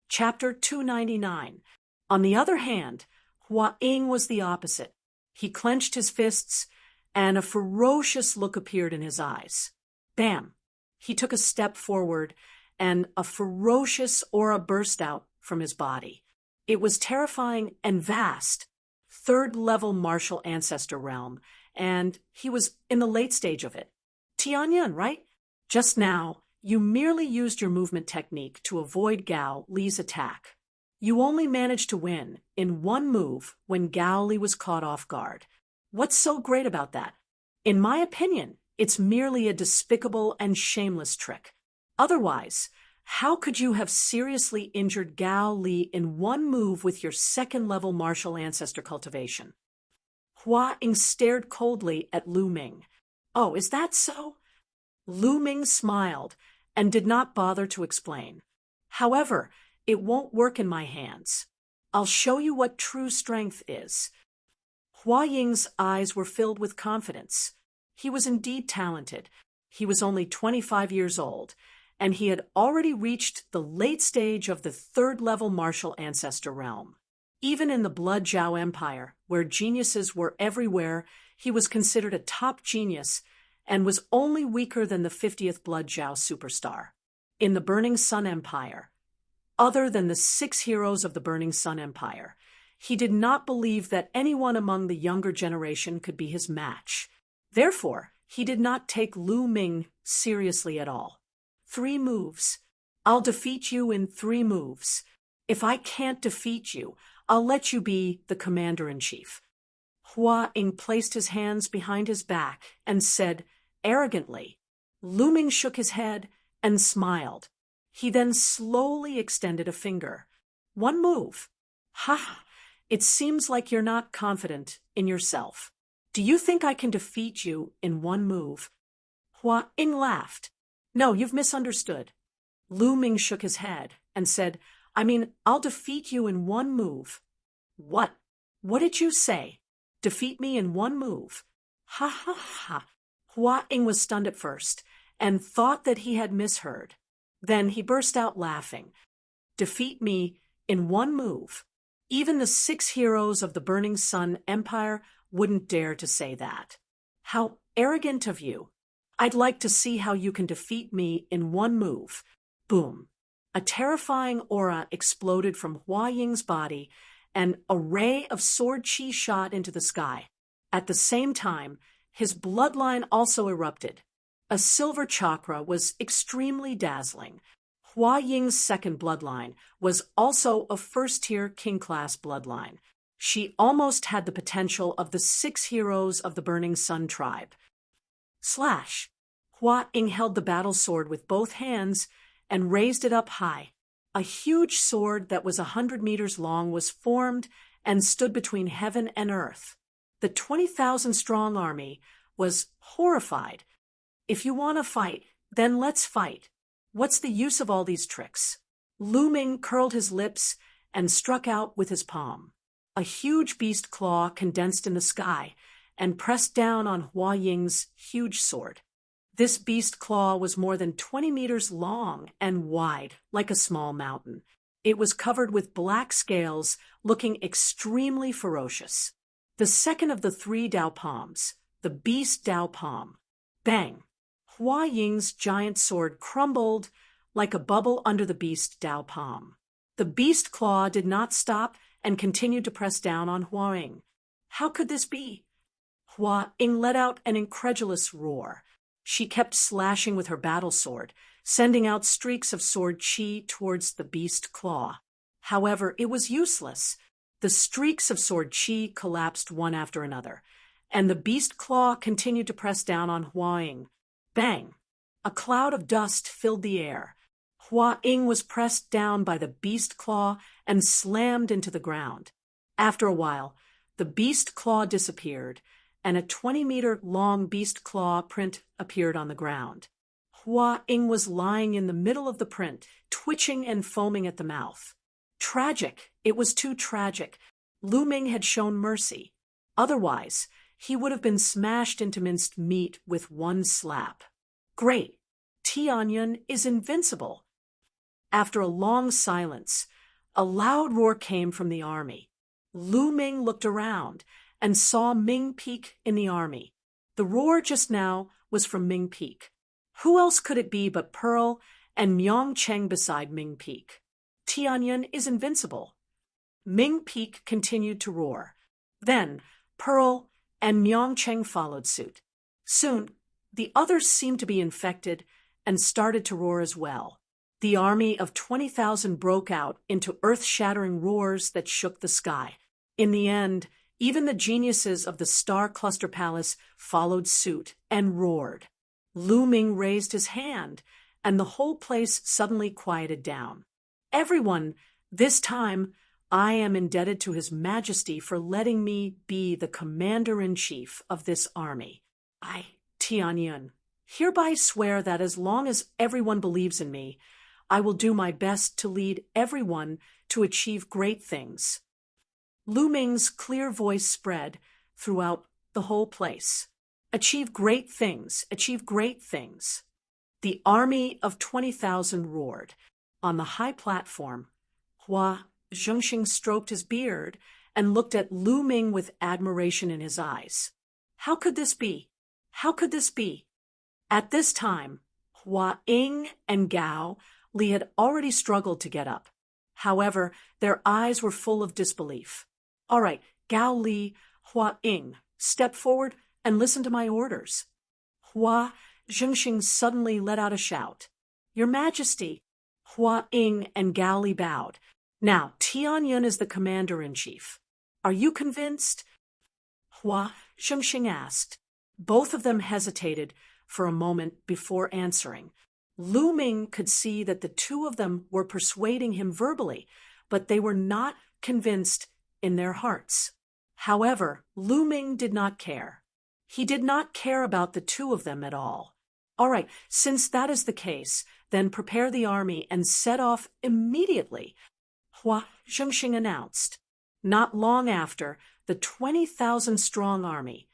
Chapter 299. On the other hand, Hua Ying was the opposite. He clenched his fists, and a ferocious look appeared in his eyes. Bam! He took a step forward, and a ferocious aura burst out from his body. It was terrifying and vast, third-level martial ancestor realm, and he was in the late stage of it. Tianyun, right? Just now, you merely used your movement technique to avoid Gao Li's attack. You only managed to win in one move when Gao Li was caught off guard. What's so great about that? In my opinion, it's merely a despicable and shameless trick. Otherwise, how could you have seriously injured Gao Li in one move with your second-level martial ancestor cultivation? Hua Ying stared coldly at Lu Ming. Oh, is that so? Lu Ming smiled and did not bother to explain. However, it won't work in my hands. I'll show you what true strength is. Hua Ying's eyes were filled with confidence. He was indeed talented. He was only 25 years old, and he had already reached the late stage of the third-level martial ancestor realm. Even in the Blood Zhao Empire, where geniuses were everywhere, he was considered a top genius and was only weaker than the 50th Blood Zhao superstar. In the Burning Sun Empire, other than the 6 heroes of the Burning Sun Empire, he did not believe that anyone among the younger generation could be his match. Therefore, he did not take Lu Ming seriously at all. 3 moves. I'll defeat you in 3 moves. If I can't defeat you, I'll let you be the commander-in-chief. Hua Ying placed his hands behind his back and said arrogantly. Lu Ming shook his head and smiled. He then slowly extended a finger. 1 move. Ha! It seems like you're not confident in yourself. Do you think I can defeat you in 1 move? Hua Ying laughed. No, you've misunderstood. Lu Ming shook his head and said, I'll defeat you in 1 move. What? What did you say? Defeat me in 1 move? Ha ha ha. Hua Ying was stunned at first and thought that he had misheard. Then he burst out laughing. Defeat me in 1 move. Even the 6 heroes of the Burning Sun Empire wouldn't dare to say that. How arrogant of you. I'd like to see how you can defeat me in 1 move. Boom. A terrifying aura exploded from Hua Ying's body, and a ray of sword chi shot into the sky. At the same time, his bloodline also erupted. A silver chakra was extremely dazzling. Hua Ying's second bloodline was also a first-tier king-class bloodline. She almost had the potential of the 6 heroes of the Burning Sun tribe. Slash! Hua Ying held the battle sword with both hands and raised it up high. A huge sword that was 100 meters long was formed and stood between heaven and earth. The 20,000-strong army was horrified. If you want to fight, then let's fight. What's the use of all these tricks? Lu Ming curled his lips and struck out with his palm. A huge beast claw condensed in the sky and pressed down on Hua Ying's huge sword. This beast claw was more than 20 meters long and wide, like a small mountain. It was covered with black scales, looking extremely ferocious. The second of the 3 Dao palms, the beast Dao palm. Bang! Hua Ying's giant sword crumbled like a bubble under the beast Dao palm. The beast claw did not stop and continued to press down on Hua Ying. How could this be? Hua Ying let out an incredulous roar. She kept slashing with her battle sword, sending out streaks of sword chi towards the beast claw. However, it was useless. The streaks of sword chi collapsed one after another, and the beast claw continued to press down on Hua Ying. Bang! A cloud of dust filled the air. Hua Ying was pressed down by the beast claw and slammed into the ground. After a while, the beast claw disappeared, and a 20-meter-long beast claw print appeared on the ground. Hua Ying was lying in the middle of the print, twitching and foaming at the mouth. Tragic. It was too tragic. Lu Ming had shown mercy. Otherwise, he would have been smashed into minced meat with 1 slap. Great. Tianyun is invincible. After a long silence, A loud roar came from the army. Lu Ming looked around and saw Ming Peak in the army. The roar just now was from Ming Peak. Who else could it be but Pearl and Myong Cheng beside Ming Peak? Tianyun is invincible. Ming Peak continued to roar. Then Pearl and Myong Cheng followed suit. Soon, the others seemed to be infected and started to roar as well. The army of 20,000 broke out into earth-shattering roars that shook the sky. In the end, even the geniuses of the Star Cluster Palace followed suit and roared. Lu Ming raised his hand, and the whole place suddenly quieted down. Everyone, this time, I am indebted to His Majesty for letting me be the commander-in-chief of this army. I, Tianyun, hereby swear that as long as everyone believes in me, I will do my best to lead everyone to achieve great things. Lu Ming's clear voice spread throughout the whole place. Achieve great things, achieve great things. The army of 20,000 roared. On the high platform, Hua Zhengxing stroked his beard and looked at Lu Ming with admiration in his eyes. How could this be? How could this be? At this time, Hua Ying and Gao Li had already struggled to get up. However, their eyes were full of disbelief. All right, Gao Li, Hua Ying, step forward and listen to my orders. Hua Zhengxing suddenly let out a shout. Your Majesty. Hua Ying and Gao Li bowed. Now, Tianyun is the commander-in-chief. Are you convinced? Hua Zhengxing asked. Both of them hesitated for a moment before answering. Lu Ming could see that the two of them were persuading him verbally, but they were not convinced in their hearts. However, Lu Ming did not care. He did not care about the two of them at all. All right, since that is the case, then prepare the army and set off immediately, Hua Zhengxing announced. Not long after, the 20,000-strong army,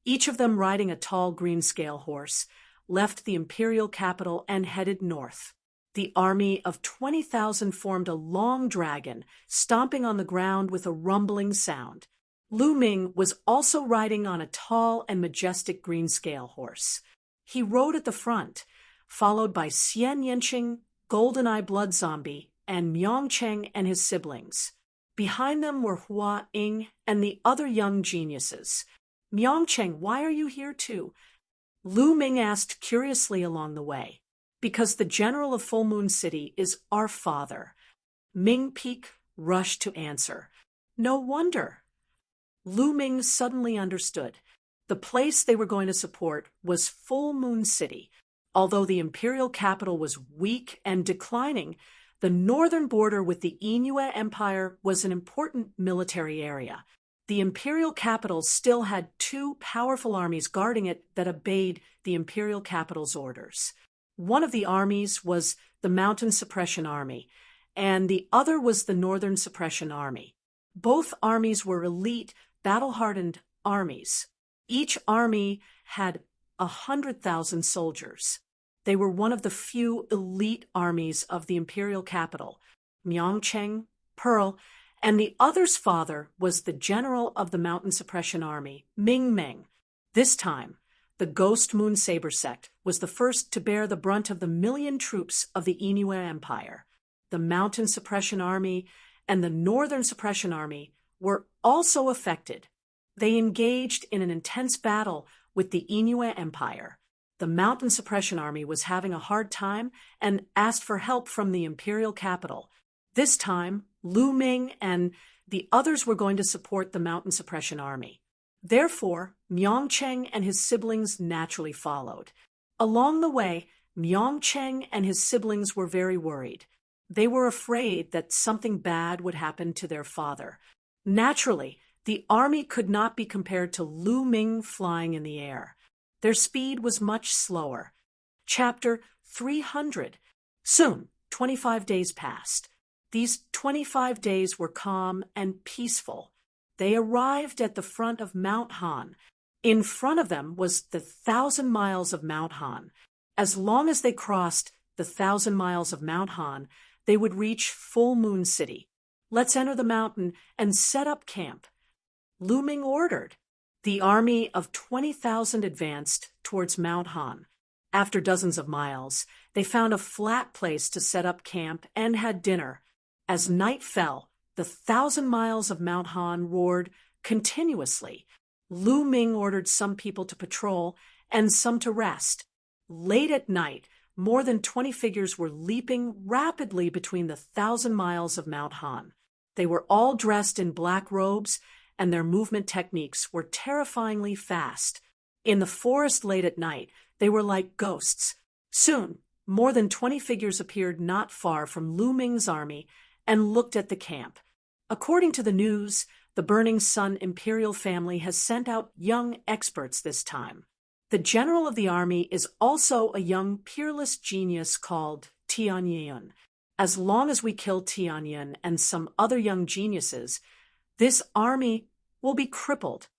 each of them riding a tall green scale horse, left the imperial capital and headed north. The army of 20,000 formed a long dragon, stomping on the ground with a rumbling sound. Lu Ming was also riding on a tall and majestic green scale horse. He rode at the front, followed by Xian Yanqing, Golden-Eye Blood Zombie, and Myong Cheng and his siblings. Behind them were Hua Ying and the other young geniuses. Myong Cheng, why are you here too? Lu Ming asked curiously along the way. Because the general of Full Moon City is our father. Ming Peak rushed to answer. No wonder. Lu Ming suddenly understood. The place they were going to support was Full Moon City. Although the imperial capital was weak and declining, the northern border with the Yinhua Empire was an important military area. The imperial capital still had two powerful armies guarding it that obeyed the imperial capital's orders. One of the armies was the Mountain Suppression Army, and the other was the Northern Suppression Army. Both armies were elite, battle-hardened armies. Each army had 100,000 soldiers. They were one of the few elite armies of the imperial capital. Myong Cheng, Pearl, and the other's father was the general of the Mountain Suppression Army, Ming Meng. This time, the Ghost Moon Saber sect was the first to bear the brunt of the 1,000,000 troops of the Yinhua Empire. The Mountain Suppression Army and the Northern Suppression Army were also affected. They engaged in an intense battle with the Yinhua Empire. The Mountain Suppression Army was having a hard time and asked for help from the imperial capital. This time, Lu Ming and the others were going to support the Mountain Suppression Army. Therefore, Myong Cheng and his siblings naturally followed. Along the way, Myong Cheng and his siblings were very worried. They were afraid that something bad would happen to their father. Naturally, the army could not be compared to Lu Ming flying in the air. Their speed was much slower. Chapter 300. Soon, 25 days passed. These 25 days were calm and peaceful. They arrived at the front of Mount Han. In front of them was the 1,000 miles of Mount Han. As long as they crossed the 1,000 miles of Mount Han, they would reach Full Moon City. Let's enter the mountain and set up camp." Lu Ming ordered. The army of 20,000 advanced towards Mount Han. After dozens of miles, they found a flat place to set up camp and had dinner. As night fell, the 1,000 miles of Mount Han roared continuously. Lu Ming ordered some people to patrol and some to rest. Late at night, more than 20 figures were leaping rapidly between the 1,000 miles of Mount Han. They were all dressed in black robes, and their movement techniques were terrifyingly fast. In the forest late at night, they were like ghosts. Soon, more than 20 figures appeared not far from Lu Ming's army and looked at the camp. According to the news, the Burning Sun imperial family has sent out young experts this time. The general of the army is also a young peerless genius called Tianyun. As long as we kill Tianyun and some other young geniuses, this army will be crippled.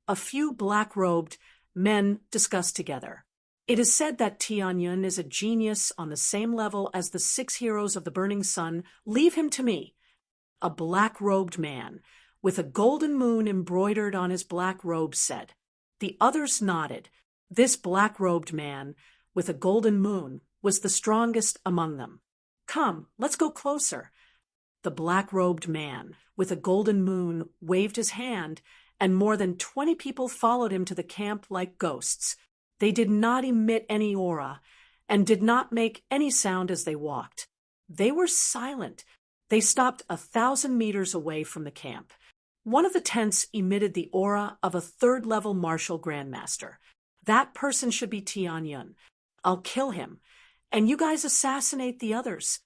A few black-robed men discussed together. It is said that Tianyun is a genius on the same level as the 6 heroes of the Burning Sun. Leave him to me. A black-robed man with a golden moon embroidered on his black robe said. The others nodded. This black-robed man with a golden moon was the strongest among them. Come, let's go closer. The black-robed man with a golden moon waved his hand, and more than 20 people followed him to the camp like ghosts. They did not emit any aura and did not make any sound as they walked. They were silent. They stopped 1,000 meters away from the camp. One of the tents emitted the aura of a 3rd-level martial grandmaster. That person should be Tianyun. I'll kill him, and you guys assassinate the others.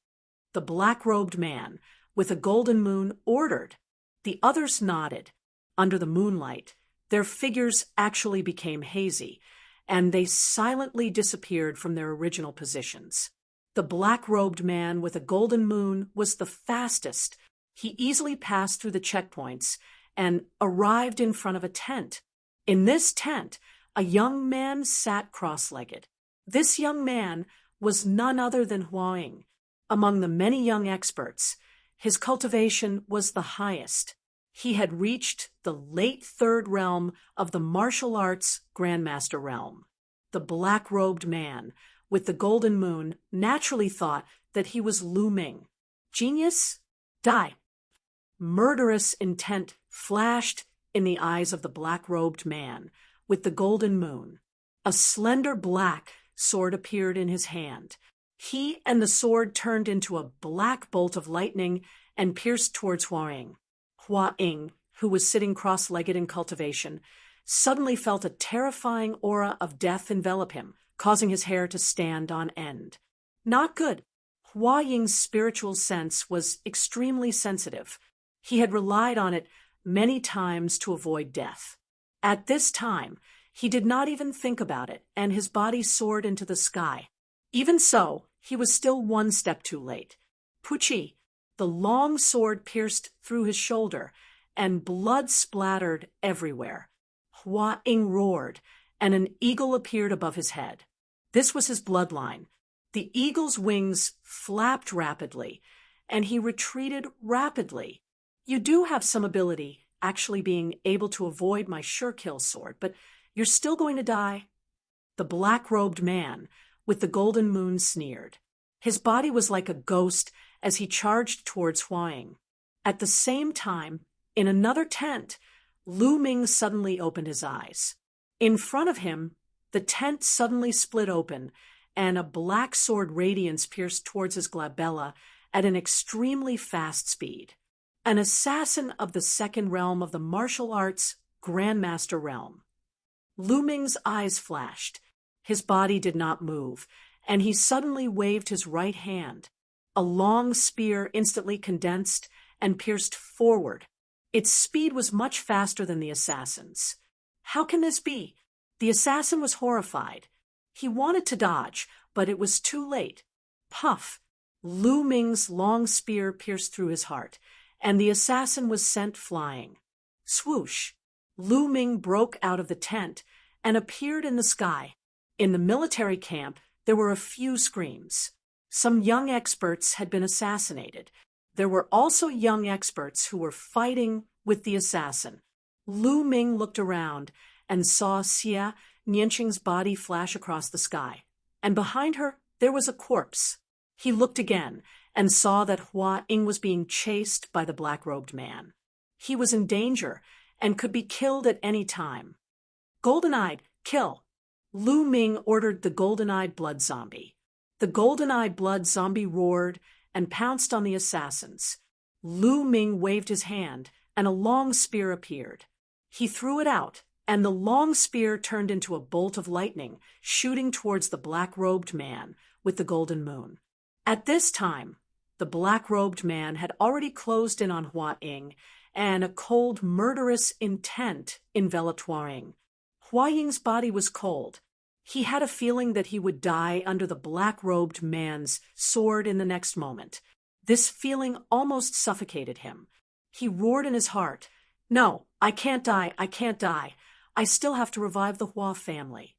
The black-robed man with a golden moon ordered. The others nodded. Under the moonlight, their figures actually became hazy, and they silently disappeared from their original positions. The black-robed man with a golden moon was the fastest. He easily passed through the checkpoints and arrived in front of a tent. In this tent, a young man sat cross-legged. This young man was none other than Huang. Among the many young experts, his cultivation was the highest. He had reached the late 3rd realm of the martial arts Grandmaster realm. The black-robed man with the golden moon naturally thought that he was Lu Ming. Genius? Die. Murderous intent flashed in the eyes of the black-robed man with the golden moon. A slender black sword appeared in his hand. He and the sword turned into a black bolt of lightning and pierced towards Huang. Huang, who was sitting cross-legged in cultivation, suddenly felt a terrifying aura of death envelop him, causing his hair to stand on end. Not good. Huang's spiritual sense was extremely sensitive. He had relied on it many times to avoid death. At this time, he did not even think about it, and his body soared into the sky. Even so, he was still 1 step too late. Puchi, the long sword pierced through his shoulder, and blood splattered everywhere. Huang roared, and an eagle appeared above his head. This was his bloodline. The eagle's wings flapped rapidly, and he retreated rapidly. You do have some ability, actually being able to avoid my sure-kill sword, but you're still going to die. The black-robed man with the golden moon sneered. His body was like a ghost as he charged towards Huang. At the same time, in another tent, Lu Ming suddenly opened his eyes. In front of him, the tent suddenly split open, and a black sword radiance pierced towards his glabella at an extremely fast speed. An assassin of the 2nd realm of the martial arts Grandmaster realm. Lu Ming's eyes flashed. His body did not move, and he suddenly waved his right hand. A long spear instantly condensed and pierced forward. Its speed was much faster than the assassin's. How can this be? The assassin was horrified. He wanted to dodge, but it was too late. Puff! Lu Ming's long spear pierced through his heart, and the assassin was sent flying. Swoosh! Lu Ming broke out of the tent and appeared in the sky. In the military camp, there were a few screams. Some young experts had been assassinated. there were also young experts who were fighting with the assassin. Lu Ming looked around and saw Xia Nianqing's body flash across the sky, and behind her there was a corpse. He looked again and saw that Hua Ying was being chased by the black-robed man. He was in danger and could be killed at any time. Golden-eyed, kill! Lu Ming ordered the golden-eyed blood zombie. The golden-eyed blood zombie roared and pounced on the assassins. Lu Ming waved his hand, and a long spear appeared. He threw it out, and the long spear turned into a bolt of lightning, shooting towards the black-robed man with the golden moon. At this time, the black-robed man had already closed in on Hua Ying, and a cold, murderous intent enveloped Hua Ying. Hua Ying's body was cold. He had a feeling that he would die under the black-robed man's sword in the next moment. This feeling almost suffocated him. He roared in his heart, "No, I can't die, I can't die. I still have to revive the Hua family."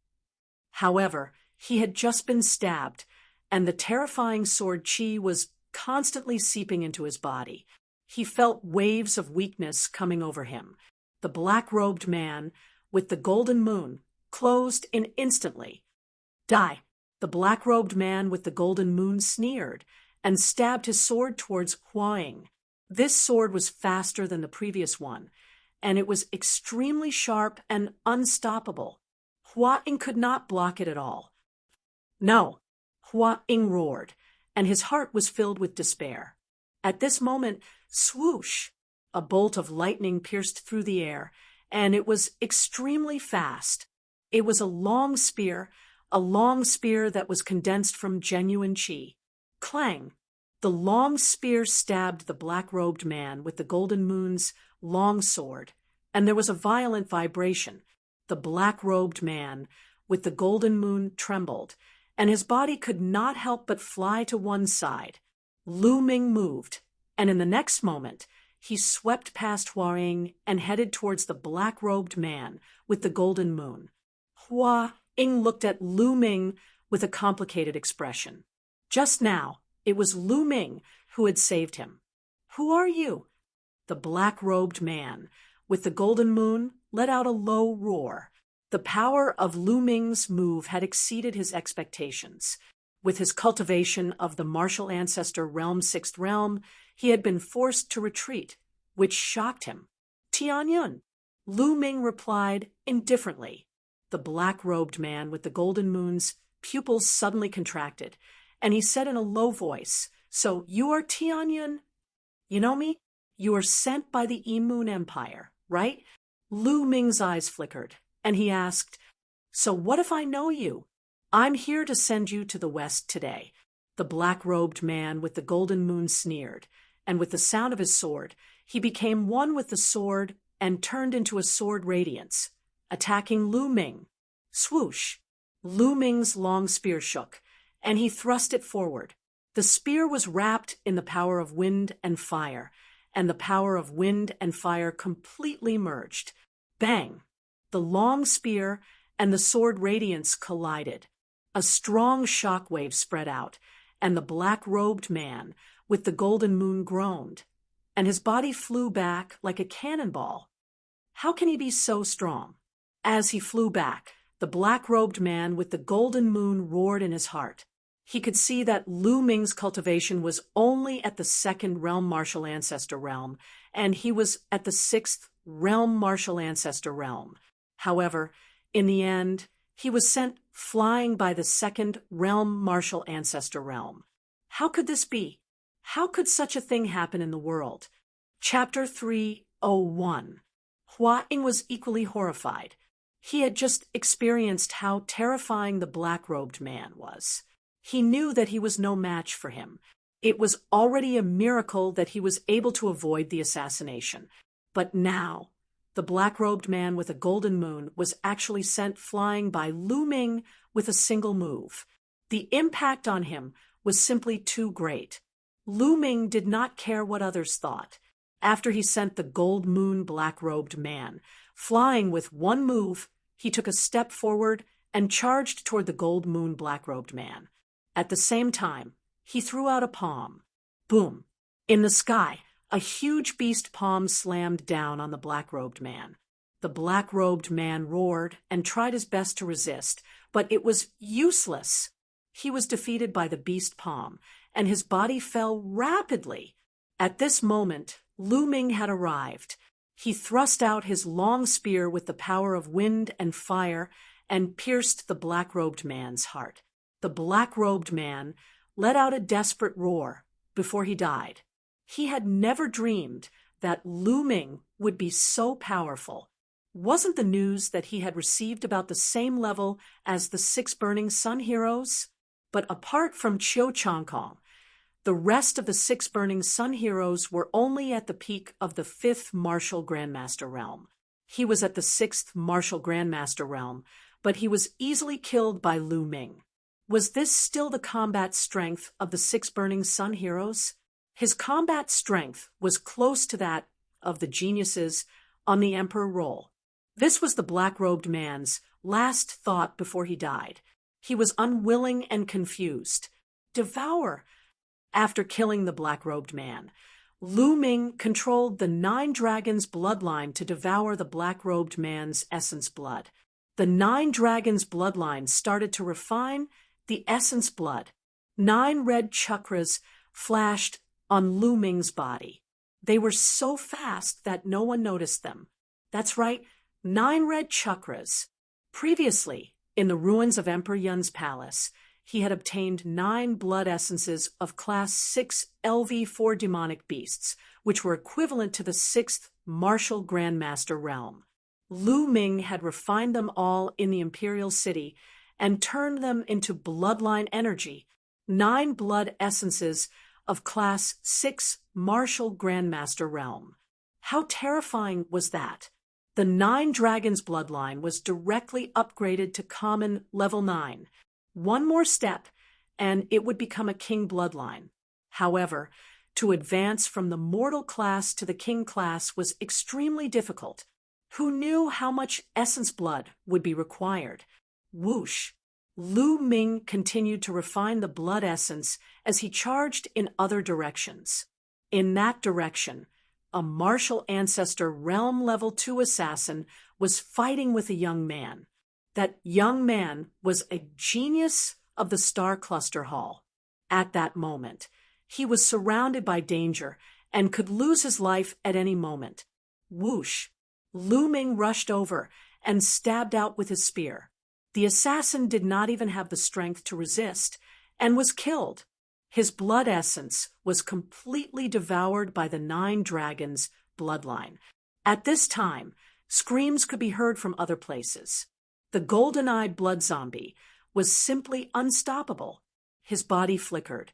However, he had just been stabbed, and the terrifying sword qi was constantly seeping into his body. He felt waves of weakness coming over him. The black-robed man, with the golden moon, closed in instantly. "Die!" The black-robed man with the golden moon sneered and stabbed his sword towards Hua Ying. This sword was faster than the previous one, and it was extremely sharp and unstoppable. Hua Ying could not block it at all. "No!" Hua Ying roared, and his heart was filled with despair. At this moment, swoosh! A bolt of lightning pierced through the air, and it was extremely fast. It was a long spear that was condensed from genuine qi. Clang! The long spear stabbed the black-robed man with the golden moon's long sword, and there was a violent vibration. The black-robed man with the golden moon trembled, and his body could not help but fly to one side. Lu Ming moved, and in the next moment, he swept past Hua Ying and headed towards the black-robed man with the golden moon. Hua Ying looked at Lu Ming with a complicated expression. Just now, it was Lu Ming who had saved him. "Who are you?" The black-robed man with the golden moon let out a low roar. The power of Lu Ming's move had exceeded his expectations. With his cultivation of the martial ancestor realm 6th realm, he had been forced to retreat, which shocked him. "Tianyun," Lu Ming replied indifferently. The black-robed man with the golden moon's pupils suddenly contracted, and he said in a low voice, "So you are Tianyun? You know me? You are sent by the Emun Empire, right?" Lu Ming's eyes flickered, and he asked, "So what if I know you? I'm here to send you to the west today." The black-robed man with the golden moon sneered, and with the sound of his sword, he became one with the sword and turned into a sword radiance, attacking Lu Ming. Swoosh! Lu Ming's long spear shook, and he thrust it forward. The spear was wrapped in the power of wind and fire, and the power of wind and fire completely merged. Bang! The long spear and the sword radiance collided. A strong shock wave spread out, and the black-robed man with the golden moon groaned, and his body flew back like a cannonball. How can he be so strong? As he flew back, the black-robed man with the golden moon roared in his heart. He could see that Lu Ming's cultivation was only at the 2nd realm martial ancestor realm, and he was at the 6th realm martial ancestor realm. However, in the end, he was sent flying by the 2nd realm martial ancestor realm. How could this be? How could such a thing happen in the world? Chapter 301. Hua Ying was equally horrified. He had just experienced how terrifying the black-robed man was. He knew that he was no match for him. It was already a miracle that he was able to avoid the assassination. But now, the black-robed man with a golden moon was actually sent flying by Lu Ming with a single move. The impact on him was simply too great. Lu Ming did not care what others thought. After he sent the gold moon black-robed man flying with one move, he took a step forward and charged toward the gold moon black-robed man. At the same time, he threw out a palm. Boom! In the sky, a huge beast palm slammed down on the black-robed man. The black-robed man roared and tried his best to resist, but it was useless. He was defeated by the beast palm, and his body fell rapidly. At this moment, Lu Ming had arrived. He thrust out his long spear with the power of wind and fire and pierced the black-robed man's heart. The black-robed man let out a desperate roar before he died. He had never dreamed that Lu Ming would be so powerful. Wasn't the news that he had received about the same level as the 6 Burning Sun heroes? But apart from Qiu Changkong, the rest of the 6 Burning Sun heroes were only at the peak of the 5th Martial Grandmaster realm. He was at the 6th Martial Grandmaster realm, but he was easily killed by Lu Ming. Was this still the combat strength of the 6 Burning Sun heroes? His combat strength was close to that of the geniuses on the Emperor roll. This was the black-robed man's last thought before he died. He was unwilling and confused. Devour! After killing the black-robed man, Lu Ming controlled the 9 dragons' bloodline to devour the black-robed man's essence blood. The 9 dragons' bloodline started to refine the essence blood. 9 red chakras flashed on Lu Ming's body. They were so fast that no one noticed them. That's right, 9 red chakras. Previously, in the ruins of Emperor Yun's palace, he had obtained 9 blood essences of Class 6 LV4 demonic beasts, which were equivalent to the 6th Martial Grandmaster realm. Lu Ming had refined them all in the Imperial City and turned them into bloodline energy, 9 blood essences of Class 6 Martial Grandmaster realm. How terrifying was that? The 9 dragons bloodline was directly upgraded to common level 9. One more step, and it would become a king bloodline. However, to advance from the mortal class to the king class was extremely difficult. Who knew how much essence blood would be required? Whoosh! Lu Ming continued to refine the blood essence as he charged in other directions. In that direction, a martial ancestor realm level 2 assassin was fighting with a young man. That young man was a genius of the Star Cluster Hall. At that moment, he was surrounded by danger and could lose his life at any moment. Whoosh! Lu Ming rushed over and stabbed out with his spear. The assassin did not even have the strength to resist and was killed. His blood essence was completely devoured by the 9 dragons' bloodline. At this time, screams could be heard from other places. The golden-eyed blood zombie was simply unstoppable. His body flickered,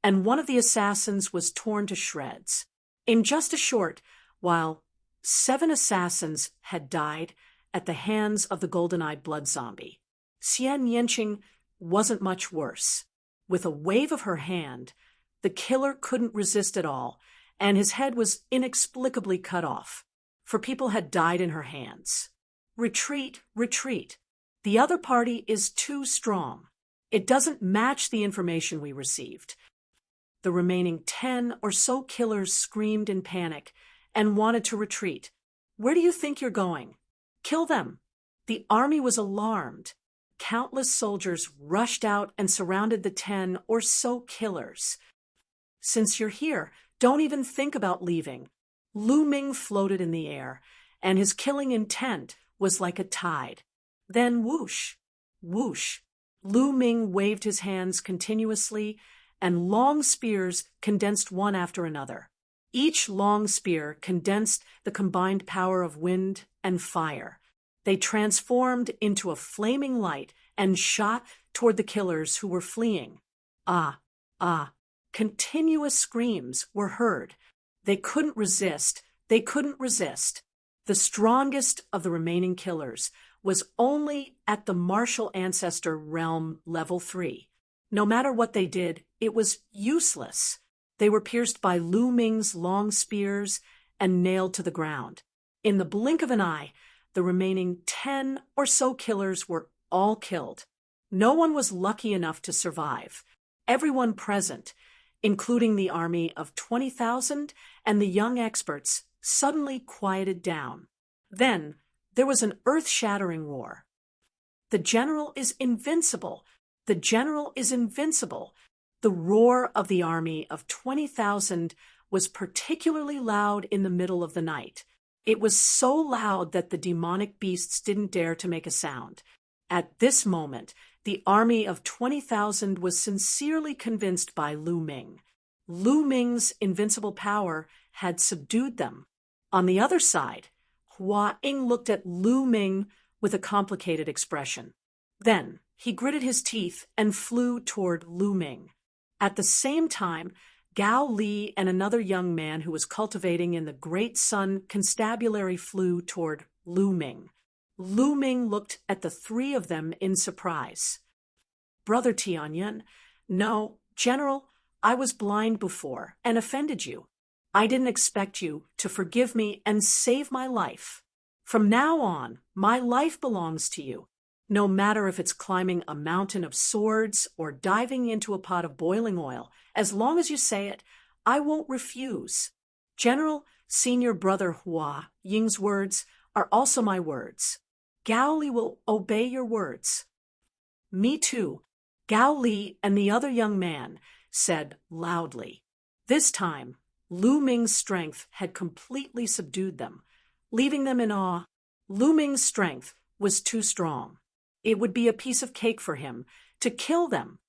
and one of the assassins was torn to shreds. In just a short while, 7 assassins had died at the hands of the golden-eyed blood zombie. Xian Yanqing wasn't much worse. With a wave of her hand, the killer couldn't resist at all, and his head was inexplicably cut off, for people had died in her hands. Retreat, retreat. The other party is too strong. It doesn't match the information we received. The remaining 10 or so killers screamed in panic and wanted to retreat. Where do you think you're going? Kill them. The army was alarmed. Countless soldiers rushed out and surrounded the 10 or so killers. Since you're here, don't even think about leaving. Lu Ming floated in the air, and his killing intent was like a tide. Then whoosh, whoosh. Lu Ming waved his hands continuously, and long spears condensed one after another. Each long spear condensed the combined power of wind and fire. They transformed into a flaming light and shot toward the killers who were fleeing. Ah, ah. Continuous screams were heard. They couldn't resist. They couldn't resist. The strongest of the remaining killers was only at the martial ancestor realm level 3. No matter what they did, it was useless. They were pierced by Lu Ming's long spears and nailed to the ground. In the blink of an eye, the remaining 10 or so killers were all killed. No one was lucky enough to survive. Everyone present, including the army of 20,000 and the young experts, suddenly quieted down. Then there was an earth-shattering roar. "The general is invincible! The general is invincible!" The roar of the army of 20,000 was particularly loud in the middle of the night. It was so loud that the demonic beasts didn't dare to make a sound. At this moment, the army of 20,000 was sincerely convinced by Lu Ming. Lu Ming's invincible power had subdued them. On the other side, Hua Ying looked at Lu Ming with a complicated expression. Then he gritted his teeth and flew toward Lu Ming. At the same time, Gao Li and another young man who was cultivating in the Great Sun Constabulary flew toward Lu Ming. Lu Ming looked at the three of them in surprise. "Brother Tianyun, no, General, I was blind before and offended you. I didn't expect you to forgive me and save my life. From now on, my life belongs to you. No matter if it's climbing a mountain of swords or diving into a pot of boiling oil, as long as you say it, I won't refuse. General, Senior Brother Hua Ying's words are also my words. Gao Li will obey your words." "Me too," Gao Li and the other young man said loudly. This time, Lu Ming's strength had completely subdued them, leaving them in awe. Lu Ming's strength was too strong. It would be a piece of cake for him to kill them.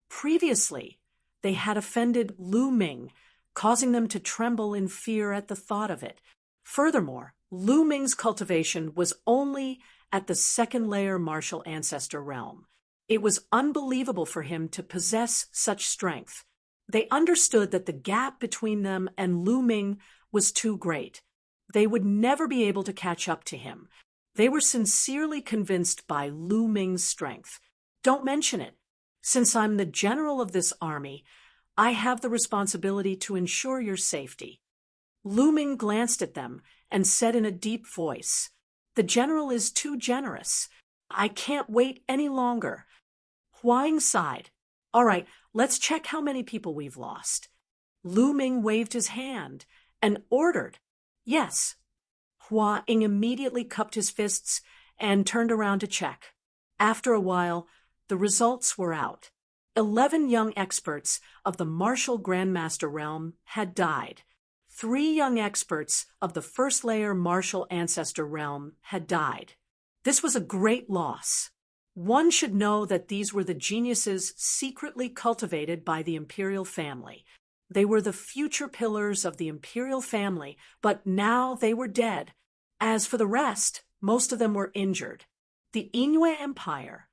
Previously, they had offended Lu Ming, causing them to tremble in fear at the thought of it. Furthermore, Lu Ming's cultivation was only at the second layer martial ancestor realm. It was unbelievable for him to possess such strength. They understood that the gap between them and Lu Ming was too great. They would never be able to catch up to him. They were sincerely convinced by Lu Ming's strength. "Don't mention it. Since I'm the general of this army, I have the responsibility to ensure your safety." Lu Ming glanced at them and said in a deep voice, "The general is too generous. I can't wait any longer." Hua Ying sighed. "All right, let's check how many people we've lost." Lu Ming waved his hand and ordered, "Yes." Hua Ying immediately cupped his fists and turned around to check. After a while, the results were out. 11 young experts of the martial grandmaster realm had died. 3 young experts of the first layer martial ancestor realm had died. This was a great loss. One should know that these were the geniuses secretly cultivated by the imperial family. They were the future pillars of the imperial family, but now they were dead. As for the rest, most of them were injured. The Inyue Empire.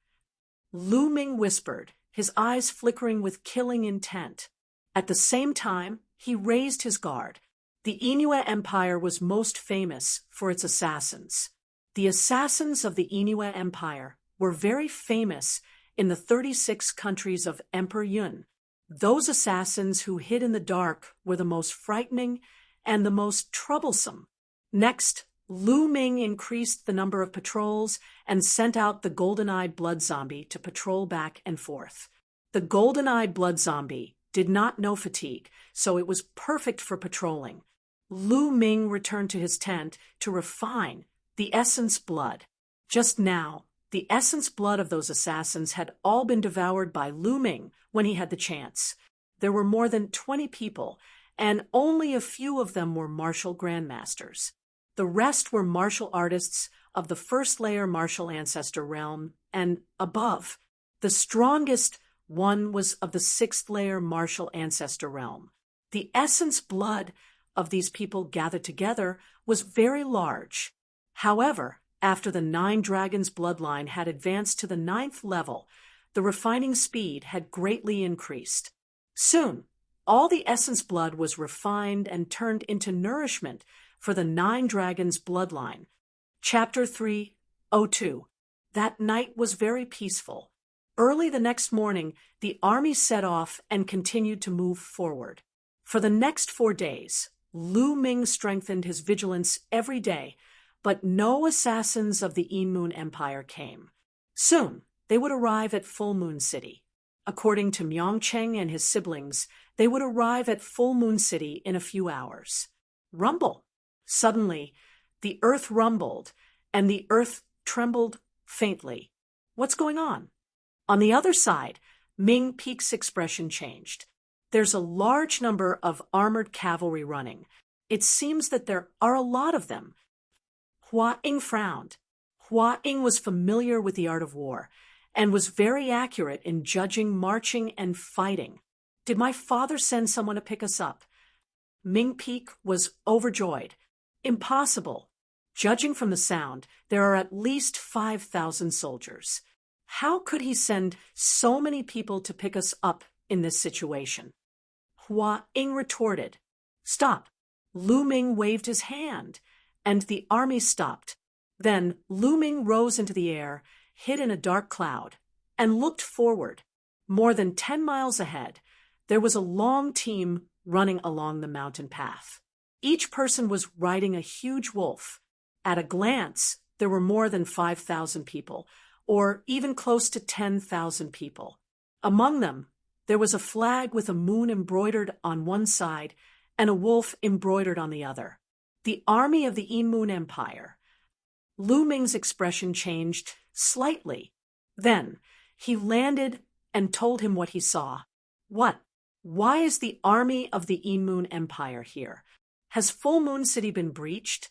Lu Ming whispered, his eyes flickering with killing intent. At the same time, he raised his guard. The Inyue Empire was most famous for its assassins. The assassins of the Inyue Empire were very famous in the 36 countries of Emperor Yun. Those assassins who hid in the dark were the most frightening and the most troublesome. Next, Lu Ming increased the number of patrols and sent out the golden-eyed blood zombie to patrol back and forth. The golden-eyed blood zombie did not know fatigue, so it was perfect for patrolling. Lu Ming returned to his tent to refine the essence blood. Just now, the essence blood of those assassins had all been devoured by Lu Ming when he had the chance. There were more than 20 people, and only a few of them were martial grandmasters. The rest were martial artists of the first layer martial ancestor realm and above. The strongest one was of the 6th layer martial ancestor realm. The essence blood of these people gathered together was very large. However, after the 9 Dragons bloodline had advanced to the 9th level, the refining speed had greatly increased. Soon, all the essence blood was refined and turned into nourishment for the 9 Dragons bloodline. Chapter 3:02. That night was very peaceful. Early the next morning, the army set off and continued to move forward. For the next 4 days, Lu Ming strengthened his vigilance every day, but no assassins of the Moon Empire came. Soon, they would arrive at Full Moon City. According to Myeongcheng and his siblings, they would arrive at Full Moon City in a few hours. Rumble! Suddenly, the earth rumbled, and the earth trembled faintly. What's going on? On the other side, Ming Peak's expression changed. There's a large number of armored cavalry running. It seems that there are a lot of them. Hua Ying frowned. Hua Ying was familiar with the art of war and was very accurate in judging marching and fighting. Did my father send someone to pick us up? Ming Peak was overjoyed. Impossible. Judging from the sound, there are at least 5,000 soldiers. How could he send so many people to pick us up in this situation? Hua Ying retorted. Stop. Lu Ming waved his hand, and the army stopped. Then Lu Ming rose into the air, hid in a dark cloud, and looked forward. More than 10 miles ahead, there was a long team running along the mountain path. Each person was riding a huge wolf. At a glance, there were more than 5,000 people, or even close to 10,000 people. Among them, there was a flag with a moon embroidered on one side and a wolf embroidered on the other. The army of the Moon Empire. Lu Ming's expression changed slightly. Then, he landed and told him what he saw. What? Why is the army of the Moon Empire here? Has Full Moon City been breached?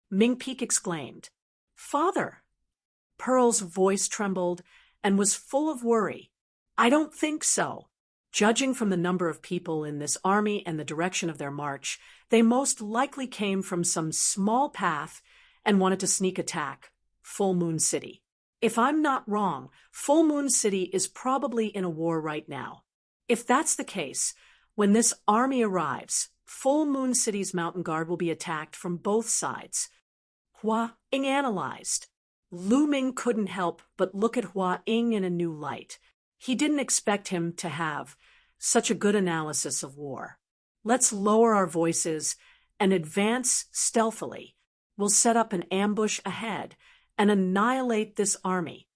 Ming Peak exclaimed. Father! Pearl's voice trembled and was full of worry. I don't think so. Judging from the number of people in this army and the direction of their march, they most likely came from some small path and wanted to sneak attack Full Moon City. If I'm not wrong, Full Moon City is probably in a war right now. If that's the case, when this army arrives, Full Moon City's mountain guard will be attacked from both sides. Hua Ying analyzed. Lu Ming couldn't help but look at Hua Ying in a new light. He didn't expect him to have such a good analysis of war. Let's lower our voices and advance stealthily. We'll set up an ambush ahead and annihilate this army.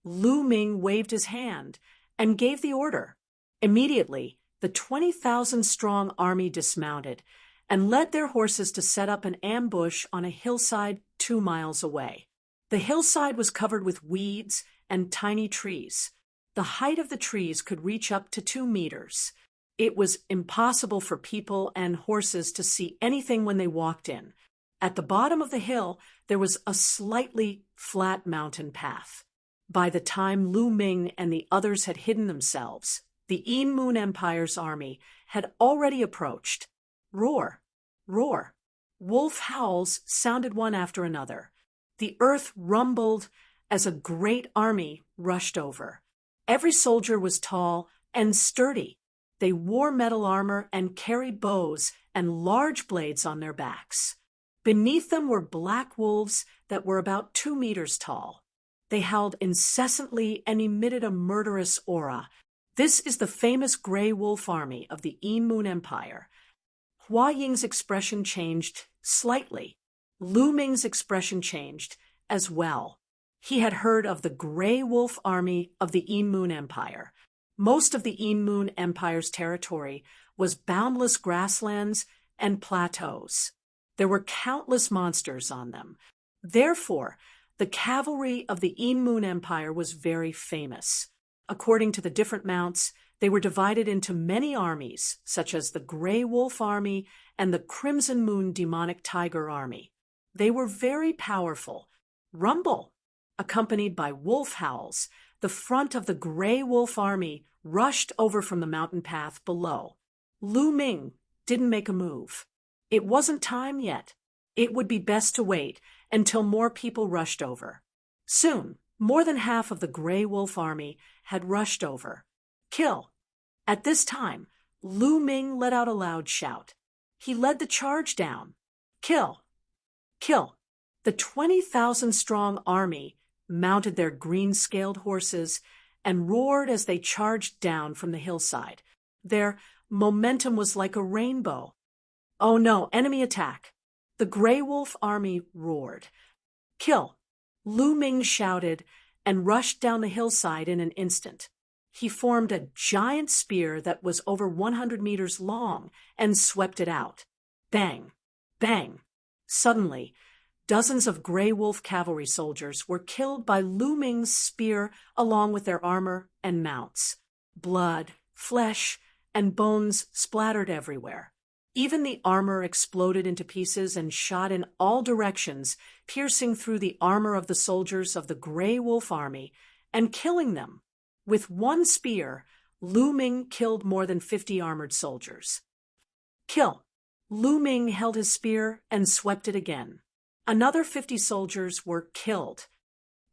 Lu Ming waved his hand and gave the order. Immediately, the 20,000-strong army dismounted and led their horses to set up an ambush on a hillside 2 miles away. The hillside was covered with weeds and tiny trees. The height of the trees could reach up to 2 meters. It was impossible for people and horses to see anything when they walked in. At the bottom of the hill, there was a slightly flat mountain path. By the time Lu Ming and the others had hidden themselves, the Moon Empire's army had already approached. Roar! Roar! Wolf howls sounded one after another. The earth rumbled as a great army rushed over. Every soldier was tall and sturdy. They wore metal armor and carried bows and large blades on their backs. Beneath them were black wolves that were about 2 meters tall. They howled incessantly and emitted a murderous aura. This is the famous Gray Wolf Army of the Moon Empire. Hua Ying's expression changed slightly. Lu Ming's expression changed as well. He had heard of the Gray Wolf Army of the Moon Empire. Most of the Moon Empire's territory was boundless grasslands and plateaus. There were countless monsters on them. Therefore, the cavalry of the Moon Empire was very famous. According to the different mounts, they were divided into many armies, such as the Gray Wolf Army and the Crimson Moon Demonic Tiger Army. They were very powerful. Rumble! Accompanied by wolf howls, the front of the Gray Wolf Army rushed over from the mountain path below. Lu Ming didn't make a move. It wasn't time yet. It would be best to wait until more people rushed over. Soon, more than half of the Gray Wolf Army had rushed over. Kill! At this time, Lu Ming let out a loud shout. He led the charge down. Kill! Kill! The 20,000-strong army mounted their green-scaled horses and roared as they charged down from the hillside. Their momentum was like a rainbow. Oh no, enemy attack! The Gray Wolf Army roared. Kill! Lu Ming shouted and rushed down the hillside in an instant. He formed a giant spear that was over 100 meters long and swept it out. Bang! Bang! Suddenly, dozens of Grey Wolf cavalry soldiers were killed by Lu Ming's spear along with their armor and mounts. Blood, flesh, and bones splattered everywhere. Even the armor exploded into pieces and shot in all directions, piercing through the armor of the soldiers of the Grey Wolf army and killing them. With one spear, Lu Ming killed more than 50 armored soldiers. Kill! Lu Ming held his spear and swept it again. Another 50 soldiers were killed.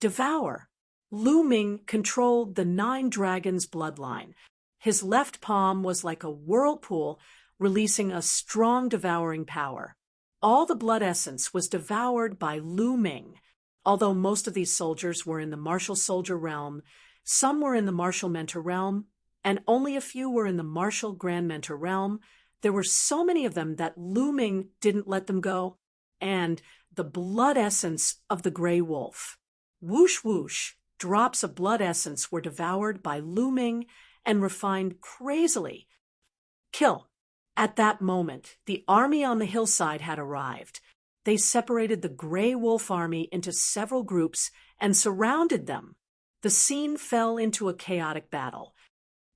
Devour! Lu Ming controlled the 9 dragons' bloodline. His left palm was like a whirlpool, releasing a strong devouring power. All the blood essence was devoured by Lu Ming. Although most of these soldiers were in the martial soldier realm, some were in the martial mentor realm, and only a few were in the martial grand mentor realm. There were so many of them that Lu Ming didn't let them go. And the blood essence of the Grey Wolf. Whoosh whoosh, drops of blood essence were devoured by Lu Ming and refined crazily. Kill! At that moment, the army on the hillside had arrived. They separated the Grey Wolf army into several groups and surrounded them. The scene fell into a chaotic battle.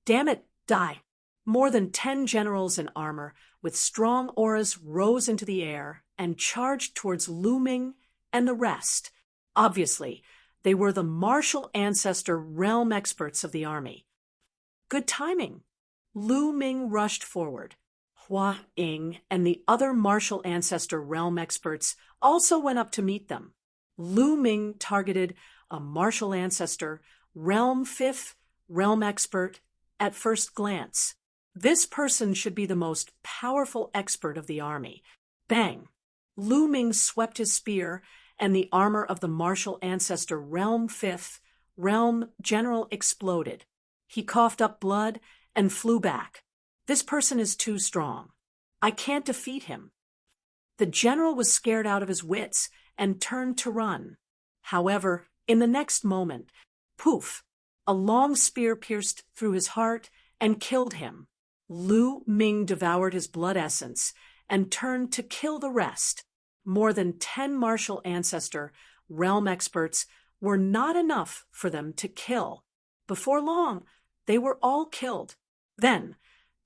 Damn it, die! More than 10 generals in armor with strong auras rose into the air and charged towards Lu Ming and the rest. Obviously, they were the martial ancestor realm experts of the army. Good timing. Lu Ming rushed forward. Hua Ying and the other martial ancestor realm experts also went up to meet them. Lu Ming targeted a martial ancestor, realm 5th, realm expert, at first glance. This person should be the most powerful expert of the army. Bang! Lu Ming swept his spear, and the armor of the martial ancestor realm 5th, realm general exploded. He coughed up blood and flew back. This person is too strong. I can't defeat him. The general was scared out of his wits and turned to run. However, in the next moment, poof, a long spear pierced through his heart and killed him. Lu Ming devoured his blood essence and turned to kill the rest. More than 10 martial ancestor realm experts were not enough for them to kill. Before long, they were all killed. Then,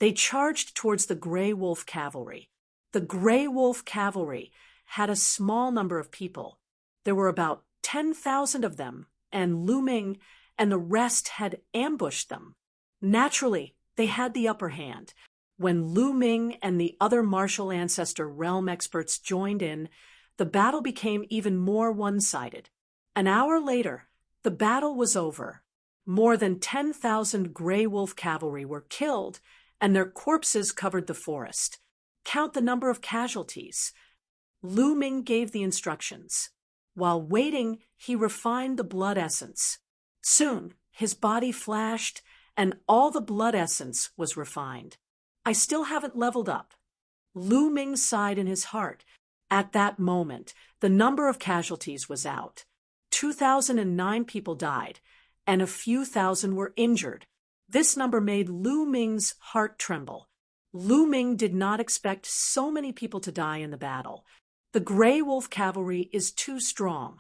they charged towards the Grey Wolf cavalry. The Grey Wolf cavalry had a small number of people. There were about 10,000 of them, and Lu Ming and the rest had ambushed them. Naturally, they had the upper hand. When Lu Ming and the other martial ancestor realm experts joined in, the battle became even more one-sided. An hour later, the battle was over. More than 10,000 Grey Wolf cavalry were killed, and their corpses covered the forest. Count the number of casualties. Lu Ming gave the instructions. While waiting, he refined the blood essence. Soon, his body flashed, and all the blood essence was refined. I still haven't leveled up. Lu Ming sighed in his heart. At that moment, the number of casualties was out. 2,009 people died, and a few thousand were injured. This number made Lu Ming's heart tremble. Lu Ming did not expect so many people to die in the battle. The Grey Wolf cavalry is too strong.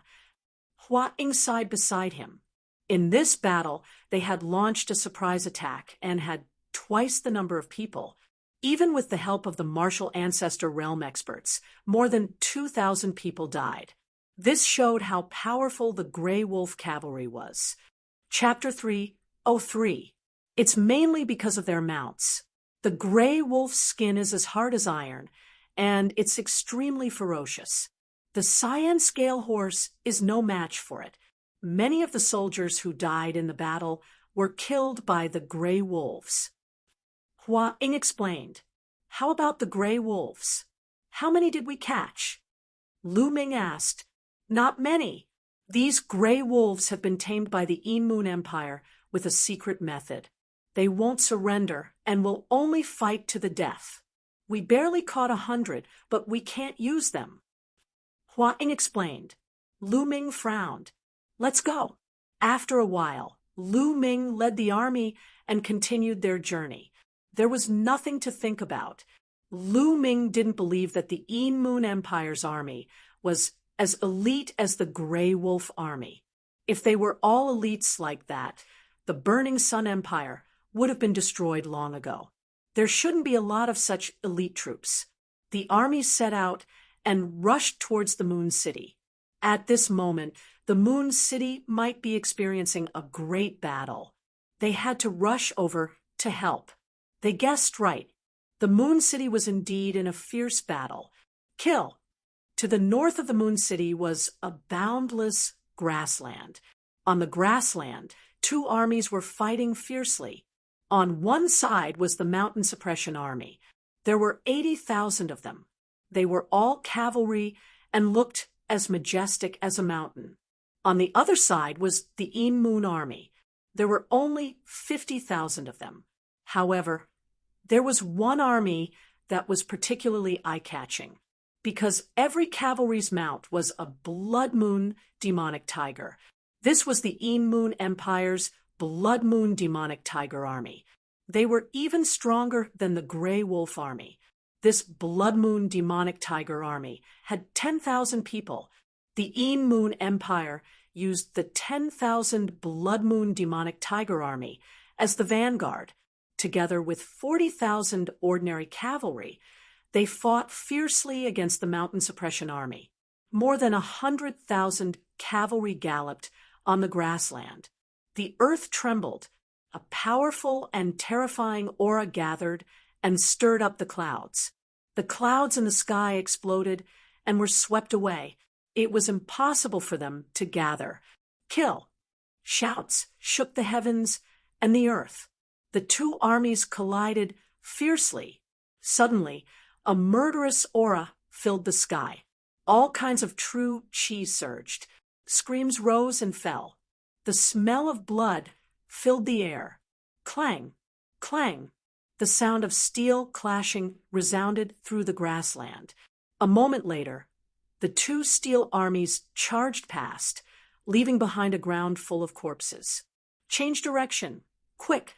Hua Ying sighed beside him. In this battle, they had launched a surprise attack and had twice the number of people. Even with the help of the martial ancestor realm experts, more than 2,000 people died. This showed how powerful the Grey Wolf cavalry was. Chapter 3:03. It's mainly because of their mounts. The Grey Wolf's skin is as hard as iron, and it's extremely ferocious. The Cyan Scale Horse is no match for it. Many of the soldiers who died in the battle were killed by the Grey Wolves. Hua Ying explained. How about the Grey Wolves? How many did we catch? Lu Ming asked. Not many. These Grey Wolves have been tamed by the Moon Empire with a secret method. They won't surrender and will only fight to the death. We barely caught 100, but we can't use them. Hua Ying explained. Lu Ming frowned. Let's go. After a while, Lu Ming led the army and continued their journey. There was nothing to think about. Lu Ming didn't believe that the Yin Moon Empire's army was as elite as the Grey Wolf army. If they were all elites like that, the Burning Sun Empire would have been destroyed long ago. There shouldn't be a lot of such elite troops. The army set out and rushed towards the Moon City. At this moment, the Moon City might be experiencing a great battle. They had to rush over to help. They guessed right. The Moon City was indeed in a fierce battle. Kill. To the north of the Moon City was a boundless grassland. On the grassland, two armies were fighting fiercely. On one side was the Mountain Suppression Army. There were 80,000 of them. They were all cavalry and looked as majestic as a mountain. On the other side was the Yin Moon Army. There were only 50,000 of them. However, there was one army that was particularly eye-catching, because every cavalry's mount was a Blood Moon demonic tiger. This was the Yin Moon Empire's Blood Moon demonic tiger army. They were even stronger than the Grey Wolf army. This Blood Moon demonic tiger army had 10,000 people. The Yin Moon Empire used the 10,000 Blood Moon demonic tiger army as the vanguard. Together with 40,000 ordinary cavalry, they fought fiercely against the Mountain Suppression Army. More than 100,000 cavalry galloped on the grassland. The earth trembled. A powerful and terrifying aura gathered and stirred up the clouds. The clouds in the sky exploded and were swept away. It was impossible for them to gather. Kill. Shouts shook the heavens and the earth. The two armies collided fiercely. Suddenly, a murderous aura filled the sky. All kinds of true chi surged. Screams rose and fell. The smell of blood filled the air. Clang, clang. The sound of steel clashing resounded through the grassland. A moment later, the two steel armies charged past, leaving behind a ground full of corpses. Change direction. Quick.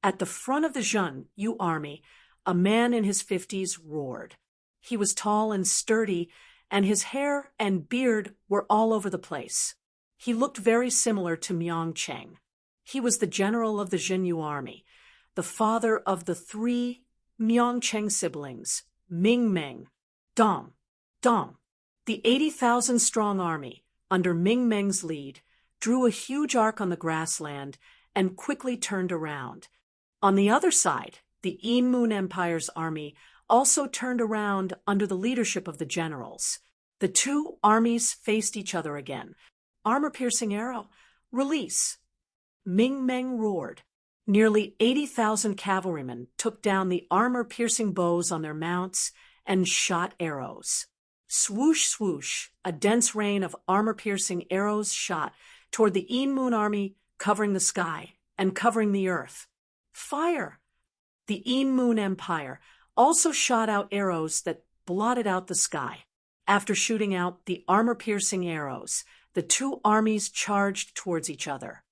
At the front of the Jun Yu army, a man in his 50s roared. He was tall and sturdy, and his hair and beard were all over the place. He looked very similar to Myong Cheng. He was the general of the Jin army, the father of the three Myong Cheng siblings, Ming Meng, Dong, Dong. The 80,000-strong army, under Ming Meng's lead, drew a huge arc on the grassland and quickly turned around. On the other side, the Yin Moon Empire's army also turned around under the leadership of the generals. The two armies faced each other again. Armor-piercing arrow, release. Ming Meng roared. Nearly 80,000 cavalrymen took down the armor-piercing bows on their mounts and shot arrows. Swoosh, swoosh, a dense rain of armor-piercing arrows shot toward the Yin Moon army, covering the sky and covering the earth. Fire! The Yin Moon Empire also shot out arrows that blotted out the sky. After shooting out the armor-piercing arrows, the two armies charged towards each other.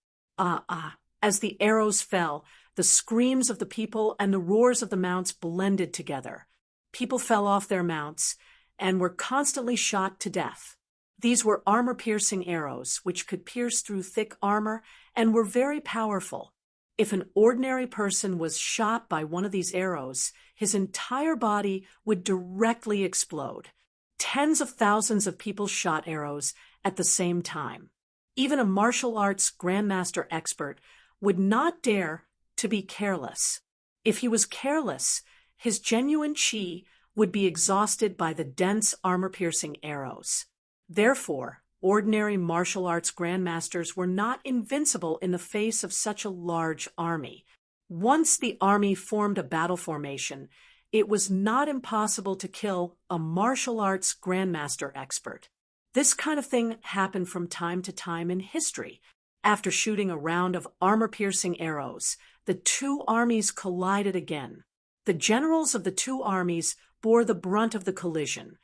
As the arrows fell, the screams of the people and the roars of the mounts blended together. People fell off their mounts and were constantly shot to death. These were armor-piercing arrows, which could pierce through thick armor and were very powerful. If an ordinary person was shot by one of these arrows, his entire body would directly explode. Tens of thousands of people shot arrows at the same time. Even a martial arts grandmaster expert would not dare to be careless. If he was careless, his genuine chi would be exhausted by the dense armor-piercing arrows. Therefore, ordinary martial arts grandmasters were not invincible in the face of such a large army. Once the army formed a battle formation, it was not impossible to kill a martial arts grandmaster expert. This kind of thing happened from time to time in history. After shooting a round of armor-piercing arrows, the two armies collided again. The generals of the two armies bore the brunt of the collision.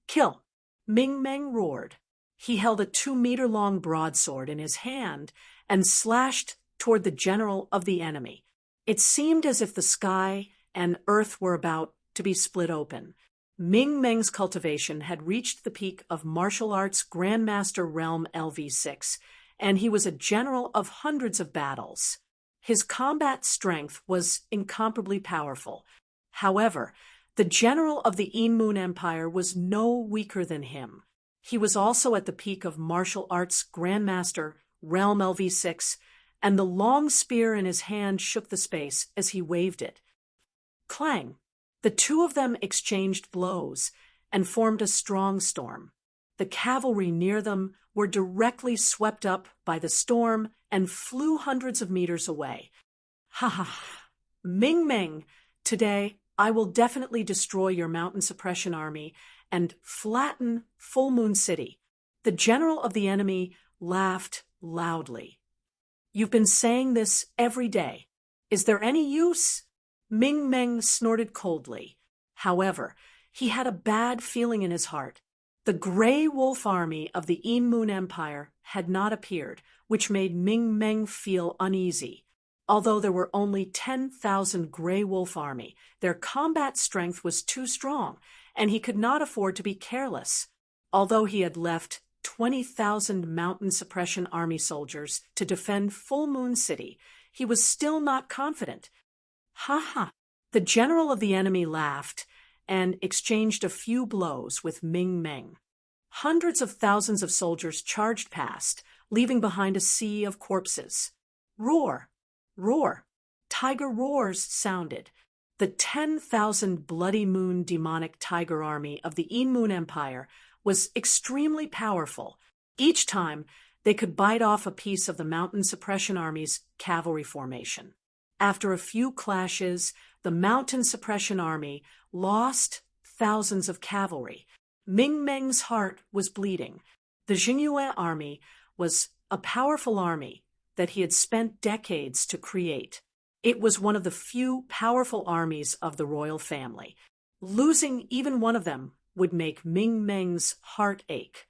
Kill! Ming Meng roared. He held a 2-meter-long broadsword in his hand and slashed toward the general of the enemy. It seemed as if the sky and earth were about to be split open. Ming Meng's cultivation had reached the peak of martial arts Grandmaster Realm LV6, and he was a general of hundreds of battles. His combat strength was incomparably powerful. However, the general of the Moon Empire was no weaker than him. He was also at the peak of martial arts Grandmaster Realm LV6, and the long spear in his hand shook the space as he waved it. Clang! The two of them exchanged blows and formed a strong storm. The cavalry near them were directly swept up by the storm and flew hundreds of meters away. Ha ha ha! Ming Meng, today I will definitely destroy your mountain suppression army and flatten Full Moon City. The general of the enemy laughed loudly. You've been saying this every day. Is there any use? Ming Meng snorted coldly. However, he had a bad feeling in his heart. The Grey Wolf army of the Moon Empire had not appeared, which made Ming Meng feel uneasy. Although there were only 10,000 Grey Wolf army, their combat strength was too strong, and he could not afford to be careless. Although he had left 20,000 mountain suppression army soldiers to defend Full Moon City, he was still not confident. Ha ha! The general of the enemy laughed and exchanged a few blows with Ming Meng. Hundreds of thousands of soldiers charged past, leaving behind a sea of corpses. Roar! Roar! Tiger roars sounded. The 10,000 Bloody Moon demonic tiger army of the Moon Empire was extremely powerful. Each time, they could bite off a piece of the mountain suppression army's cavalry formation. After a few clashes, the mountain suppression army lost thousands of cavalry. Ming Meng's heart was bleeding. The Jingyue army was a powerful army that he had spent decades to create. It was one of the few powerful armies of the royal family. Losing even one of them would make Ming Meng's heart ache.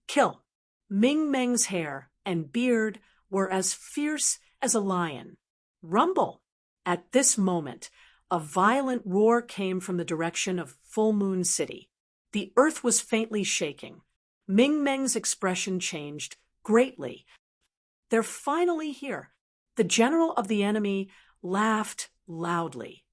Kill! Ming Meng's hair and beard were as fierce as a lion. Rumble! At this moment, a violent roar came from the direction of Full Moon City. The earth was faintly shaking. Ming Meng's expression changed greatly. They're finally here. The general of the enemy laughed loudly.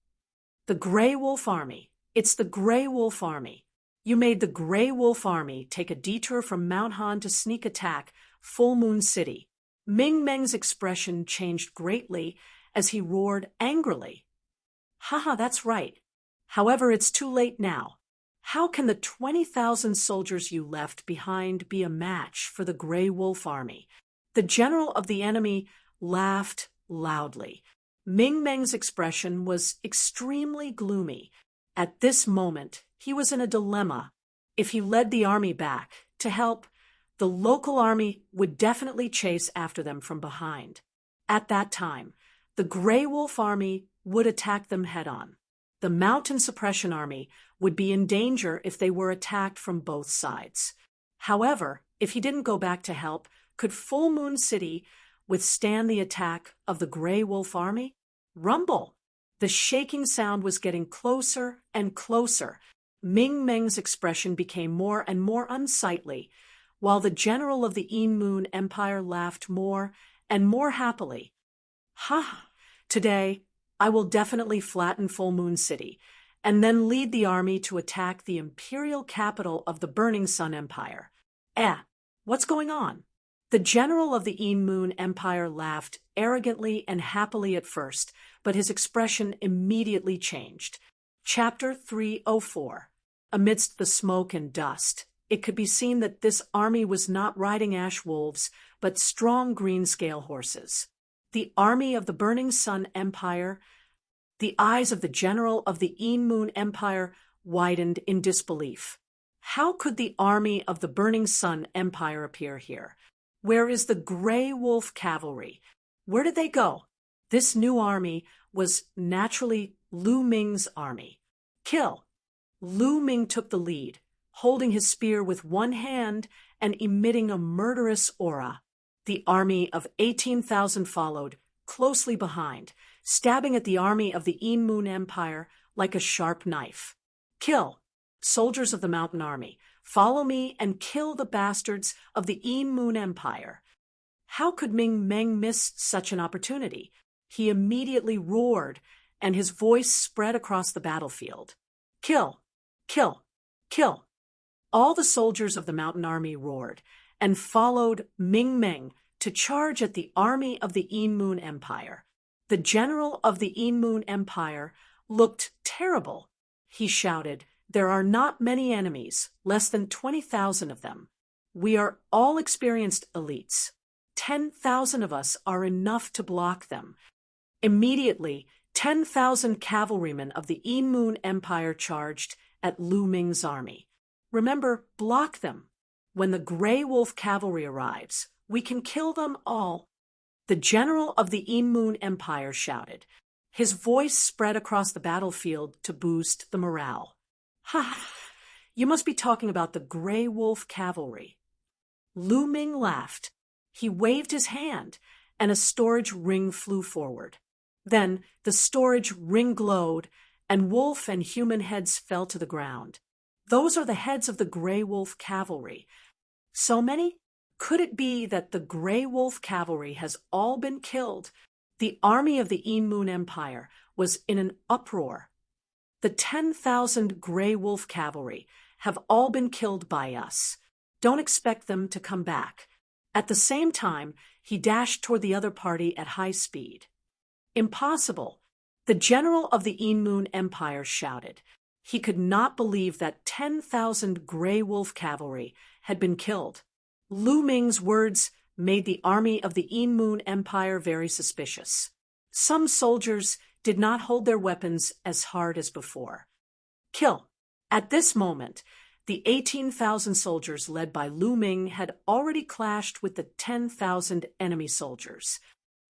The Grey Wolf Army. It's the Grey Wolf Army. You made the Grey Wolf Army take a detour from Mount Han to sneak attack Full Moon City. Ming Meng's expression changed greatly as he roared angrily. Haha, that's right. However, it's too late now. How can the 20,000 soldiers you left behind be a match for the Grey Wolf Army? The general of the enemy laughed loudly. Ming Meng's expression was extremely gloomy. At this moment, he was in a dilemma. If he led the army back to help, the local army would definitely chase after them from behind. At that time, the Grey Wolf Army would attack them head-on. The Mountain Suppression Army would be in danger if they were attacked from both sides. However, if he didn't go back to help, could Full Moon City withstand the attack of the Grey Wolf Army? Rumble! The shaking sound was getting closer and closer. Ming Meng's expression became more and more unsightly, while the general of the Moon Empire laughed more and more happily. Ha! Today, I will definitely flatten Full Moon City, and then lead the army to attack the imperial capital of the Burning Sun Empire. What's going on? The general of the Moon Empire laughed arrogantly and happily at first, but his expression immediately changed. Chapter 304. Amidst the smoke and dust, it could be seen that this army was not riding ash wolves, but strong greenscale horses. The army of the Burning Sun Empire. The eyes of the general of the Moon Empire widened in disbelief. How could the army of the Burning Sun Empire appear here? Where is the Grey Wolf Cavalry? Where did they go? This new army was naturally Lu Ming's army. Kill! Lu Ming took the lead, holding his spear with one hand and emitting a murderous aura. The army of 18,000 followed, closely behind, stabbing at the army of the Moon Empire like a sharp knife. Kill, soldiers of the Mountain Army, follow me and kill the bastards of the Moon Empire. How could Ming Meng miss such an opportunity? He immediately roared, and his voice spread across the battlefield. Kill! Kill! Kill! All the soldiers of the Mountain Army roared, and followed Ming Meng to charge at the army of the Moon Empire. The general of the Moon Empire looked terrible. He shouted, "There are not many enemies, less than 20,000 of them. We are all experienced elites. 10,000 of us are enough to block them." Immediately, 10,000 cavalrymen of the Moon Empire charged at Lu Ming's army. Remember, block them. When the Grey Wolf cavalry arrives, we can kill them all. The general of the Moon Empire shouted. His voice spread across the battlefield to boost the morale. "Ha! You must be talking about the Grey Wolf cavalry." Lu Ming laughed. He waved his hand, and a storage ring flew forward. Then the storage ring glowed, and wolf and human heads fell to the ground. Those are the heads of the Grey Wolf cavalry. So many? Could it be that the Grey Wolf cavalry has all been killed? The army of the Moon Empire was in an uproar. The 10,000 Grey Wolf cavalry have all been killed by us. Don't expect them to come back. At the same time, he dashed toward the other party at high speed. Impossible! The general of the Moon Empire shouted. He could not believe that 10,000 Grey Wolf cavalry had been killed. Lu Ming's words made the army of the Moon Empire very suspicious. Some soldiers did not hold their weapons as hard as before. Kill! At this moment, the 18,000 soldiers led by Lu Ming had already clashed with the 10,000 enemy soldiers.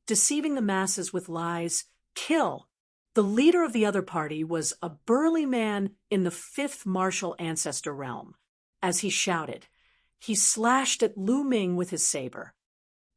Deceiving the masses with lies, kill! The leader of the other party was a burly man in the 5th martial ancestor realm. As he shouted, he slashed at Lu Ming with his saber.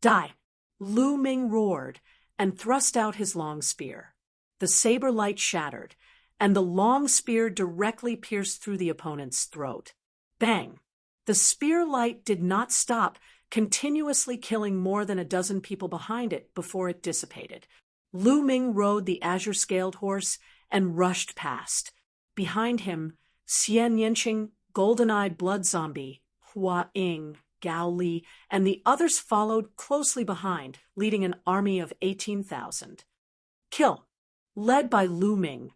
Die! Lu Ming roared and thrust out his long spear. The saber light shattered, and the long spear directly pierced through the opponent's throat. Bang! The spear light did not stop, continuously killing more than a dozen people behind it before it dissipated. Lu Ming rode the azure-scaled horse and rushed past. Behind him, Xian Yanqing, Golden-Eyed Blood Zombie, Hua Ying, Gao Li, and the others followed closely behind, leading an army of 18,000. Kill! Led by Lu Ming,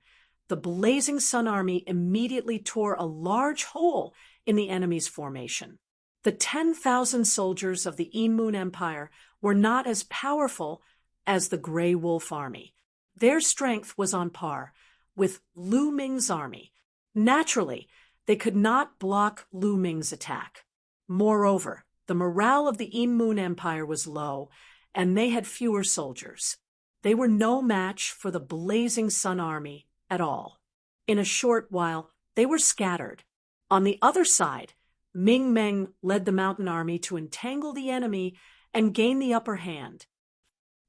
the Blazing Sun Army immediately tore a large hole in the enemy's formation. The 10,000 soldiers of the Moon Empire were not as powerful as the Grey Wolf Army. Their strength was on par with Lu Ming's army. Naturally, they could not block Lu Ming's attack. Moreover, the morale of the Moon Empire was low, and they had fewer soldiers. They were no match for the Blazing Sun Army at all. In a short while, they were scattered. On the other side, Ming Meng led the Mountain Army to entangle the enemy and gain the upper hand.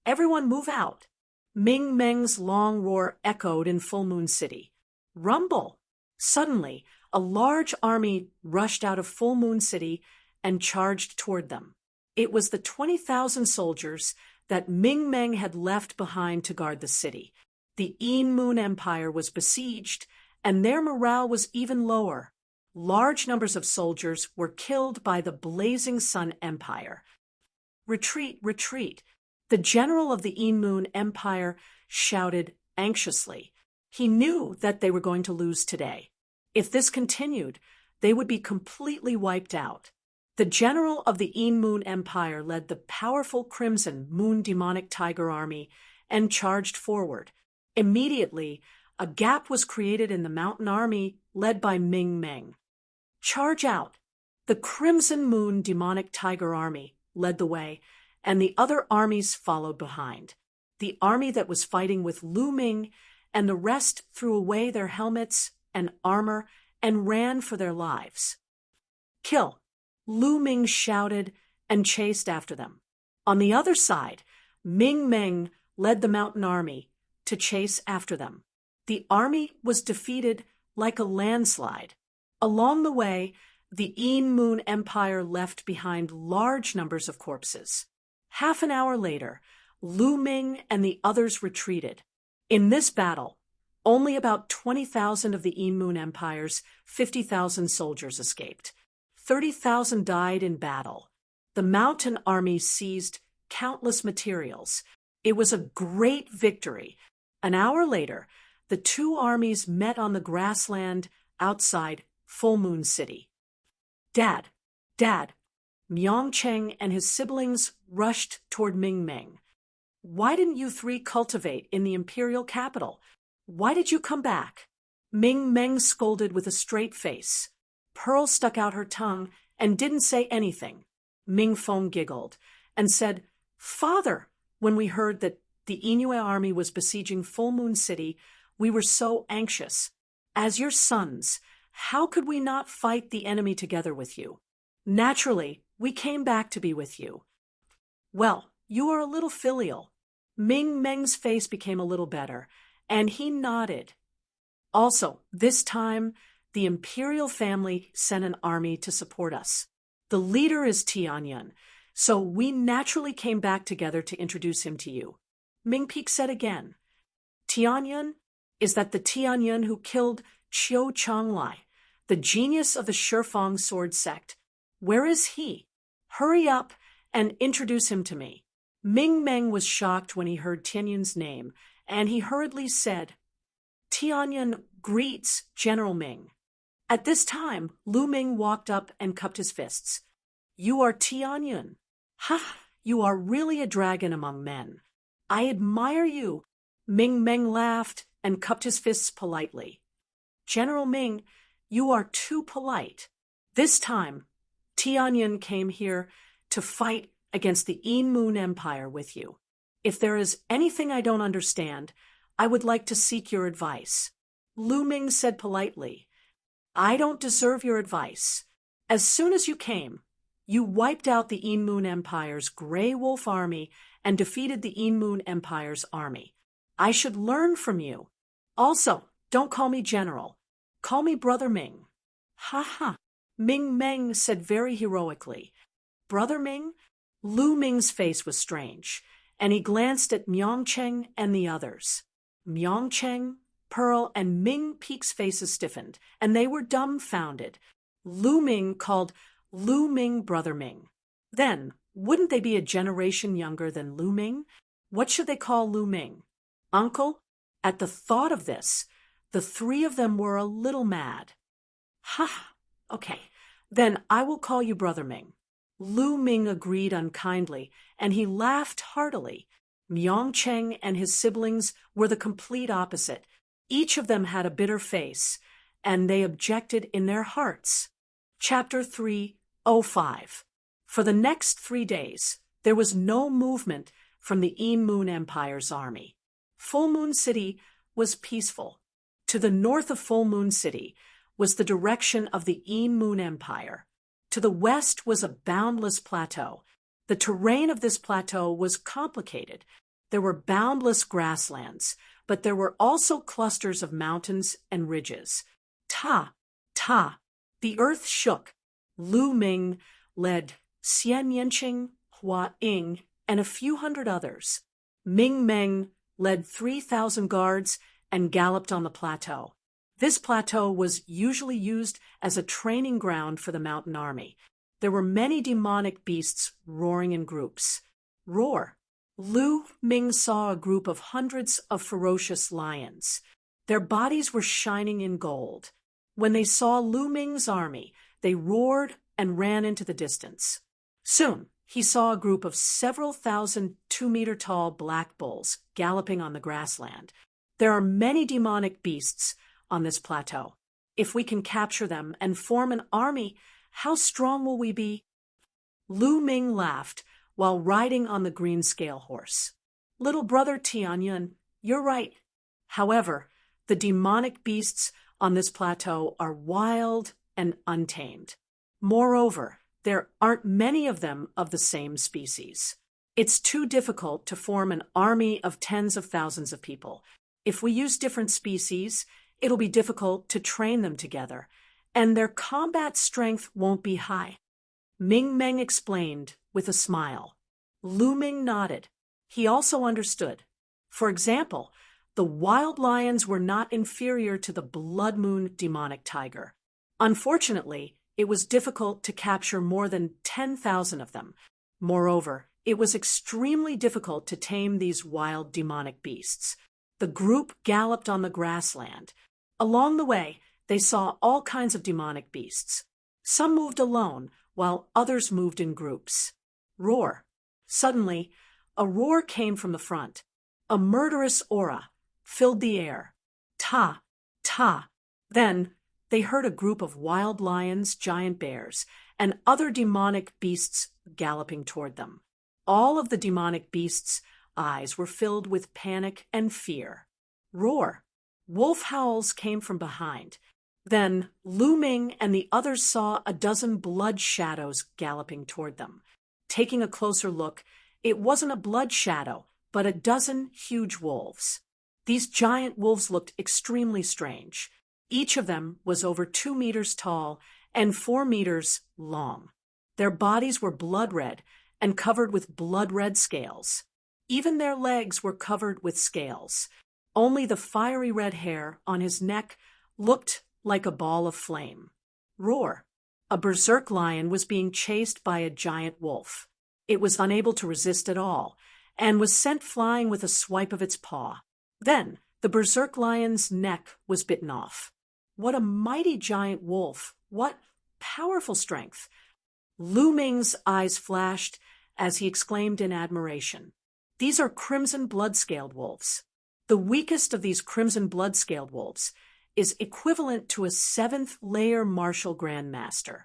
Everyone move out! Ming Meng's long roar echoed in Full Moon City. Rumble! Suddenly, a large army rushed out of Full Moon City and charged toward them. It was the 20,000 soldiers that Ming Meng had left behind to guard the city. The Moon Empire was besieged, and their morale was even lower. Large numbers of soldiers were killed by the Blazing Sun Empire. Retreat, retreat! The general of the Moon Empire shouted anxiously. He knew that they were going to lose today. If this continued, they would be completely wiped out. The general of the Moon Empire led the powerful Crimson Moon Demonic Tiger Army and charged forward. Immediately, a gap was created in the Mountain Army led by Ming Meng. Charge out! The Crimson Moon Demonic Tiger Army led the way, and the other armies followed behind. The army that was fighting with Lu Ming and the rest threw away their helmets and armor and ran for their lives. Kill! Lu Ming shouted and chased after them. On the other side, Ming Meng led the mountain army to chase after them. The army was defeated like a landslide. Along the way, the Yin Moon Empire left behind large numbers of corpses. Half an hour later, Lu Ming and the others retreated. In this battle, only about 20,000 of the Yin Moon Empire's 50,000 soldiers escaped. 30,000 died in battle. The mountain army seized countless materials. It was a great victory. An hour later, the two armies met on the grassland outside Full Moon City. Dad, Myongcheng and his siblings rushed toward Ming Meng. Why didn't you three cultivate in the imperial capital? Why did you come back? Ming Meng scolded with a straight face. Pearl stuck out her tongue and didn't say anything. Ming Feng giggled and said, Father, when we heard that the Inue army was besieging Full Moon City, we were so anxious. As your sons, how could we not fight the enemy together with you? Naturally, we came back to be with you. Well, you are a little filial. Ming Meng's face became a little better, and he nodded. Also, this time, the imperial family sent an army to support us. The leader is Tianyun, so we naturally came back together to introduce him to you. Ming Peak said again, Tianyun, is that the Tianyun who killed Chiu Changlai, the genius of the Shifeng sword sect? Where is he? Hurry up and introduce him to me. Ming Meng was shocked when he heard Tianyun's name, and he hurriedly said, Tianyun greets General Ming. At this time, Lu Ming walked up and cupped his fists. You are Tianyun. Ha! You are really a dragon among men. I admire you. Ming Meng laughed and cupped his fists politely. General Ming, you are too polite. This time, Tianyun came here to fight against the Yin Moon Empire with you. If there is anything I don't understand, I would like to seek your advice. Lu Ming said politely, I don't deserve your advice. As soon as you came, you wiped out the Yin Moon Empire's Grey Wolf army and defeated the Yin Moon Empire's army. I should learn from you. Also, don't call me General. Call me Brother Ming. Ha ha, Ming Meng said very heroically. Brother Ming? Lu Ming's face was strange, and he glanced at Myongcheng and the others. Myongcheng, Pearl, and Ming Peak's faces stiffened, and they were dumbfounded. Lu Ming called Lu Ming Brother Ming. Then, wouldn't they be a generation younger than Lu Ming? What should they call Lu Ming? Uncle? At the thought of this, the three of them were a little mad. Ha! Okay, then I will call you Brother Ming. Lu Ming agreed unkindly, and he laughed heartily. Myongcheng and his siblings were the complete opposite. Each of them had a bitter face, and they objected in their hearts. Chapter 3:05. For the next 3 days, there was no movement from the Yin Moon Empire's army. Full Moon City was peaceful. To the north of Full Moon City was the direction of the Yin Moon Empire. To the west was a boundless plateau. The terrain of this plateau was complicated. There were boundless grasslands, but there were also clusters of mountains and ridges. Ta! The earth shook. Lu Ming led Xian Yanqing, Hua Ying, and a few hundred others. Ming Meng led 3,000 guards and galloped on the plateau. This plateau was usually used as a training ground for the mountain army. There were many demonic beasts roaring in groups. Roar! Lu Ming saw a group of hundreds of ferocious lions. Their bodies were shining in gold. When they saw Lu Ming's army, they roared and ran into the distance. Soon, he saw a group of several thousand 2-meter-tall black bulls galloping on the grassland. There are many demonic beasts on this plateau. If we can capture them and form an army, how strong will we be? Lu Ming laughed while riding on the green scale horse. Little brother Tianyun, you're right. However, the demonic beasts on this plateau are wild and untamed. Moreover, There aren't many of them of the same species. It's too difficult to form an army of tens of thousands of people. If we use different species, it'll be difficult to train them together, and their combat strength won't be high. Ming Meng explained with a smile. Lu Ming nodded. He also understood. For example, the wild lions were not inferior to the Blood Moon demonic tiger. Unfortunately, it was difficult to capture more than 10,000 of them. Moreover, it was extremely difficult to tame these wild demonic beasts. The group galloped on the grassland. Along the way, they saw all kinds of demonic beasts. Some moved alone, while others moved in groups. Roar. Suddenly, a roar came from the front. A murderous aura filled the air. Ta, ta. Then, they heard a group of wild lions, giant bears, and other demonic beasts galloping toward them. All of the demonic beasts' eyes were filled with panic and fear. Roar. Wolf howls came from behind. Then Lu Ming and the others saw a dozen blood shadows galloping toward them. Taking a closer look, it wasn't a blood shadow, but a dozen huge wolves. These giant wolves looked extremely strange. Each of them was over 2 meters tall and 4 meters long. Their bodies were blood red and covered with blood red scales. Even their legs were covered with scales. Only the fiery red hair on his neck looked like a ball of flame. Roar. A berserk lion was being chased by a giant wolf. It was unable to resist at all, and was sent flying with a swipe of its paw. Then, the berserk lion's neck was bitten off. What a mighty giant wolf! What powerful strength! Lu Ming's eyes flashed as he exclaimed in admiration. These are crimson blood-scaled wolves. The weakest of these crimson blood-scaled wolves is equivalent to a 7th layer martial grandmaster.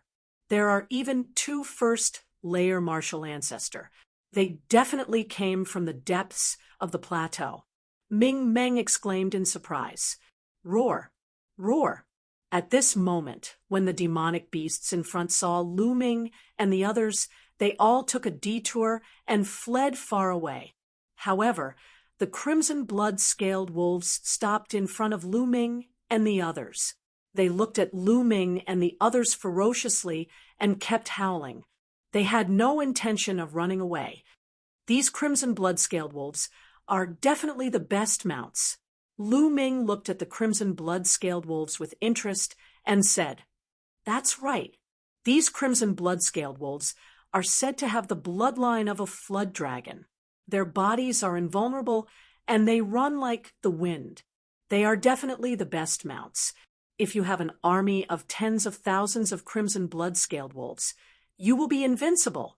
There are even 2 first layer martial ancestor. They definitely came from the depths of the plateau. Ming Meng exclaimed in surprise. Roar! Roar! At this moment, when the demonic beasts in front saw Lu Ming and the others, they all took a detour and fled far away. However, the crimson blood-scaled wolves stopped in front of Lu Ming and the others. They looked at Lu Ming and the others ferociously and kept howling. They had no intention of running away. These crimson blood-scaled wolves are definitely the best mounts. Lu Ming looked at the crimson blood-scaled wolves with interest and said, "That's right. These crimson blood-scaled wolves are said to have the bloodline of a flood dragon. Their bodies are invulnerable and they run like the wind. They are definitely the best mounts. If you have an army of tens of thousands of crimson blood-scaled wolves, you will be invincible.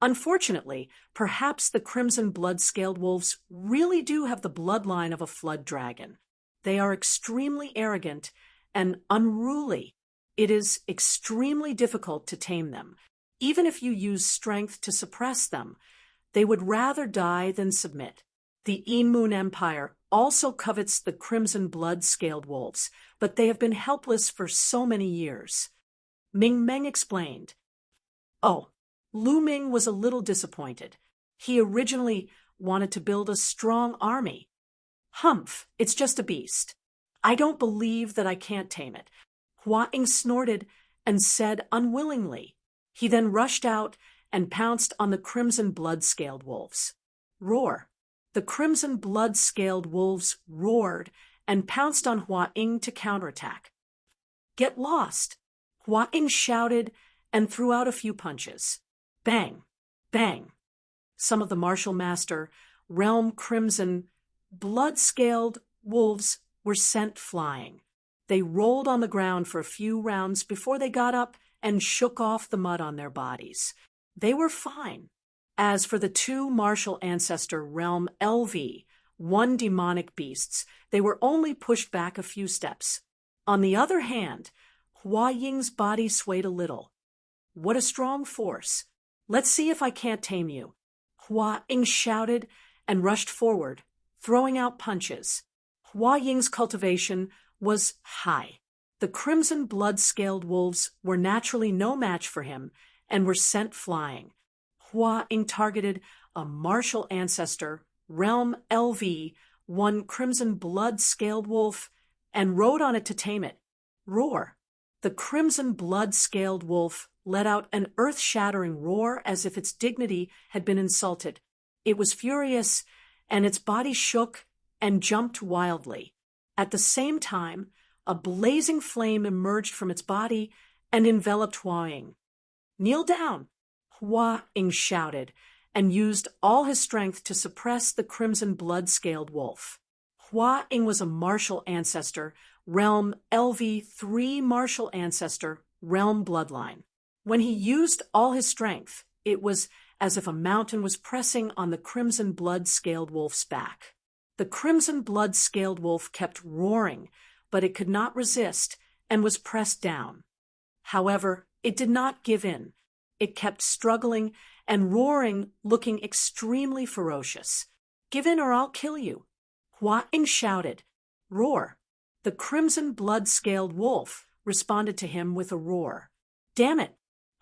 Unfortunately, perhaps the crimson blood-scaled wolves really do have the bloodline of a flood dragon. They are extremely arrogant and unruly. It is extremely difficult to tame them. Even if you use strength to suppress them, they would rather die than submit. The Moon Empire also covets the crimson blood-scaled wolves, but they have been helpless for so many years." Ming Meng explained. Oh, Lu Ming was a little disappointed. He originally wanted to build a strong army. Humph, it's just a beast. I don't believe that I can't tame it. Hua Ying snorted and said unwillingly. He then rushed out and pounced on the crimson blood-scaled wolves. Roar. The crimson blood-scaled wolves roared and pounced on Hua Ying to counterattack. Get lost! Hua Ying shouted and threw out a few punches. Bang! Bang! Some of the martial master, realm crimson, blood-scaled wolves were sent flying. They rolled on the ground for a few rounds before they got up and shook off the mud on their bodies. They were fine. As for the 2 martial ancestor realm LV, 1 demonic beasts, they were only pushed back a few steps. On the other hand, Hua Ying's body swayed a little. What a strong force! Let's see if I can't tame you. Hua Ying shouted and rushed forward, throwing out punches. Hua Ying's cultivation was high. The crimson blood-scaled wolves were naturally no match for him, and were sent flying. Hua Ying targeted a martial ancestor, realm LV, one crimson blood-scaled wolf, and rode on it to tame it. Roar! The crimson blood-scaled wolf let out an earth-shattering roar as if its dignity had been insulted. It was furious, and its body shook and jumped wildly. At the same time, a blazing flame emerged from its body and enveloped Hua Ying. "Kneel down!" Hua Ying shouted, and used all his strength to suppress the crimson blood-scaled wolf. Hua Ying was a martial ancestor, realm LV3 martial ancestor, realm bloodline. When he used all his strength, it was as if a mountain was pressing on the crimson blood-scaled wolf's back. The crimson blood-scaled wolf kept roaring, but it could not resist and was pressed down. However, it did not give in. It kept struggling and roaring, looking extremely ferocious. "Give in or I'll kill you!" Hua Ying shouted. "Roar!" The crimson blood-scaled wolf responded to him with a roar. "Damn it!"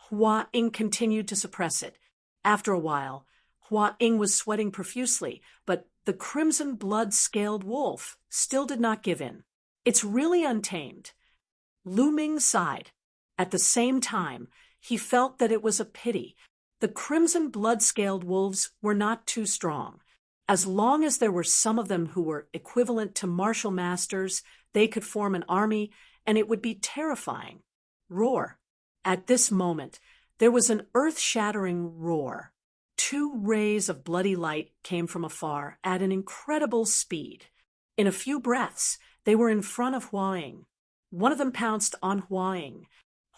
Hua Ying continued to suppress it. After a while, Hua Ying was sweating profusely, but the crimson blood-scaled wolf still did not give in. "It's really untamed." Lu Ming sighed. At the same time, he felt that it was a pity. The crimson blood-scaled wolves were not too strong. As long as there were some of them who were equivalent to martial masters, they could form an army, and it would be terrifying. Roar! At this moment, there was an earth-shattering roar. 2 rays of bloody light came from afar at an incredible speed. In a few breaths, they were in front of Hua Ying. One of them pounced on Hua Ying.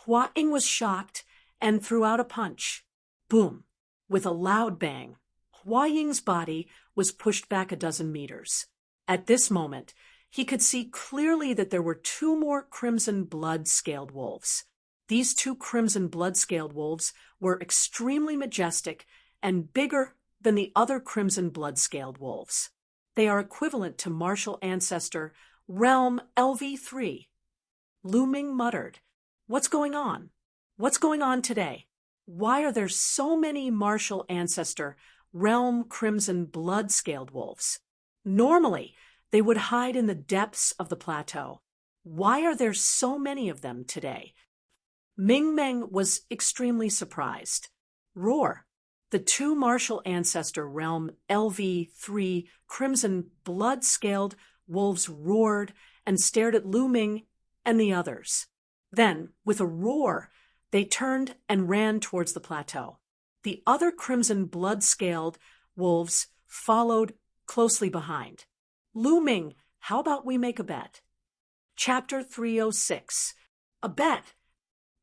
Hua Ying was shocked and threw out a punch. Boom! With a loud bang, Hua Ying's body was pushed back a dozen meters. At this moment, he could see clearly that there were 2 more crimson blood-scaled wolves. These 2 crimson blood-scaled wolves were extremely majestic and bigger than the other crimson blood-scaled wolves. They are equivalent to martial ancestor realm LV3. Lu Ming muttered, "What's going on? What's going on today? Why are there so many martial ancestor realm crimson blood-scaled wolves? Normally, they would hide in the depths of the plateau. Why are there so many of them today?" Ming Meng was extremely surprised. Roar! The 2 martial ancestor realm LV3 crimson blood-scaled wolves roared and stared at Lu Ming and the others. Then, with a roar, they turned and ran towards the plateau. The other crimson blood-scaled wolves followed closely behind. "Lu Ming, how about we make a bet?" Chapter 306. A bet?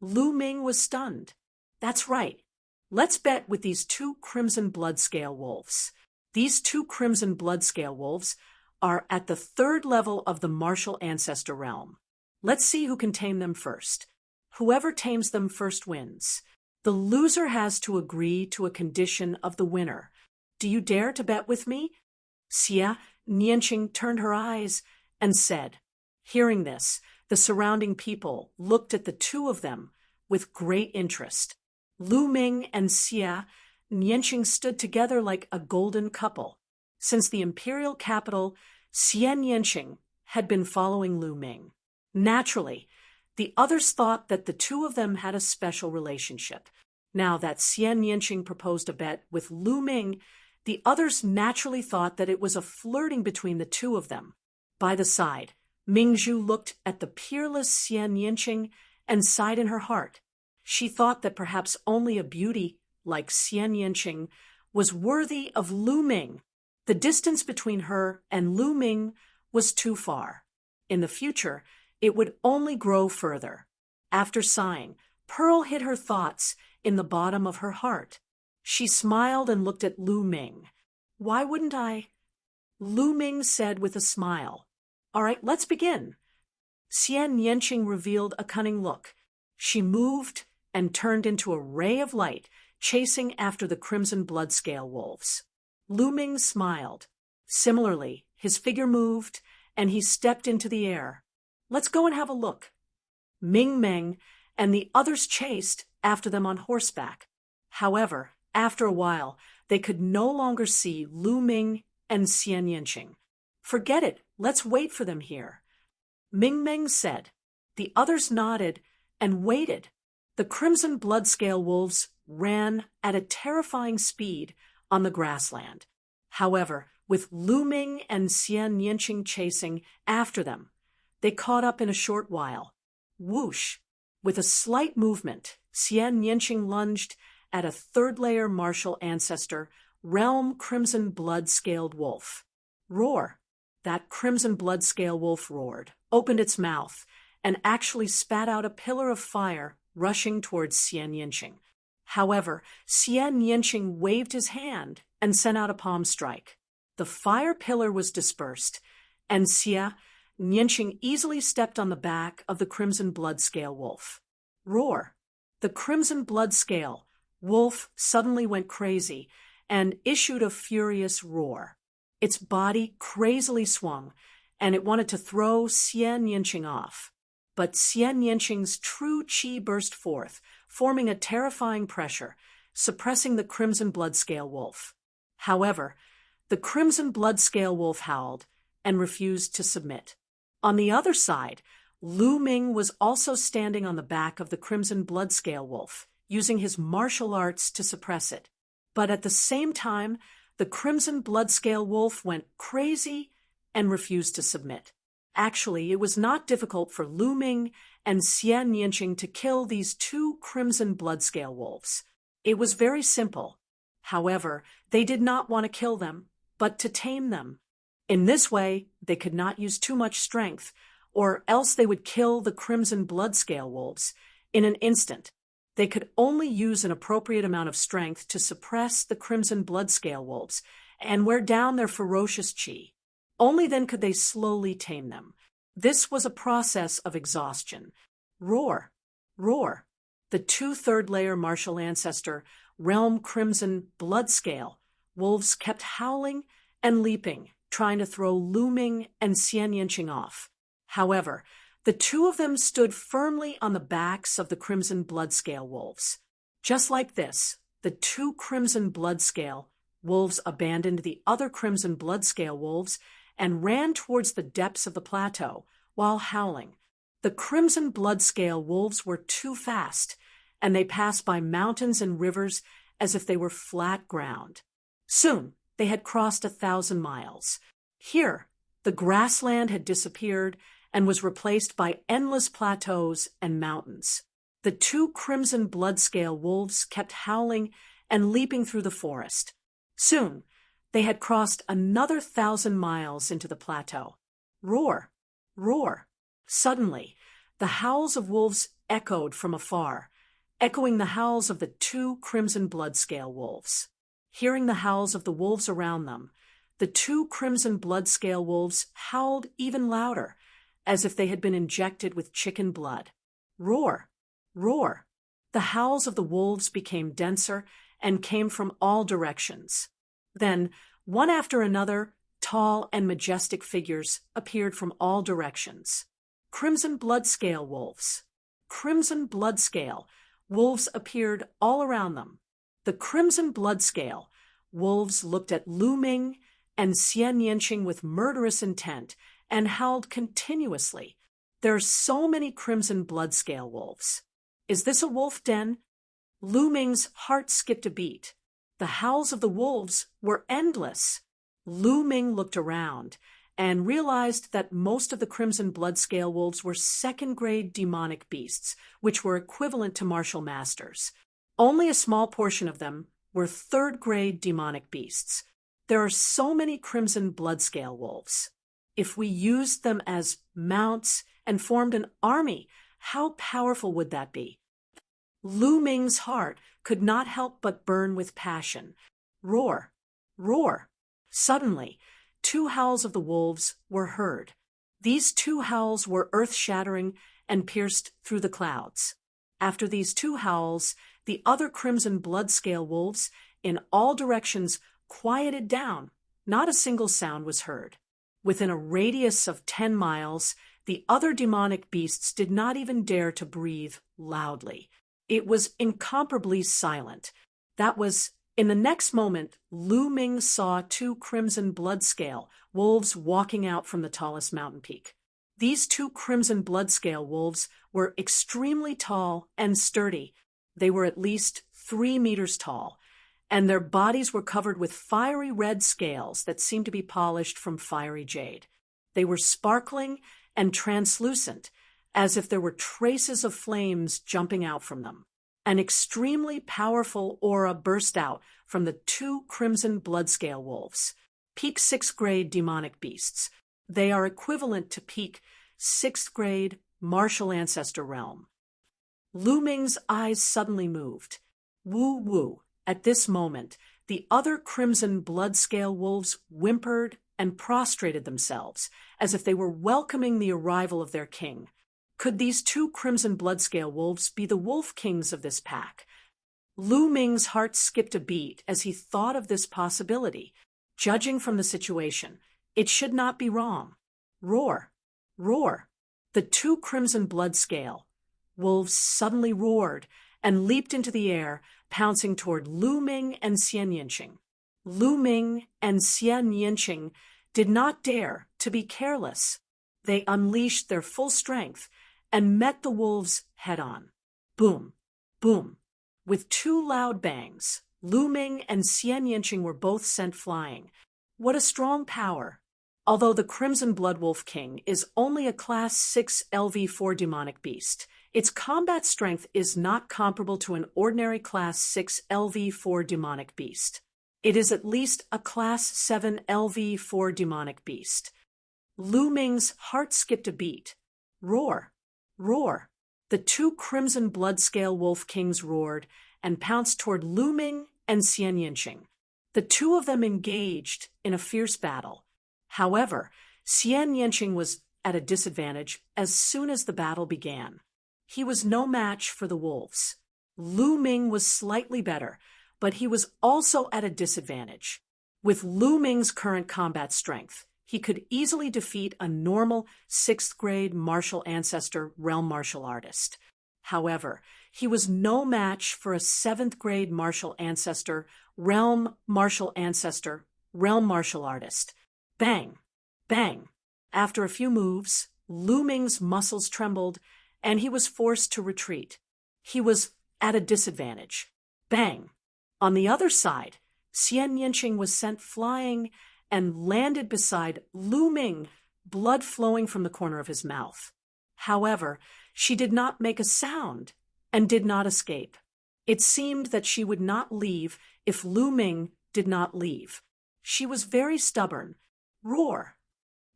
Lu Ming was stunned. "That's right. Let's bet with these 2 crimson blood-scale wolves. These 2 crimson blood-scale wolves are at the 3rd level of the martial ancestor realm. Let's see who can tame them first. Whoever tames them first wins. The loser has to agree to a condition of the winner. Do you dare to bet with me?" Xia Nianqing turned her eyes and said. Hearing this, the surrounding people looked at the 2 of them with great interest. Lu Ming and Xia Nianqing stood together like a golden couple. Since the imperial capital, Xia Nianqing had been following Lu Ming. Naturally, the others thought that the 2 of them had a special relationship. Now that Xia Nianqing proposed a bet with Lu Ming, the others naturally thought that it was a flirting between the 2 of them. By the side, Mingzhu looked at the peerless Xia Nianqing and sighed in her heart. She thought that perhaps only a beauty like Xia Nianqing was worthy of Lu Ming. The distance between her and Lu Ming was too far. In the future, it would only grow further. After sighing, Pearl hid her thoughts in the bottom of her heart. She smiled and looked at Lu Ming. "Why wouldn't I?" Lu Ming said with a smile. "All right, let's begin." Xia Nianqing revealed a cunning look. She moved and turned into a ray of light, chasing after the crimson blood-scale wolves. Lu Ming smiled. Similarly, his figure moved, and he stepped into the air. "Let's go and have a look." Ming Meng and the others chased after them on horseback. However, after a while, they could no longer see Lu Ming and Xian Yanqing. "Forget it, let's wait for them here," Ming Meng said. The others nodded and waited. The crimson blood-scale wolves ran at a terrifying speed on the grassland. However, with Lu Ming and Xian Yanqing chasing after them, they caught up in a short while. Whoosh! With a slight movement, Xian Yanqing lunged at a third-layer martial ancestor, realm crimson blood-scaled wolf. Roar! That crimson blood-scale wolf roared, opened its mouth, and actually spat out a pillar of fire rushing towards Xian Yanqing. However, Xian Yanqing waved his hand and sent out a palm strike. The fire pillar was dispersed, and Xian Yanqing easily stepped on the back of the crimson blood-scale wolf. Roar! The crimson blood-scale wolf suddenly went crazy and issued a furious roar. Its body crazily swung, and it wanted to throw Xian Yanqing off. But Xian Yanqing's true qi burst forth, forming a terrifying pressure, suppressing the crimson blood-scale wolf. However, the crimson blood-scale wolf howled and refused to submit. On the other side, Lu Ming was also standing on the back of the crimson blood-scale wolf, using his martial arts to suppress it. But at the same time, the crimson blood-scale wolf went crazy and refused to submit. Actually, it was not difficult for Lu Ming and Xian Yanqing to kill these two crimson blood-scale wolves. It was very simple. However, they did not want to kill them, but to tame them. In this way, they could not use too much strength, or else they would kill the crimson blood-scale wolves in an instant. They could only use an appropriate amount of strength to suppress the crimson blood-scale wolves and wear down their ferocious qi. Only then could they slowly tame them. This was a process of exhaustion. Roar! Roar! The two third-layer martial ancestor, realm crimson blood-scale wolves kept howling and leaping, trying to throw Lu Ming and Xian Yanqing off. However, the two of them stood firmly on the backs of the crimson blood-scale wolves. Just like this, the two crimson blood-scale wolves abandoned the other crimson blood-scale wolves and ran towards the depths of the plateau while howling. The crimson blood-scale wolves were too fast, and they passed by mountains and rivers as if they were flat ground. Soon, they had crossed 1,000 miles. Here, the grassland had disappeared and was replaced by endless plateaus and mountains. The two crimson blood-scale wolves kept howling and leaping through the forest. Soon, they had crossed another 1,000 miles into the plateau. Roar! Roar! Suddenly, the howls of wolves echoed from afar, echoing the howls of the two crimson blood-scale wolves. Hearing the howls of the wolves around them, the two crimson blood-scale wolves howled even louder, as if they had been injected with chicken blood. Roar! Roar! The howls of the wolves became denser and came from all directions. Then, one after another, tall and majestic figures appeared from all directions. Crimson blood-scale wolves. Crimson blood-scale wolves appeared all around them. The crimson blood-scale wolves looked at Lu Ming and Xian Yanqing with murderous intent and howled continuously. There are so many crimson blood-scale wolves. Is this a wolf den? Lu Ming's heart skipped a beat. The howls of the wolves were endless. Lu Ming looked around and realized that most of the crimson blood-scale wolves were second-grade demonic beasts, which were equivalent to martial masters. Only a small portion of them were third-grade demonic beasts. There are so many crimson blood-scale wolves. If we used them as mounts and formed an army, how powerful would that be? Lu Ming's heart could not help but burn with passion. Roar! Roar! Suddenly, two howls of the wolves were heard. These two howls were earth-shattering and pierced through the clouds. After these two howls, the other crimson blood-scale wolves in all directions quieted down. Not a single sound was heard. Within a radius of 10 miles, The other demonic beasts did not even dare to breathe loudly. It was incomparably silent. In the next moment, Lu Ming saw two crimson bloodscale wolves walking out from the tallest mountain peak. These two crimson bloodscale wolves were extremely tall and sturdy. They were at least 3 meters tall, and their bodies were covered with fiery red scales that seemed to be polished from fiery jade. They were sparkling and translucent, as if there were traces of flames jumping out from them. An extremely powerful aura burst out from the two crimson bloodscale wolves, peak 6th grade demonic beasts. They are equivalent to peak 6th grade martial ancestor realm. Lu Ming's eyes suddenly moved. Woo woo. At this moment, the other crimson bloodscale wolves whimpered and prostrated themselves, as if they were welcoming the arrival of their king. Could these two crimson bloodscale wolves be the wolf kings of this pack? Lu Ming's heart skipped a beat as he thought of this possibility. Judging from the situation, it should not be wrong. Roar! Roar! The two crimson bloodscale wolves suddenly roared and leaped into the air, pouncing toward Lu Ming and Xian Yinqing. Lu Ming and Xian Yinqing did not dare to be careless. They unleashed their full strength and met the wolves head-on. Boom! Boom! With two loud bangs, Lu Ming and Xian Yinqing were both sent flying. What a strong power! Although the Crimson Blood Wolf King is only a Class 6 LV4 demonic beast, its combat strength is not comparable to an ordinary Class 6 LV4 demonic beast. It is at least a Class 7 LV4 demonic beast. Lu Ming's heart skipped a beat. Roar! Roar! The two crimson bloodscale wolf kings roared and pounced toward Lu Ming and Xian Yinqing. The two of them engaged in a fierce battle. However, Xian Yinqing was at a disadvantage as soon as the battle began. He was no match for the wolves. Lu Ming was slightly better, but he was also at a disadvantage. With Lu Ming's current combat strength, he could easily defeat a normal 6th grade martial ancestor realm martial artist. However, he was no match for a 7th grade martial ancestor realm martial artist. Bang! Bang! After a few moves, Lu Ming's muscles trembled, and he was forced to retreat. He was at a disadvantage. Bang! On the other side, Xian Yinqing was sent flying and landed beside Lu Ming, blood flowing from the corner of his mouth. However, she did not make a sound and did not escape. It seemed that she would not leave if Lu Ming did not leave. She was very stubborn. Roar!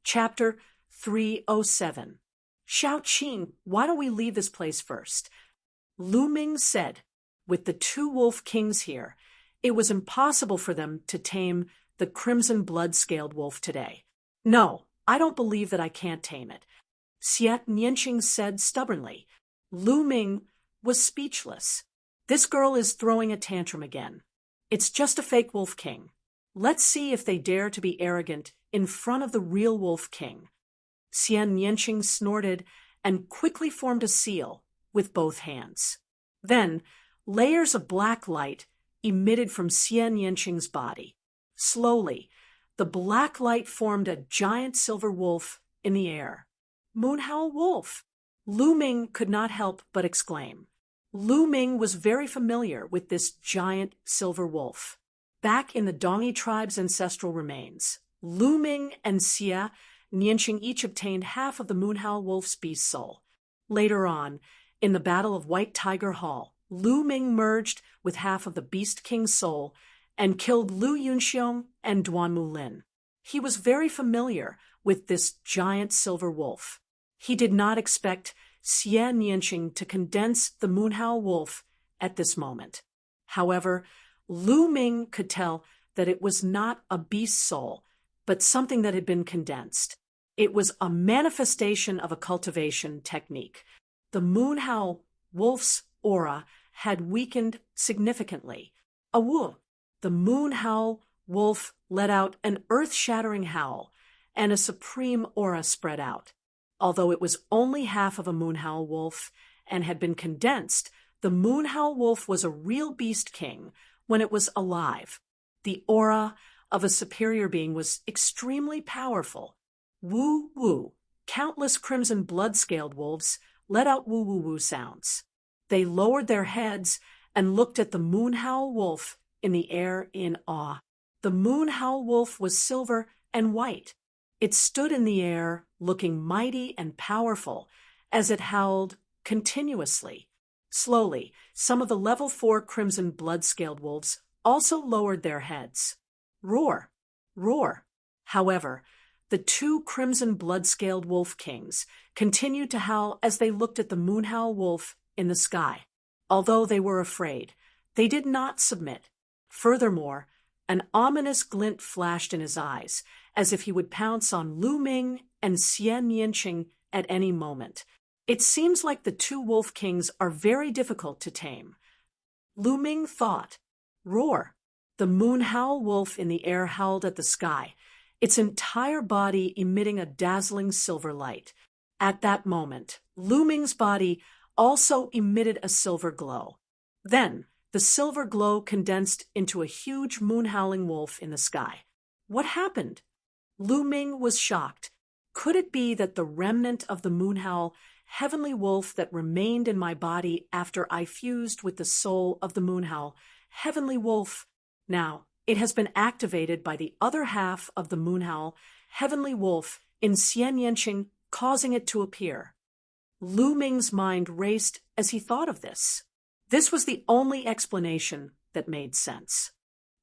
Chapter 307. Shao Qing, why don't we leave this place first? Lu Ming said, with the two wolf kings here, it was impossible for them to tame the crimson blood-scaled wolf today. No, I don't believe that I can't tame it. Xian Yinqing said stubbornly. Lu Ming was speechless. This girl is throwing a tantrum again. It's just a fake wolf king. Let's see if they dare to be arrogant in front of the real wolf king. Xian Yinqing snorted and quickly formed a seal with both hands. Then, layers of black light emitted from Xian Yinqing's body. Slowly, the black light formed a giant silver wolf in the air. Moonhowl Wolf! Lu Ming could not help but exclaim. Lu Ming was very familiar with this giant silver wolf. Back in the Dongi tribe's ancestral remains, Lu Ming and Xian Yinqing each obtained half of the Moonhowl Wolf's beast soul. Later on, in the Battle of White Tiger Hall, Lu Ming merged with half of the Beast King's soul and killed Lu Yunxiong and Duanmu Lin. He was very familiar with this giant silver wolf. He did not expect Xian Yinqing to condense the Moonhowl Wolf at this moment. However, Lu Ming could tell that it was not a beast soul, but something that had been condensed. It was a manifestation of a cultivation technique. The Moonhowl Wolf's aura had weakened significantly. Awoo! The Moonhowl Wolf let out an earth-shattering howl, and a supreme aura spread out. Although it was only half of a moonhowl wolf and had been condensed, the moonhowl wolf was a real beast king when it was alive. The aura of a superior being was extremely powerful. Woo woo. Countless crimson blood-scaled wolves let out woo woo woo sounds. They lowered their heads and looked at the moonhowl wolf in the air in awe. The moonhowl wolf was silver and white. It stood in the air, looking mighty and powerful, as it howled continuously. Slowly, some of the level 4 crimson blood-scaled wolves also lowered their heads. Roar! Roar! However, the 2 crimson blood-scaled wolf kings continued to howl as they looked at the moonhowl wolf in the sky. Although they were afraid, they did not submit. Furthermore, an ominous glint flashed in his eyes, as if he would pounce on Lu Ming and Xian Yanqing at any moment. It seems like the 2 wolf kings are very difficult to tame. Lu Ming thought. Roar! The moonhowl wolf in the air howled at the sky, its entire body emitting a dazzling silver light. At that moment, Lu Ming's body also emitted a silver glow. Then, the silver glow condensed into a huge moon-howling wolf in the sky. What happened? Lu Ming was shocked. Could it be that the remnant of the moonhowl heavenly wolf that remained in my body after I fused with the soul of the moonhowl heavenly wolf? Now, it has been activated by the other half of the moonhowl heavenly wolf in Xian Yanqing, causing it to appear. Lu Ming's mind raced as he thought of this. This was the only explanation that made sense.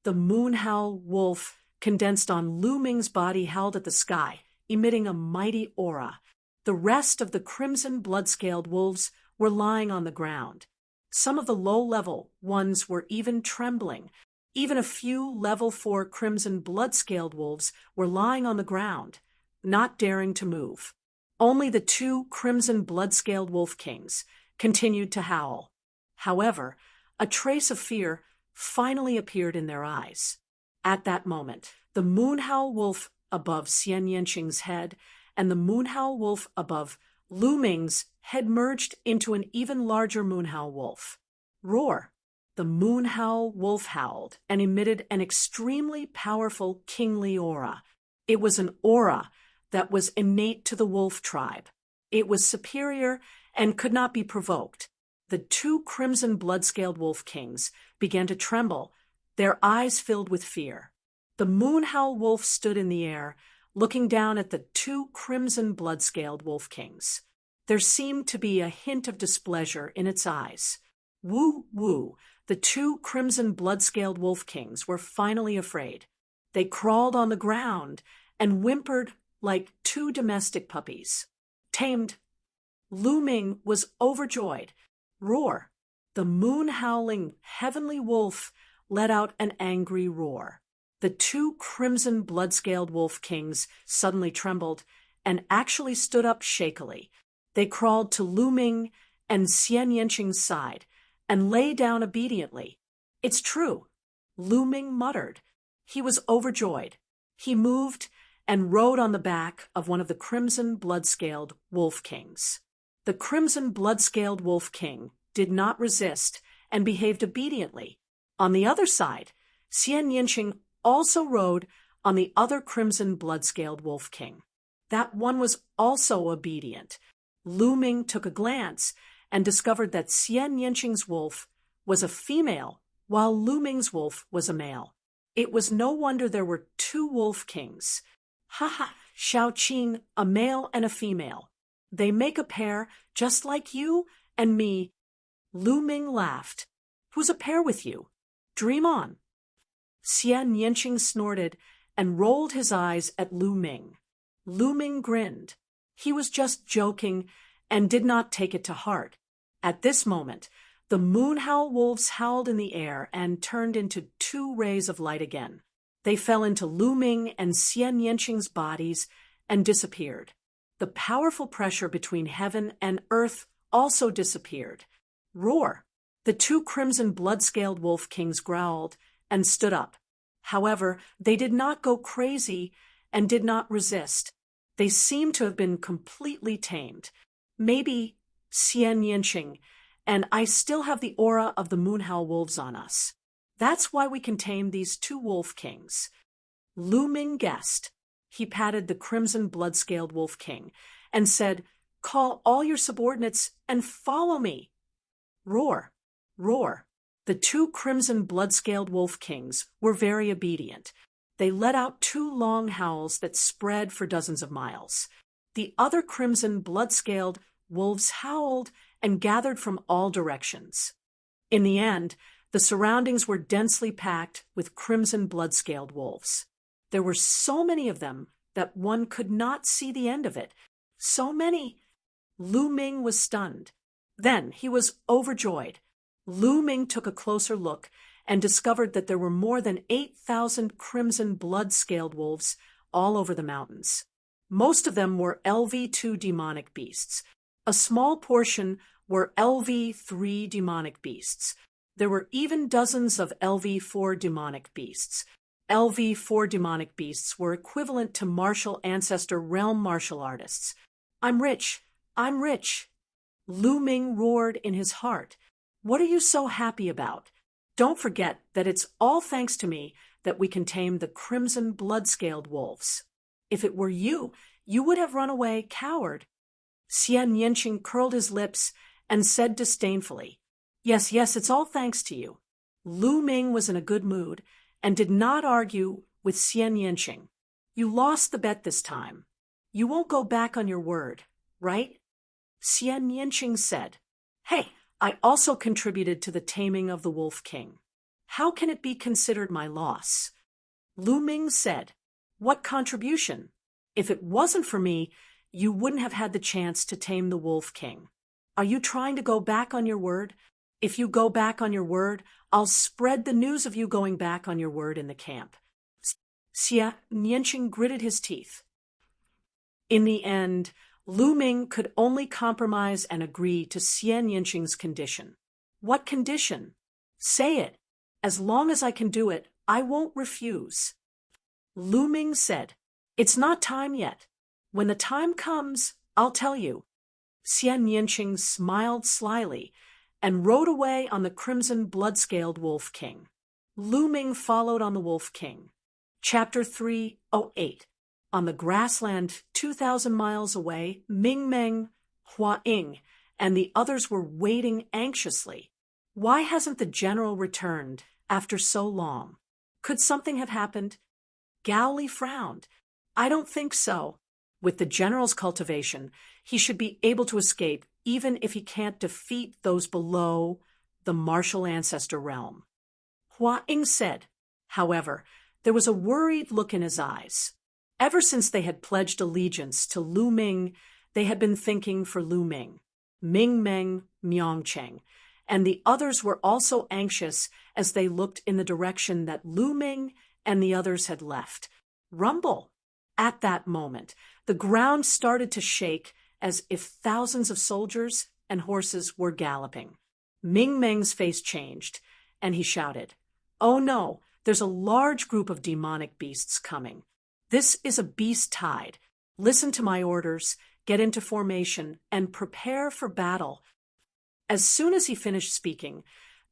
The moonhowl wolf condensed on Lu Ming's body howled at the sky, emitting a mighty aura. The rest of the crimson blood-scaled wolves were lying on the ground. Some of the low-level ones were even trembling. Even a few level 4 crimson blood-scaled wolves were lying on the ground, not daring to move. Only the 2 crimson blood-scaled wolf kings continued to howl. However, a trace of fear finally appeared in their eyes. At that moment, the moonhowl wolf above Xian Yanqing's head and the moonhowl wolf above Lu Ming's had merged into an even larger moonhowl wolf. Roar! The moonhowl wolf howled and emitted an extremely powerful kingly aura. It was an aura that was innate to the wolf tribe. It was superior and could not be provoked. The 2 crimson blood-scaled wolf kings began to tremble, their eyes filled with fear. The moonhowl wolf stood in the air, looking down at the 2 crimson blood-scaled wolf kings. There seemed to be a hint of displeasure in its eyes. Woo woo! The 2 crimson blood-scaled wolf kings were finally afraid. They crawled on the ground and whimpered like 2 domestic puppies. Tamed. Lu Ming was overjoyed. Roar! The moon-howling heavenly wolf let out an angry roar. The 2 crimson blood-scaled wolf kings suddenly trembled and actually stood up shakily. They crawled to Lu Ming and Xian Yanqing's side and lay down obediently. It's true, Lu Ming muttered. He was overjoyed. He moved and rode on the back of one of the crimson blood-scaled wolf kings. The crimson blood-scaled wolf king did not resist and behaved obediently. On the other side, Xian Yanqing also rode on the other crimson blood-scaled wolf king. That one was also obedient. Lu Ming took a glance and discovered that Xian Yanqing's wolf was a female, while Lu Ming's wolf was a male. It was no wonder there were 2 wolf kings. Ha ha, Shaoqing, a male and a female. They make a pair just like you and me. Lu Ming laughed. Who's a pair with you? Dream on. Xian Yanqing snorted and rolled his eyes at Lu Ming. Lu Ming grinned. He was just joking and did not take it to heart. At this moment, the moonhowl wolves howled in the air and turned into 2 rays of light again. They fell into Lu Ming and Xian Yanqing's bodies and disappeared. The powerful pressure between heaven and earth also disappeared. Roar! The 2 crimson blood-scaled wolf kings growled and stood up. However, they did not go crazy and did not resist. They seem to have been completely tamed. Maybe Xian Yinqing, and I still have the aura of the Moonhowl wolves on us. That's why we can tame these two wolf kings. Lu Ming guessed. He patted the crimson blood-scaled wolf king and said, "Call all your subordinates and follow me." Roar, roar. The two crimson blood-scaled wolf kings were very obedient. They let out two long howls that spread for dozens of miles. The other crimson blood-scaled wolves howled and gathered from all directions. In the end, the surroundings were densely packed with crimson blood-scaled wolves. There were so many of them that one could not see the end of it. So many. Lu Ming was stunned. Then he was overjoyed. Lu Ming took a closer look and discovered that there were more than 8,000 crimson blood-scaled wolves all over the mountains. Most of them were LV2 demonic beasts. A small portion were LV3 demonic beasts. There were even dozens of LV4 demonic beasts. LV4 demonic beasts were equivalent to martial ancestor realm martial artists. "I'm rich! I'm rich!" Lu Ming roared in his heart. "What are you so happy about? Don't forget that it's all thanks to me that we can tame the crimson blood-scaled wolves. If it were you, you would have run away, coward." Xian Yinqing curled his lips and said disdainfully, "Yes, yes, it's all thanks to you." Lu Ming was in a good mood and did not argue with Xian Yinqing. "You lost the bet this time. You won't go back on your word, right?" Xian Yinqing said, "Hey, I also contributed to the taming of the Wolf King. How can it be considered my loss?" Lu Ming said, "What contribution? If it wasn't for me, you wouldn't have had the chance to tame the Wolf King. Are you trying to go back on your word? If you go back on your word, I'll spread the news of you going back on your word in the camp." Xian Yinqing gritted his teeth. In the end, Lu Ming could only compromise and agree to Xian Yinqing's condition. "What condition? Say it. As long as I can do it, I won't refuse." Lu Ming said, "It's not time yet. When the time comes, I'll tell you." Xian Yinqing smiled slyly and rode away on the crimson blood-scaled Wolf King. Lu Ming followed on the Wolf King. Chapter 308. On the grassland 2,000 miles away, Ming Meng, Hua Ying, and the others were waiting anxiously. Why hasn't the general returned after so long? Could something have happened? Gao Li frowned. "I don't think so. With the general's cultivation, he should be able to escape even if he can't defeat those below the martial ancestor realm." Hua Ying said. However, there was a worried look in his eyes. Ever since they had pledged allegiance to Lu Ming, they had been thinking for Lu Ming, Ming Meng, Miangcheng, and the others were also anxious as they looked in the direction that Lu Ming and the others had left. Rumble! At that moment, the ground started to shake as if thousands of soldiers and horses were galloping. Ming Meng's face changed, and he shouted, "Oh no, there's a large group of demonic beasts coming. This is a beast tide. Listen to my orders, get into formation, and prepare for battle." As soon as he finished speaking,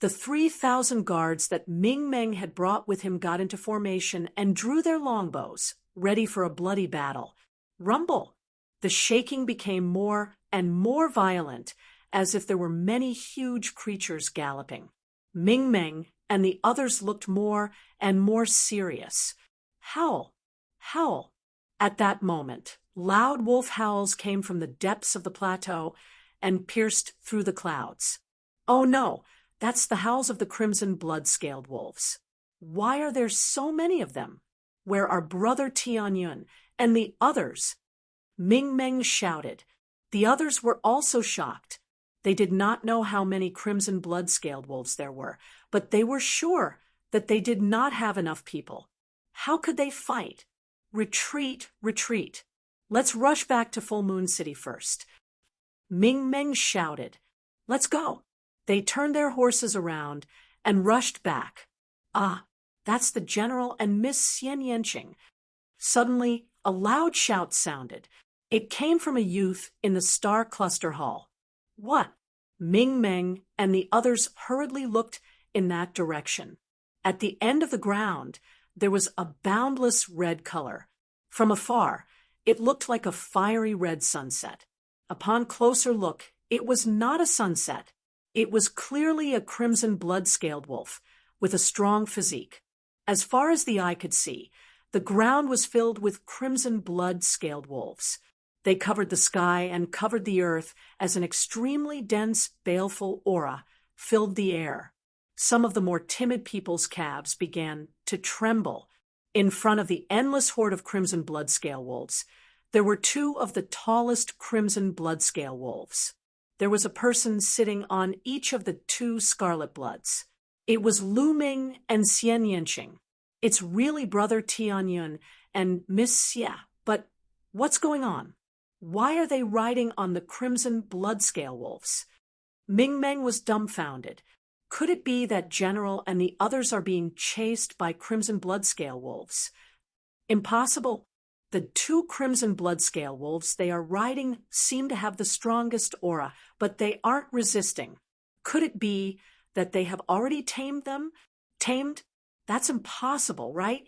the 3,000 guards that Ming Meng had brought with him got into formation and drew their longbows, ready for a bloody battle. Rumble! The shaking became more and more violent, as if there were many huge creatures galloping. Ming Meng and the others looked more and more serious. Howl! Howl! At that moment, loud wolf howls came from the depths of the plateau and pierced through the clouds. "Oh no, that's the howls of the crimson blood-scaled wolves. Why are there so many of them? Where are Brother Tianyun and the others?" Ming Meng shouted. The others were also shocked. They did not know how many crimson blood-scaled wolves there were, but they were sure that they did not have enough people. How could they fight? Retreat, retreat. Let's rush back to Full Moon City first. Ming Meng shouted. Let's go. They turned their horses around and rushed back. Ah, that's the general and Miss Xian Yanqing. Suddenly, A loud shout sounded. It came from a youth in the Star Cluster Hall. What? Ming Meng and the others hurriedly looked in that direction. At the end of the ground, there was a boundless red color. From afar, it looked like a fiery red sunset. Upon closer look, it was not a sunset. It was clearly a crimson blood-scaled wolf, with a strong physique. As far as the eye could see, the ground was filled with crimson blood-scaled wolves. They covered the sky and covered the earth as an extremely dense, baleful aura filled the air. Some of the more timid people's calves began to tremble. In front of the endless horde of crimson blood-scale wolves, there were two of the tallest crimson blood-scale wolves. There was a person sitting on each of the two scarlet bloods. It was Lu Ming and Xian Yanqing. It's really Brother Tianyun and Miss Xia, but what's going on? Why are they riding on the crimson blood-scale wolves? Ming Meng was dumbfounded. Could it be that General and the others are being chased by crimson blood-scale wolves? Impossible. The two crimson blood-scale wolves they are riding seem to have the strongest aura, but they aren't resisting. Could it be that they have already tamed them? Tamed? That's impossible, right?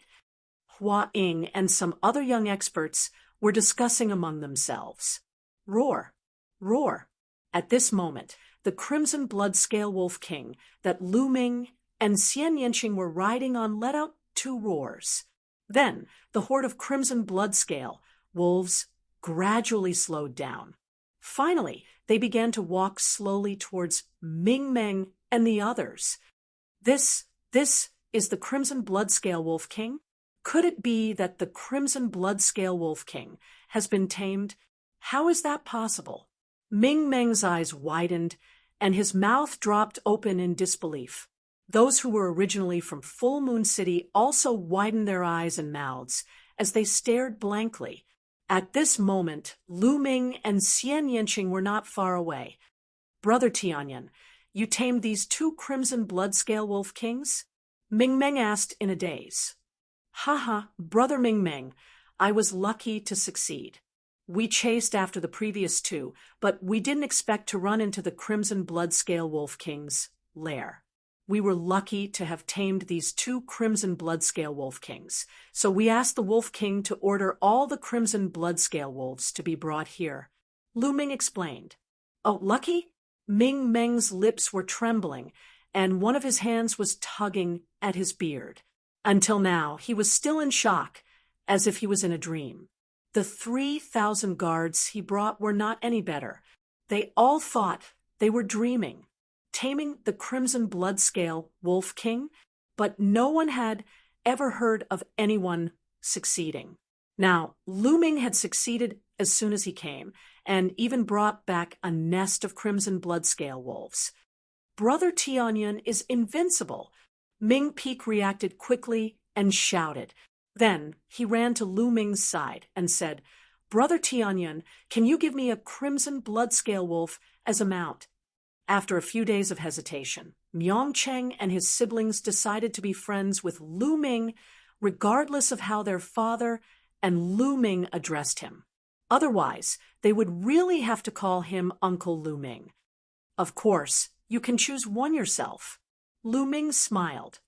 Hua Ying and some other young experts were discussing among themselves. Roar! Roar! At this moment, the crimson blood-scale wolf king that Lu Ming and Xian Yanqing were riding on let out two roars. Then, the horde of crimson blood-scale wolves gradually slowed down. Finally, they began to walk slowly towards Ming Meng and the others. This is the crimson blood-scale wolf king? Could it be that the crimson blood-scale wolf king has been tamed? How is that possible? Ming Meng's eyes widened, and his mouth dropped open in disbelief. Those who were originally from Full Moon City also widened their eyes and mouths as they stared blankly. At this moment, Lu Ming and Xian Yanqing were not far away. Brother Tianyun, you tamed these two crimson blood-scale wolf kings? Ming Meng asked in a daze. Haha, Brother Ming Meng, I was lucky to succeed. We chased after the previous two, but we didn't expect to run into the crimson blood-scale wolf king's lair. We were lucky to have tamed these two crimson blood-scale wolf kings, so we asked the wolf king to order all the crimson blood-scale wolves to be brought here. Lu Ming explained. Oh, lucky? Ming Meng's lips were trembling, and one of his hands was tugging at his beard. Until now, he was still in shock, as if he was in a dream. The 3,000 guards he brought were not any better. They all thought they were dreaming, taming the crimson blood-scale wolf king, but no one had ever heard of anyone succeeding. Now, Lu Ming had succeeded as soon as he came, and even brought back a nest of crimson blood-scale wolves. Brother Tianyun is invincible. Ming Peak reacted quickly and shouted. Then he ran to Lu Ming's side and said, Brother Tianyun, can you give me a crimson blood-scale wolf as a mount? After a few days of hesitation, Myong Cheng and his siblings decided to be friends with Lu Ming, regardless of how their father and Lu Ming addressed him. Otherwise, they would really have to call him Uncle Lu Ming. Of course, you can choose one yourself. Lu Ming smiled.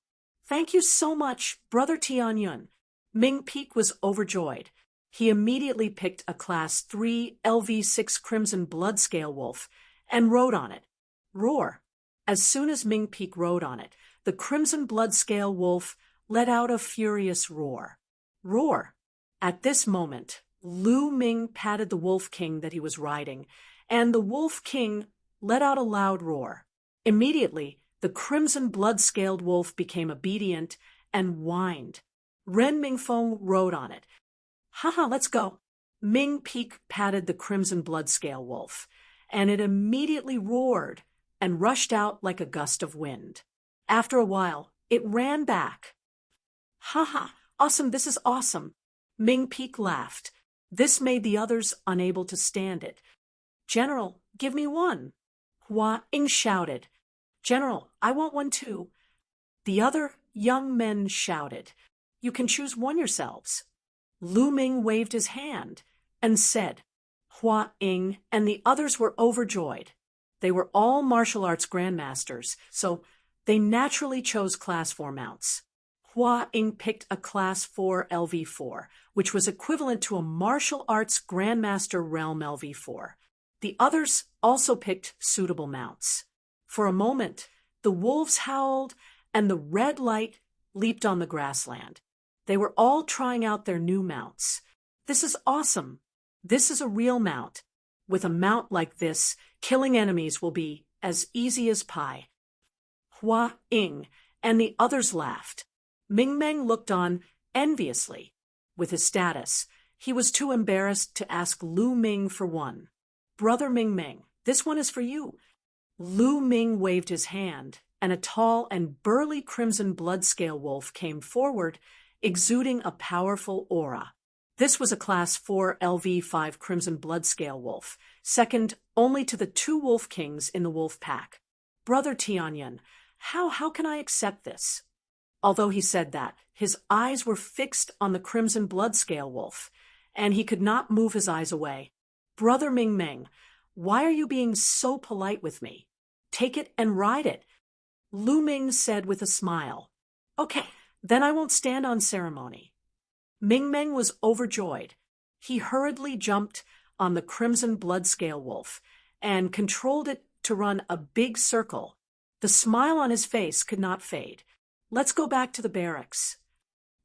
Thank you so much, Brother Tianyun. Ming Peak was overjoyed. He immediately picked a Class 3 LV6 Crimson Blood-Scale Wolf and rode on it. Roar! As soon as Ming Peak rode on it, the Crimson Blood-Scale Wolf let out a furious roar. Roar! At this moment, Lu Ming patted the Wolf King that he was riding, and the Wolf King let out a loud roar. Immediately, the crimson blood-scaled wolf became obedient and whined. Ren Mingfeng rode on it. Haha, let's go. Ming Peak patted the crimson blood-scale wolf, and it immediately roared and rushed out like a gust of wind. After a while, it ran back. Haha, awesome, this is awesome. Ming Peak laughed. This made the others unable to stand it. General, give me one. Hua Ying shouted. General, I want one too. The other young men shouted. You can choose one yourselves. Lu Ming waved his hand and said, Hua Ying and the others were overjoyed. They were all martial arts grandmasters, so they naturally chose Class 4 mounts. Hua Ying picked a Class 4 LV4, which was equivalent to a martial arts grandmaster realm LV4. The others also picked suitable mounts. For a moment, the wolves howled and the red light leaped on the grassland. They were all trying out their new mounts. This is awesome. This is a real mount. With a mount like this, killing enemies will be as easy as pie. Hua Ying and the others laughed. Ming Meng looked on enviously. With his status, he was too embarrassed to ask Lu Ming for one. Brother Ming Meng, this one is for you. Lu Ming waved his hand, and a tall and burly crimson blood-scale wolf came forward, exuding a powerful aura. This was a Class 4 LV5 crimson blood-scale wolf, second only to the 2 wolf kings in the wolf pack. Brother Tianyan, how can I accept this? Although he said that, his eyes were fixed on the crimson blood-scale wolf, and he could not move his eyes away. Brother Ming Meng, why are you being so polite with me? Take it and ride it. Lu Ming said with a smile. Okay, then I won't stand on ceremony. Ming Meng was overjoyed. He hurriedly jumped on the crimson blood-scale wolf and controlled it to run a big circle. The smile on his face could not fade. Let's go back to the barracks.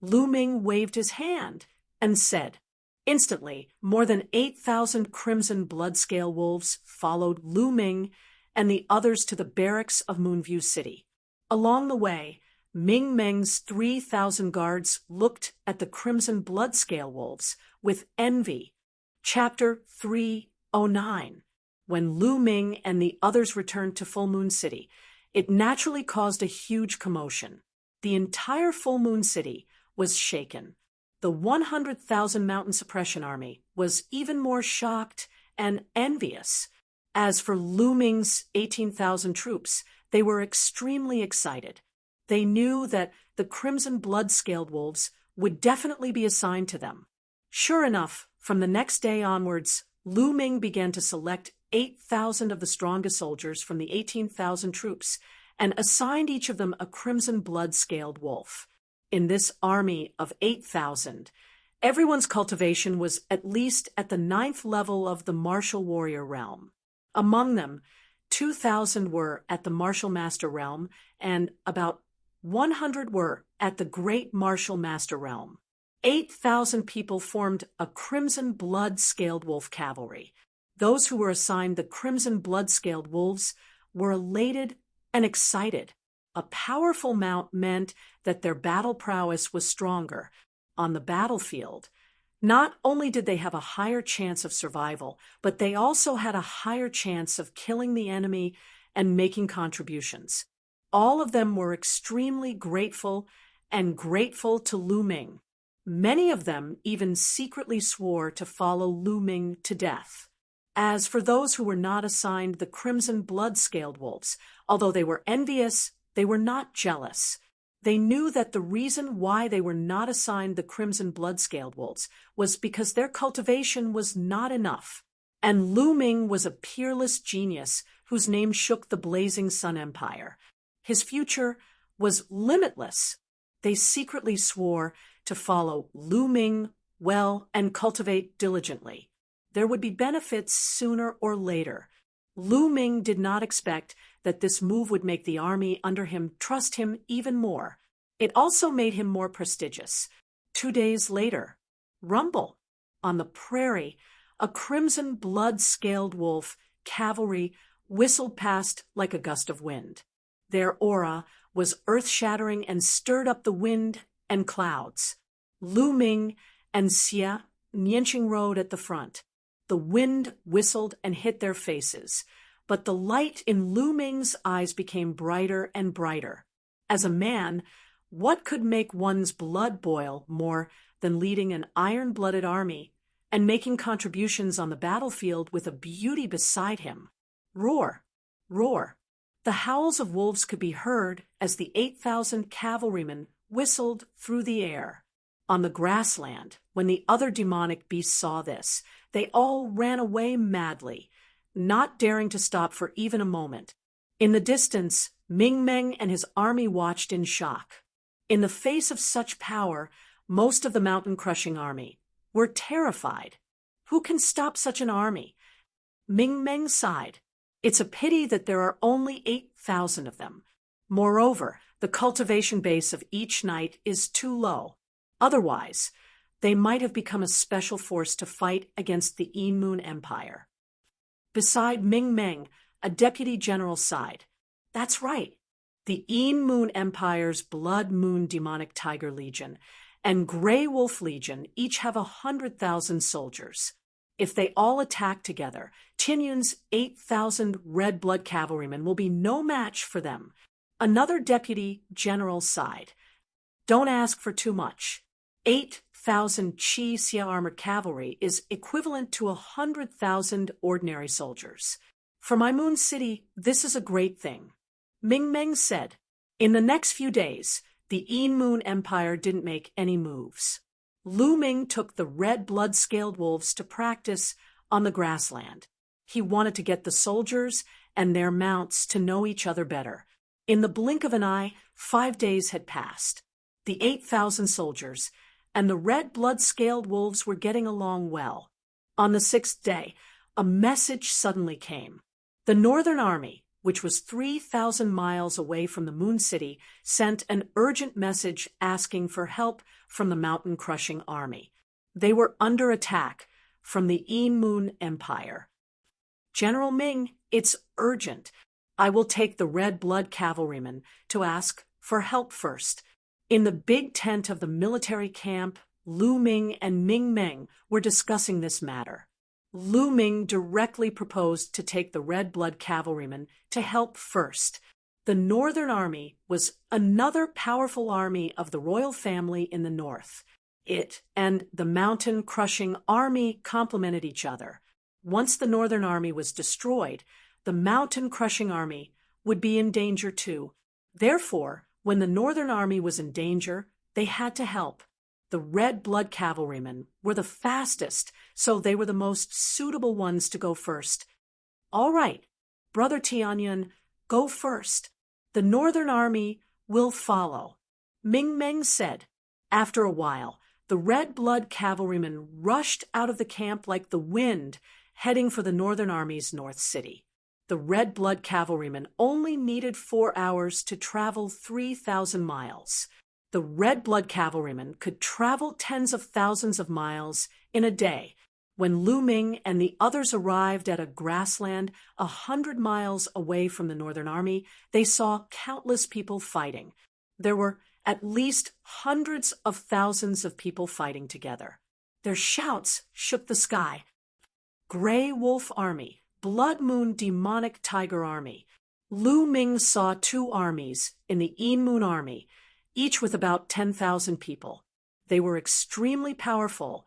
Lu Ming waved his hand and said. Instantly, more than 8,000 crimson blood-scale wolves followed Lu Ming and the others to the barracks of Moonview City. Along the way, Ming Meng's 3,000 guards looked at the crimson blood-scale wolves with envy. Chapter 309. When Lu Ming and the others returned to Full Moon City, it naturally caused a huge commotion. The entire Full Moon City was shaken. The 100,000 Mountain Suppression Army was even more shocked and envious. As for Lu Ming's 18,000 troops, they were extremely excited. They knew that the crimson blood-scaled wolves would definitely be assigned to them. Sure enough, from the next day onwards, Lu Ming began to select 8,000 of the strongest soldiers from the 18,000 troops and assigned each of them a crimson blood-scaled wolf. In this army of 8,000, everyone's cultivation was at least at the 9th level of the martial warrior realm. Among them, 2,000 were at the martial master realm, and about 100 were at the great martial master realm. 8,000 people formed a crimson blood-scaled wolf cavalry. Those who were assigned the crimson blood-scaled wolves were elated and excited. A powerful mount meant that their battle prowess was stronger. On the battlefield, not only did they have a higher chance of survival, but they also had a higher chance of killing the enemy and making contributions. All of them were extremely grateful to Lu Ming. Many of them even secretly swore to follow Lu Ming to death. As for those who were not assigned the crimson blood-scaled wolves, although they were envious, they were not jealous. They knew that the reason why they were not assigned the crimson blood-scaled wolves was because their cultivation was not enough. And Lu Ming was a peerless genius whose name shook the blazing Sun Empire. His future was limitless. They secretly swore to follow Lu Ming well and cultivate diligently. There would be benefits sooner or later. Lu Ming did not expect that this move would make the army under him trust him even more. It also made him more prestigious. 2 days later, rumble. On the prairie, a crimson blood-scaled wolf cavalry whistled past like a gust of wind. Their aura was earth-shattering and stirred up the wind and clouds. Lu Ming and Xia Nianqing rode at the front. The wind whistled and hit their faces, but the light in Lu Ming's eyes became brighter and brighter. As a man, what could make one's blood boil more than leading an iron-blooded army and making contributions on the battlefield with a beauty beside him? Roar, roar. The howls of wolves could be heard as the 8,000 cavalrymen whistled through the air. On the grassland, when the other demonic beasts saw this, they all ran away madly, not daring to stop for even a moment. In the distance, Ming Meng and his army watched in shock. In the face of such power, most of the mountain-crushing army were terrified. Who can stop such an army? Ming Meng sighed. It's a pity that there are only 8,000 of them. Moreover, the cultivation base of each knight is too low. Otherwise, they might have become a special force to fight against the Yin Moon Empire. Beside Ming Meng, a deputy general sighed. That's right. The Yin Moon Empire's Blood Moon Demonic Tiger Legion and Grey Wolf Legion each have 100,000 soldiers. If they all attack together, Tianyun's 8,000 red blood cavalrymen will be no match for them. Another deputy general sighed. Don't ask for too much. 8,000 Qi Xia armored cavalry is equivalent to 100,000 ordinary soldiers. For my Moon City, this is a great thing. Ming Meng said. In the next few days, the Yin Moon Empire didn't make any moves. Lu Ming took the red blood-scaled wolves to practice on the grassland. He wanted to get the soldiers and their mounts to know each other better. In the blink of an eye, 5 days had passed. The 8,000 soldiers and the red blood-scaled wolves were getting along well. On the 6th day, a message suddenly came. The Northern Army, which was 3,000 miles away from the Moon City, sent an urgent message asking for help from the mountain-crushing army. They were under attack from the Yin Moon Empire. General Ming, it's urgent. I will take the red blood cavalrymen to ask for help first. In the big tent of the military camp, Lu Ming and Ming Meng were discussing this matter. Lu Ming directly proposed to take the red blood cavalrymen to help first. The Northern Army was another powerful army of the royal family in the north. It and the mountain-crushing army complemented each other. Once the Northern Army was destroyed, the mountain-crushing army would be in danger too. Therefore, when the Northern Army was in danger, they had to help. The red blood cavalrymen were the fastest, so they were the most suitable ones to go first. All right, Brother Tianyun, go first. The Northern Army will follow, Ming Meng said. After a while, the red blood cavalrymen rushed out of the camp like the wind, heading for the Northern Army's North City. The red blood cavalrymen only needed 4 hours to travel 3,000 miles. The red blood cavalrymen could travel tens of thousands of miles in a day. When Lu Ming and the others arrived at a grassland 100 miles away from the Northern Army, they saw countless people fighting. There were at least hundreds of thousands of people fighting together. Their shouts shook the sky. Grey Wolf Army, Blood Moon Demonic Tiger Army. Lu Ming saw 2 armies in the Yin Moon Army, each with about 10,000 people. They were extremely powerful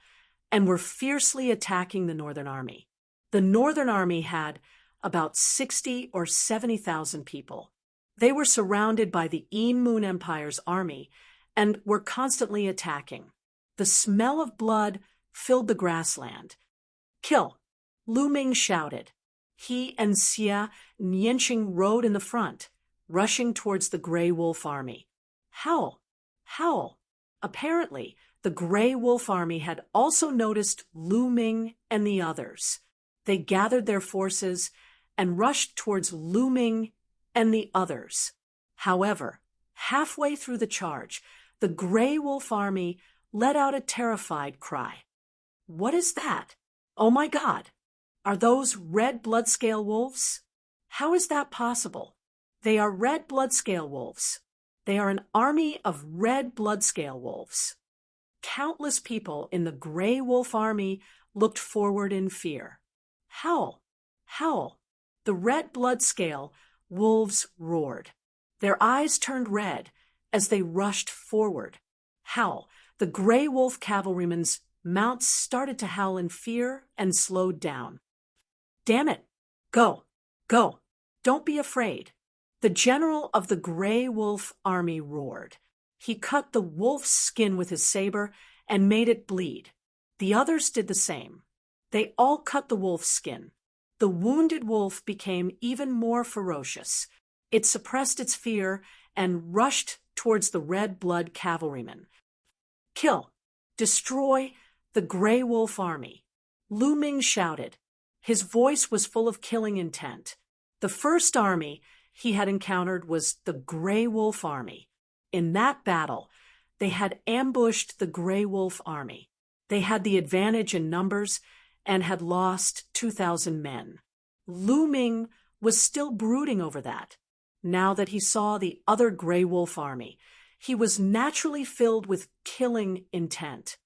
and were fiercely attacking the Northern Army. The Northern Army had about 60 or 70,000 people. They were surrounded by the Yin Moon Empire's army and were constantly attacking. The smell of blood filled the grassland. Kill! Lu Ming shouted. He and Xia Nianqing rode in the front, rushing towards the Grey Wolf Army. Howl! Howl! Apparently, the Grey Wolf Army had also noticed Lu Ming and the others. They gathered their forces and rushed towards Lu Ming and the others. However, halfway through the charge, the Grey Wolf Army let out a terrified cry. What is that? Oh my God! Are those red blood-scale wolves? How is that possible? They are red blood-scale wolves. They are an army of red blood-scale wolves. Countless people in the Grey Wolf Army looked forward in fear. Howl! Howl! The red blood-scale wolves roared. Their eyes turned red as they rushed forward. Howl! The Grey Wolf cavalrymen's mounts started to howl in fear and slowed down. Damn it! Go! Go! Don't be afraid! The general of the Grey Wolf Army roared. He cut the wolf's skin with his saber and made it bleed. The others did the same. They all cut the wolf's skin. The wounded wolf became even more ferocious. It suppressed its fear and rushed towards the red blood cavalrymen. Kill! Destroy the Grey Wolf army! Lu Ming shouted. His voice was full of killing intent. The first army he had encountered was the Grey Wolf army. In that battle, they had ambushed the Grey Wolf army. They had the advantage in numbers and had lost 2,000 men. Lu Ming was still brooding over that. Now that he saw the other Grey Wolf army, he was naturally filled with killing intent.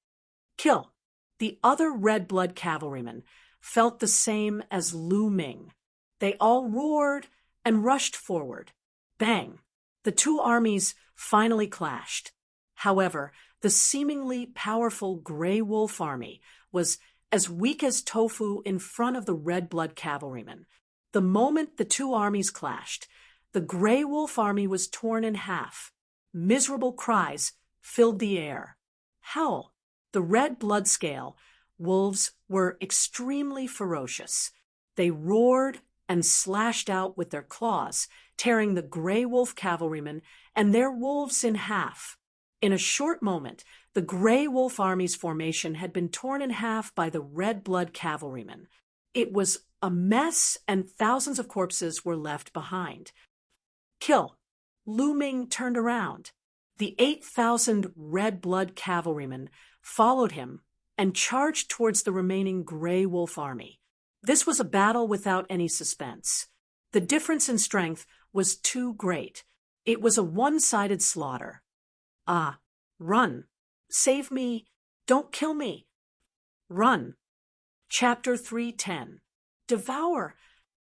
Kill! The other red blood cavalrymen felt the same as Lu Ming. They all roared and rushed forward. Bang! The two armies finally clashed. However, the seemingly powerful Grey Wolf army was as weak as tofu in front of the red blood cavalrymen. The moment the two armies clashed, the Grey Wolf army was torn in half. Miserable cries filled the air. Howl! The red blood scale wolves were extremely ferocious. They roared and slashed out with their claws, tearing the Grey Wolf cavalrymen and their wolves in half. In a short moment, the Grey Wolf army's formation had been torn in half by the red blood cavalrymen. It was a mess, and thousands of corpses were left behind. Kill! Lu Ming turned around. The 8,000 red blood cavalrymen followed him and charged towards the remaining Grey Wolf army. This was a battle without any suspense. The difference in strength was too great. It was a one-sided slaughter. Ah, run! Save me! Don't kill me! Run! Chapter 310. Devour!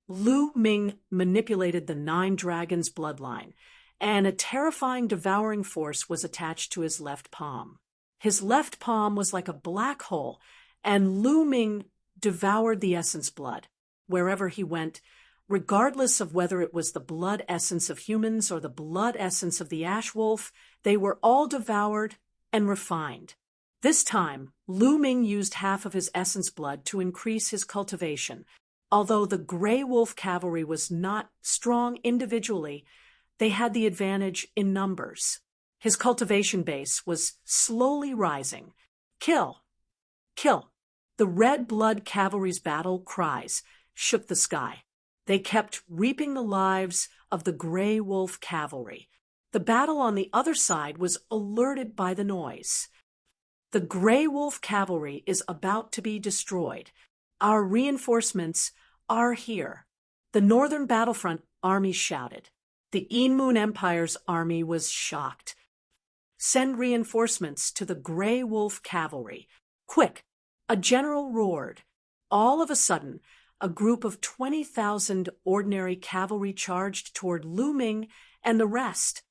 Lu Ming manipulated the Nine Dragons' bloodline, and a terrifying devouring force was attached to his left palm. His left palm was like a black hole, and Lu Ming devoured the essence blood. Wherever he went, regardless of whether it was the blood essence of humans or the blood essence of the ash wolf, they were all devoured and refined. This time, Lu Ming used half of his essence blood to increase his cultivation. Although the Grey Wolf cavalry was not strong individually, they had the advantage in numbers. His cultivation base was slowly rising. Kill! Kill! The red blood cavalry's battle cries shook the sky. They kept reaping the lives of the Grey Wolf cavalry. The battle on the other side was alerted by the noise. The Grey Wolf cavalry is about to be destroyed. Our reinforcements are here. The northern battlefront army shouted. The Moon Empire's army was shocked. Send reinforcements to the Grey Wolf cavalry. Quick! A general roared. All of a sudden, a group of 20,000 ordinary cavalry charged toward Lu Ming and the rest.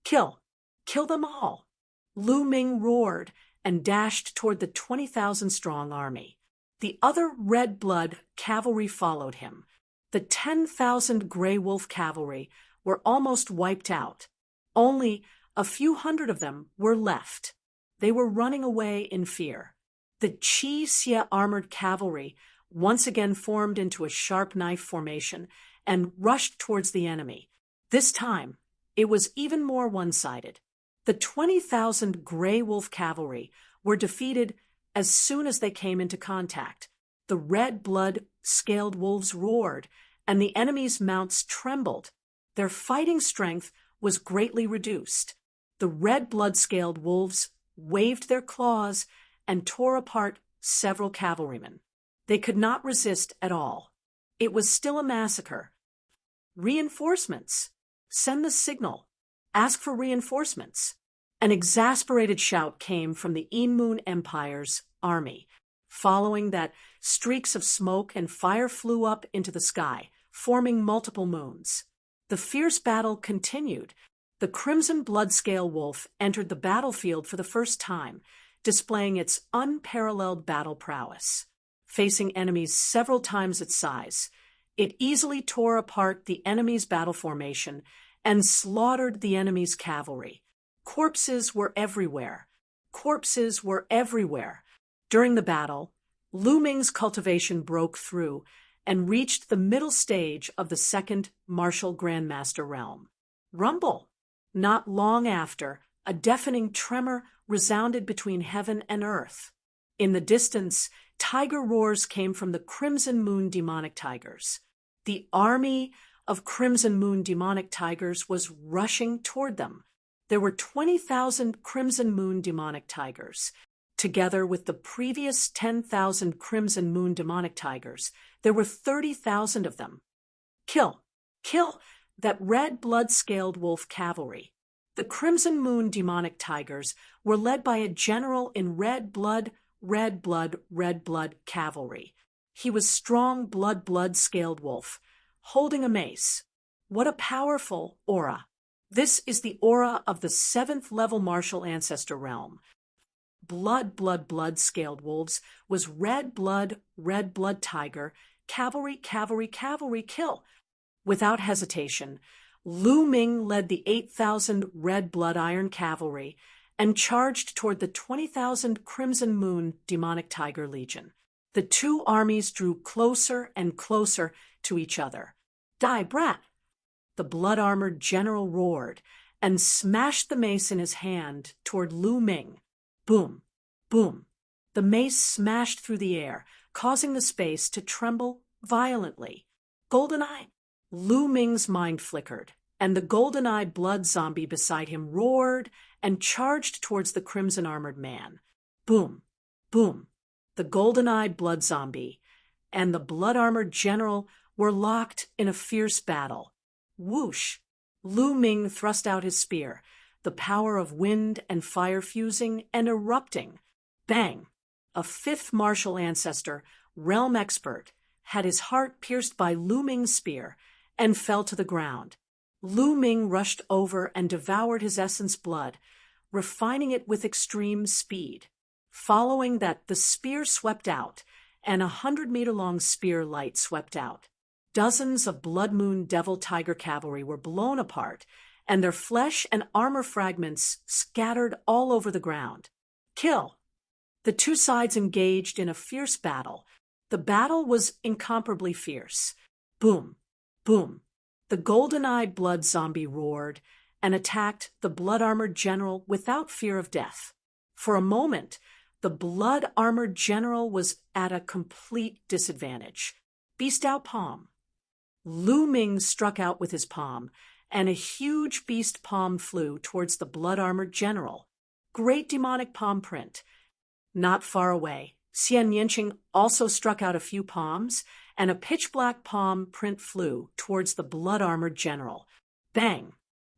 Kill! Kill them all! Lu Ming roared and dashed toward the 20,000-strong army. The other red blood cavalry followed him. The 10,000 Grey Wolf cavalry were almost wiped out. Only a few hundred of them were left. They were running away in fear. The Qi Xie armored cavalry once again formed into a sharp knife formation and rushed towards the enemy. This time, it was even more one-sided. The 20,000 Grey Wolf cavalry were defeated as soon as they came into contact. The red blood scaled wolves roared, and the enemy's mounts trembled. Their fighting strength was greatly reduced. The red blood scaled wolves waved their claws and tore apart several cavalrymen. They could not resist at all. It was still a massacre. Reinforcements! Send the signal. Ask for reinforcements. An exasperated shout came from the Moon Empire's army. Following that, streaks of smoke and fire flew up into the sky, forming multiple moons. The fierce battle continued. The Crimson Bloodscale Wolf entered the battlefield for the first time, displaying its unparalleled battle prowess. Facing enemies several times its size, it easily tore apart the enemy's battle formation and slaughtered the enemy's cavalry. Corpses were everywhere. Corpses were everywhere. During the battle, Lu Ming's cultivation broke through and reached the middle stage of the second martial grandmaster realm. Rumble! Not long after, a deafening tremor resounded between heaven and earth. In the distance, tiger roars came from the Crimson Moon demonic tigers. The army of Crimson Moon demonic tigers was rushing toward them. There were 20,000 Crimson Moon demonic tigers. Together with the previous 10,000 Crimson Moon demonic tigers, there were 30,000 of them. Kill! Kill! That red blood-scaled wolf cavalry. The Crimson Moon demonic tigers were led by a general in red blood cavalry. He was strong blood-scaled wolf, holding a mace. What a powerful aura. This is the aura of the 7th level martial ancestor realm. Blood-scaled wolves was red blood tiger, cavalry, kill. Without hesitation, Lu Ming led the 8,000 red blood iron cavalry and charged toward the 20,000 Crimson Moon demonic tiger legion. The two armies drew closer and closer to each other. Die, brat! The blood-armored general roared and smashed the mace in his hand toward Lu Ming. Boom! Boom! The mace smashed through the air, causing the space to tremble violently. Goldeneye! Lu Ming's mind flickered, and the golden-eyed blood zombie beside him roared and charged towards the crimson-armored man. Boom! Boom! The golden-eyed blood zombie and the blood-armored general were locked in a fierce battle. Whoosh! Lu Ming thrust out his spear, the power of wind and fire fusing and erupting. Bang! A 5th martial ancestor, realm expert, had his heart pierced by Lu Ming's spear and fell to the ground. Lu Ming rushed over and devoured his essence blood, refining it with extreme speed. Following that, the spear swept out, and a 100-meter-long spear light swept out. Dozens of Blood Moon Devil Tiger cavalry were blown apart, and their flesh and armor fragments scattered all over the ground. Kill! The two sides engaged in a fierce battle. The battle was incomparably fierce. Boom! Boom! The golden-eyed blood zombie roared and attacked the blood-armored general without fear of death. For a moment, the blood-armored general was at a complete disadvantage. Beast out palm. Lu Ming struck out with his palm, and a huge beast palm flew towards the blood-armored general. Great demonic palm print. Not far away, Xian Yanqing also struck out a few palms, and a pitch-black palm print flew towards the blood-armored general. Bang!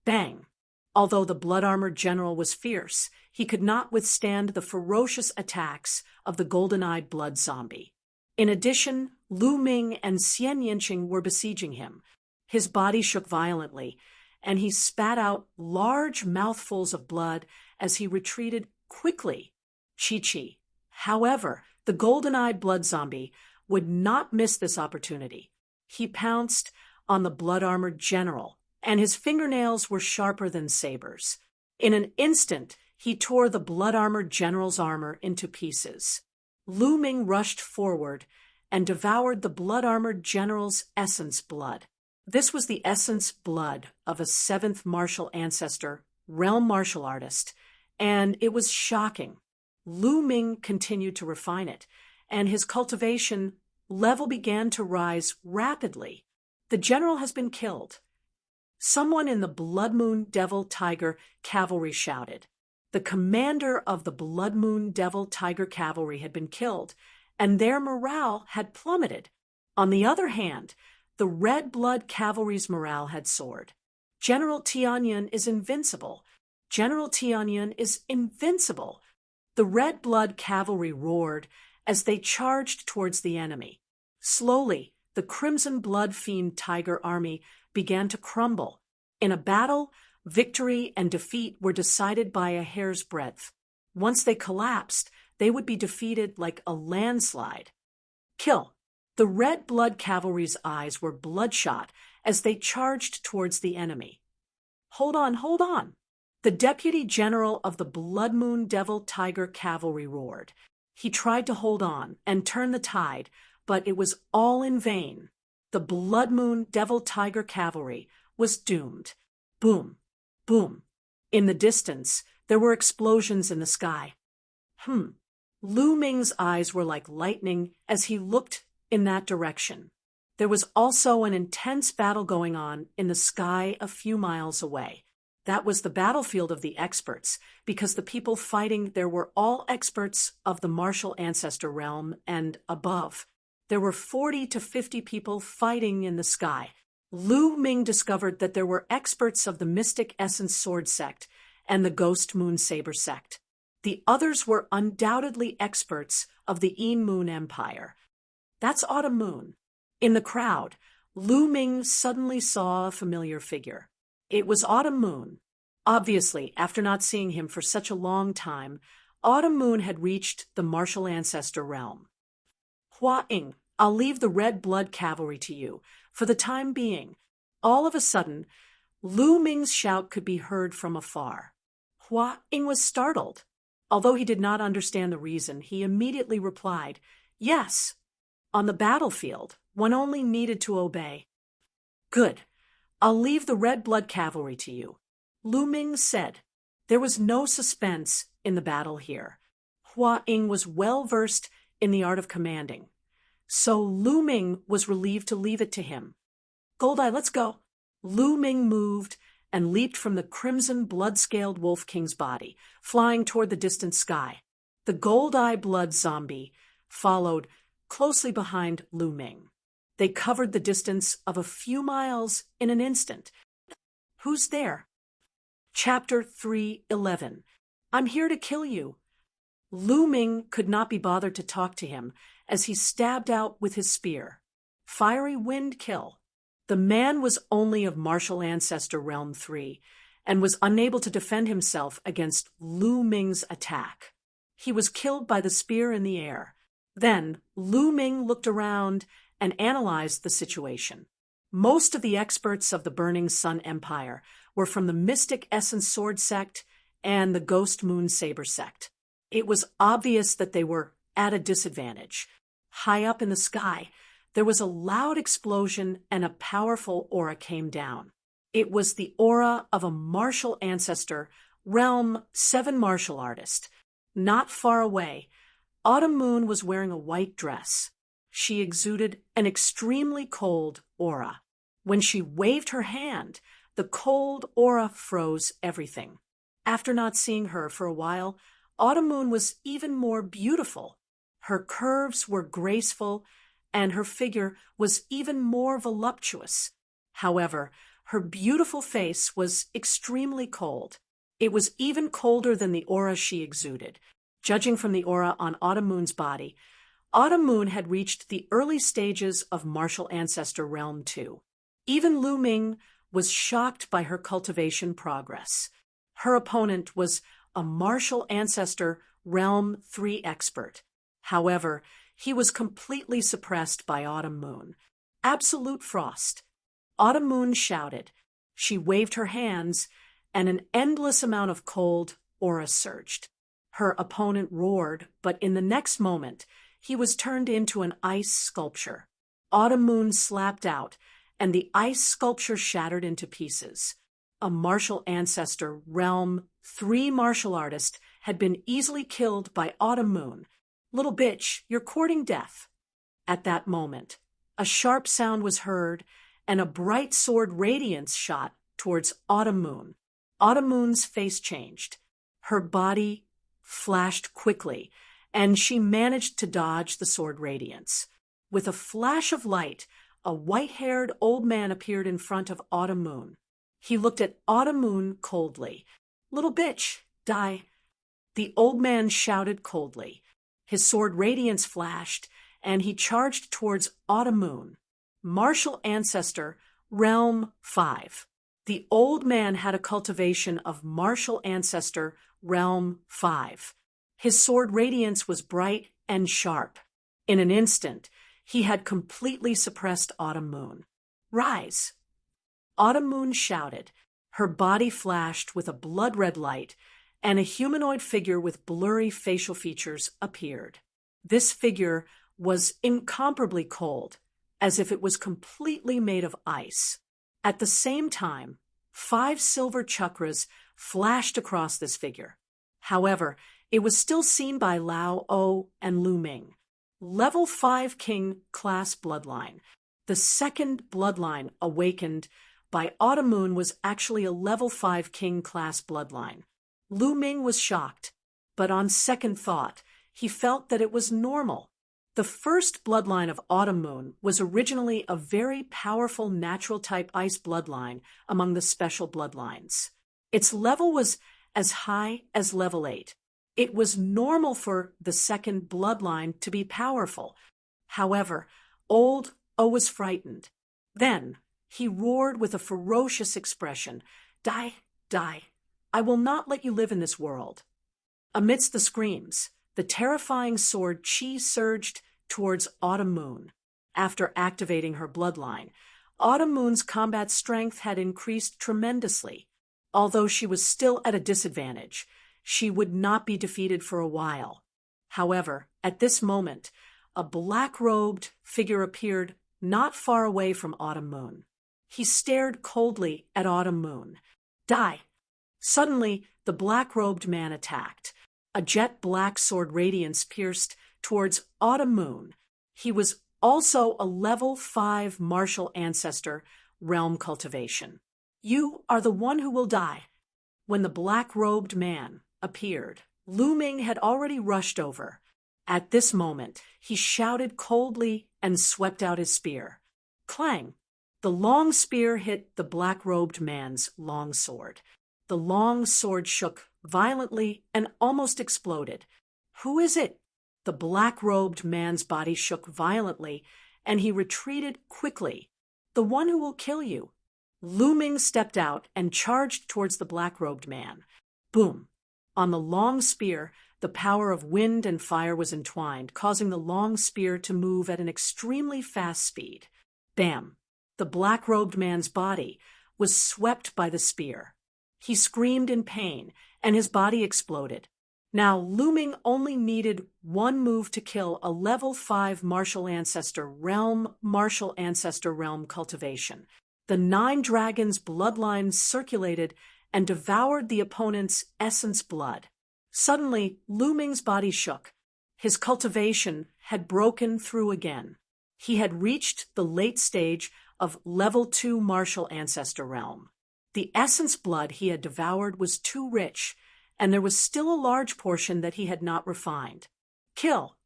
Bang! Although the blood-armored general was fierce, he could not withstand the ferocious attacks of the golden-eyed blood zombie. In addition, Lu Ming and Xian Yanqing were besieging him. His body shook violently, and he spat out large mouthfuls of blood as he retreated quickly. Chi-Chi. However, the golden-eyed blood zombie would not miss this opportunity. He pounced on the blood-armored general, and his fingernails were sharper than sabers. In an instant, he tore the blood-armored general's armor into pieces. Lu Ming rushed forward and devoured the blood-armored general's essence blood. This was the essence blood of a 7th martial ancestor, realm martial artist, and it was shocking. Lu Ming continued to refine it, and his cultivation level began to rise rapidly. The general has been killed. Someone in the Blood Moon Devil Tiger cavalry shouted. The commander of the Blood Moon Devil Tiger cavalry had been killed, and their morale had plummeted. On the other hand, the Red Blood cavalry's morale had soared. General Tianyan is invincible. General Tianyan is invincible. The Red Blood cavalry roared as they charged towards the enemy. Slowly, the Crimson Blood Fiend Tiger army began to crumble. In a battle, victory and defeat were decided by a hair's breadth. Once they collapsed, they would be defeated like a landslide. Kill! The Red Blood cavalry's eyes were bloodshot as they charged towards the enemy. Hold on, hold on! The deputy general of the Blood Moon Devil Tiger Cavalry roared. He tried to hold on and turn the tide, but it was all in vain. The Blood Moon Devil Tiger Cavalry was doomed. Boom, boom. In the distance, there were explosions in the sky. Lu Ming's eyes were like lightning as he looked in that direction. There was also an intense battle going on in the sky a few miles away. That was the battlefield of the experts, because the people fighting there were all experts of the martial ancestor realm and above. There were 40 to 50 people fighting in the sky. Lu Ming discovered that there were experts of the Mystic Essence Sword sect and the Ghost Moon Saber sect. The others were undoubtedly experts of the Yin Moon Empire. That's Autumn Moon. In the crowd, Lu Ming suddenly saw a familiar figure. It was Autumn Moon. Obviously, after not seeing him for such a long time, Autumn Moon had reached the martial ancestor realm. Hua Ying, I'll leave the Red Blood Cavalry to you, for the time being. All of a sudden, Lu Ming's shout could be heard from afar. Hua Ying was startled. Although he did not understand the reason, he immediately replied, "Yes. On the battlefield, one only needed to obey." "Good. I'll leave the Red Blood Cavalry to you," Lu Ming said. There was no suspense in the battle here. Hua Ying was well versed in the art of commanding, so Lu Ming was relieved to leave it to him. "Goldeye, let's go." Lu Ming moved and leaped from the crimson blood-scaled Wolf King's body, flying toward the distant sky. The Goldeye blood zombie followed closely behind Lu Ming. They covered the distance of a few miles in an instant. "Who's there?" Chapter 3:11. "I'm here to kill you." Lu Ming could not be bothered to talk to him as he stabbed out with his spear. Fiery wind kill. The man was only of martial ancestor realm 3 and was unable to defend himself against Lu Ming's attack. He was killed by the spear in the air. Then Lu Ming looked around and analyzed the situation. Most of the experts of the Burning Sun Empire were from the Mystic Essence Sword sect and the Ghost Moon Saber sect. It was obvious that they were at a disadvantage. High up in the sky, there was a loud explosion and a powerful aura came down. It was the aura of a martial ancestor, realm 7 martial artist. Not far away, Autumn Moon was wearing a white dress. She exuded an extremely cold aura. When she waved her hand, the cold aura froze everything. After not seeing her for a while, Autumn Moon was even more beautiful. Her curves were graceful, and her figure was even more voluptuous. However, her beautiful face was extremely cold. It was even colder than the aura she exuded. Judging from the aura on Autumn Moon's body, Autumn Moon had reached the early stages of Martial Ancestor Realm 2. Even Lu Ming was shocked by her cultivation progress. Her opponent was a Martial Ancestor Realm 3 expert. However, he was completely suppressed by Autumn Moon. Absolute frost. Autumn Moon shouted. She waved her hands, and an endless amount of cold aura surged. Her opponent roared, but in the next moment, he was turned into an ice sculpture. Autumn Moon slapped out, and the ice sculpture shattered into pieces. A Martial Ancestor Realm 3 martial artist had been easily killed by Autumn Moon. "Little bitch, you're courting death." At that moment, a sharp sound was heard, and a bright sword radiance shot towards Autumn Moon. Autumn Moon's face changed. Her body flashed quickly, and she managed to dodge the sword radiance. With a flash of light, a white-haired old man appeared in front of Autumn Moon. He looked at Autumn Moon coldly. "Little bitch, die." The old man shouted coldly. His sword radiance flashed, and he charged towards Autumn Moon. Martial Ancestor, Realm 5. The old man had a cultivation of Martial Ancestor, Realm 5. His sword radiance was bright and sharp. In an instant, he had completely suppressed Autumn Moon. "Rise!" Autumn Moon shouted. Her body flashed with a blood-red light, and a humanoid figure with blurry facial features appeared. This figure was incomparably cold, as if it was completely made of ice. At the same time, 5 silver chakras flashed across this figure. However, it was still seen by Lao O and Lu Ming. Level 5 King class bloodline. The second bloodline awakened by Autumn Moon was actually a level 5 King class bloodline. Lu Ming was shocked, but on second thought, he felt that it was normal. The first bloodline of Autumn Moon was originally a very powerful natural-type ice bloodline among the special bloodlines. Its level was as high as level 8. It was normal for the second bloodline to be powerful. However, Old O was frightened. Then, he roared with a ferocious expression, "Die, die. I will not let you live in this world." Amidst the screams, the terrifying sword Chi surged towards Autumn Moon. After activating her bloodline, Autumn Moon's combat strength had increased tremendously. Although she was still at a disadvantage, she would not be defeated for a while. However, at this moment, a black-robed figure appeared not far away from Autumn Moon. He stared coldly at Autumn Moon. "Die!" Suddenly, the black-robed man attacked. A jet-black sword radiance pierced towards Autumn Moon. He was also a level 5 martial ancestor, realm cultivation. "You are the one who will die." When the black-robed man appeared, Lu Ming had already rushed over. At this moment, he shouted coldly and swept out his spear. Clang! The long spear hit the black-robed man's long sword. The long sword shook violently and almost exploded. "Who is it?" The black-robed man's body shook violently, and he retreated quickly. "The one who will kill you." Lu Ming stepped out and charged towards the black-robed man. Boom! On the long spear, the power of wind and fire was entwined, causing the long spear to move at an extremely fast speed. Bam! The black-robed man's body was swept by the spear. He screamed in pain, and his body exploded. Now, Lu Ming only needed one move to kill a level 5 martial ancestor realm cultivation. The 9 dragons' bloodlines circulated and devoured the opponent's essence blood. Suddenly, Lu Ming's body shook. His cultivation had broken through again. He had reached the late stage of level 2 martial ancestor realm. The essence blood he had devoured was too rich, and there was still a large portion that he had not refined. Kill!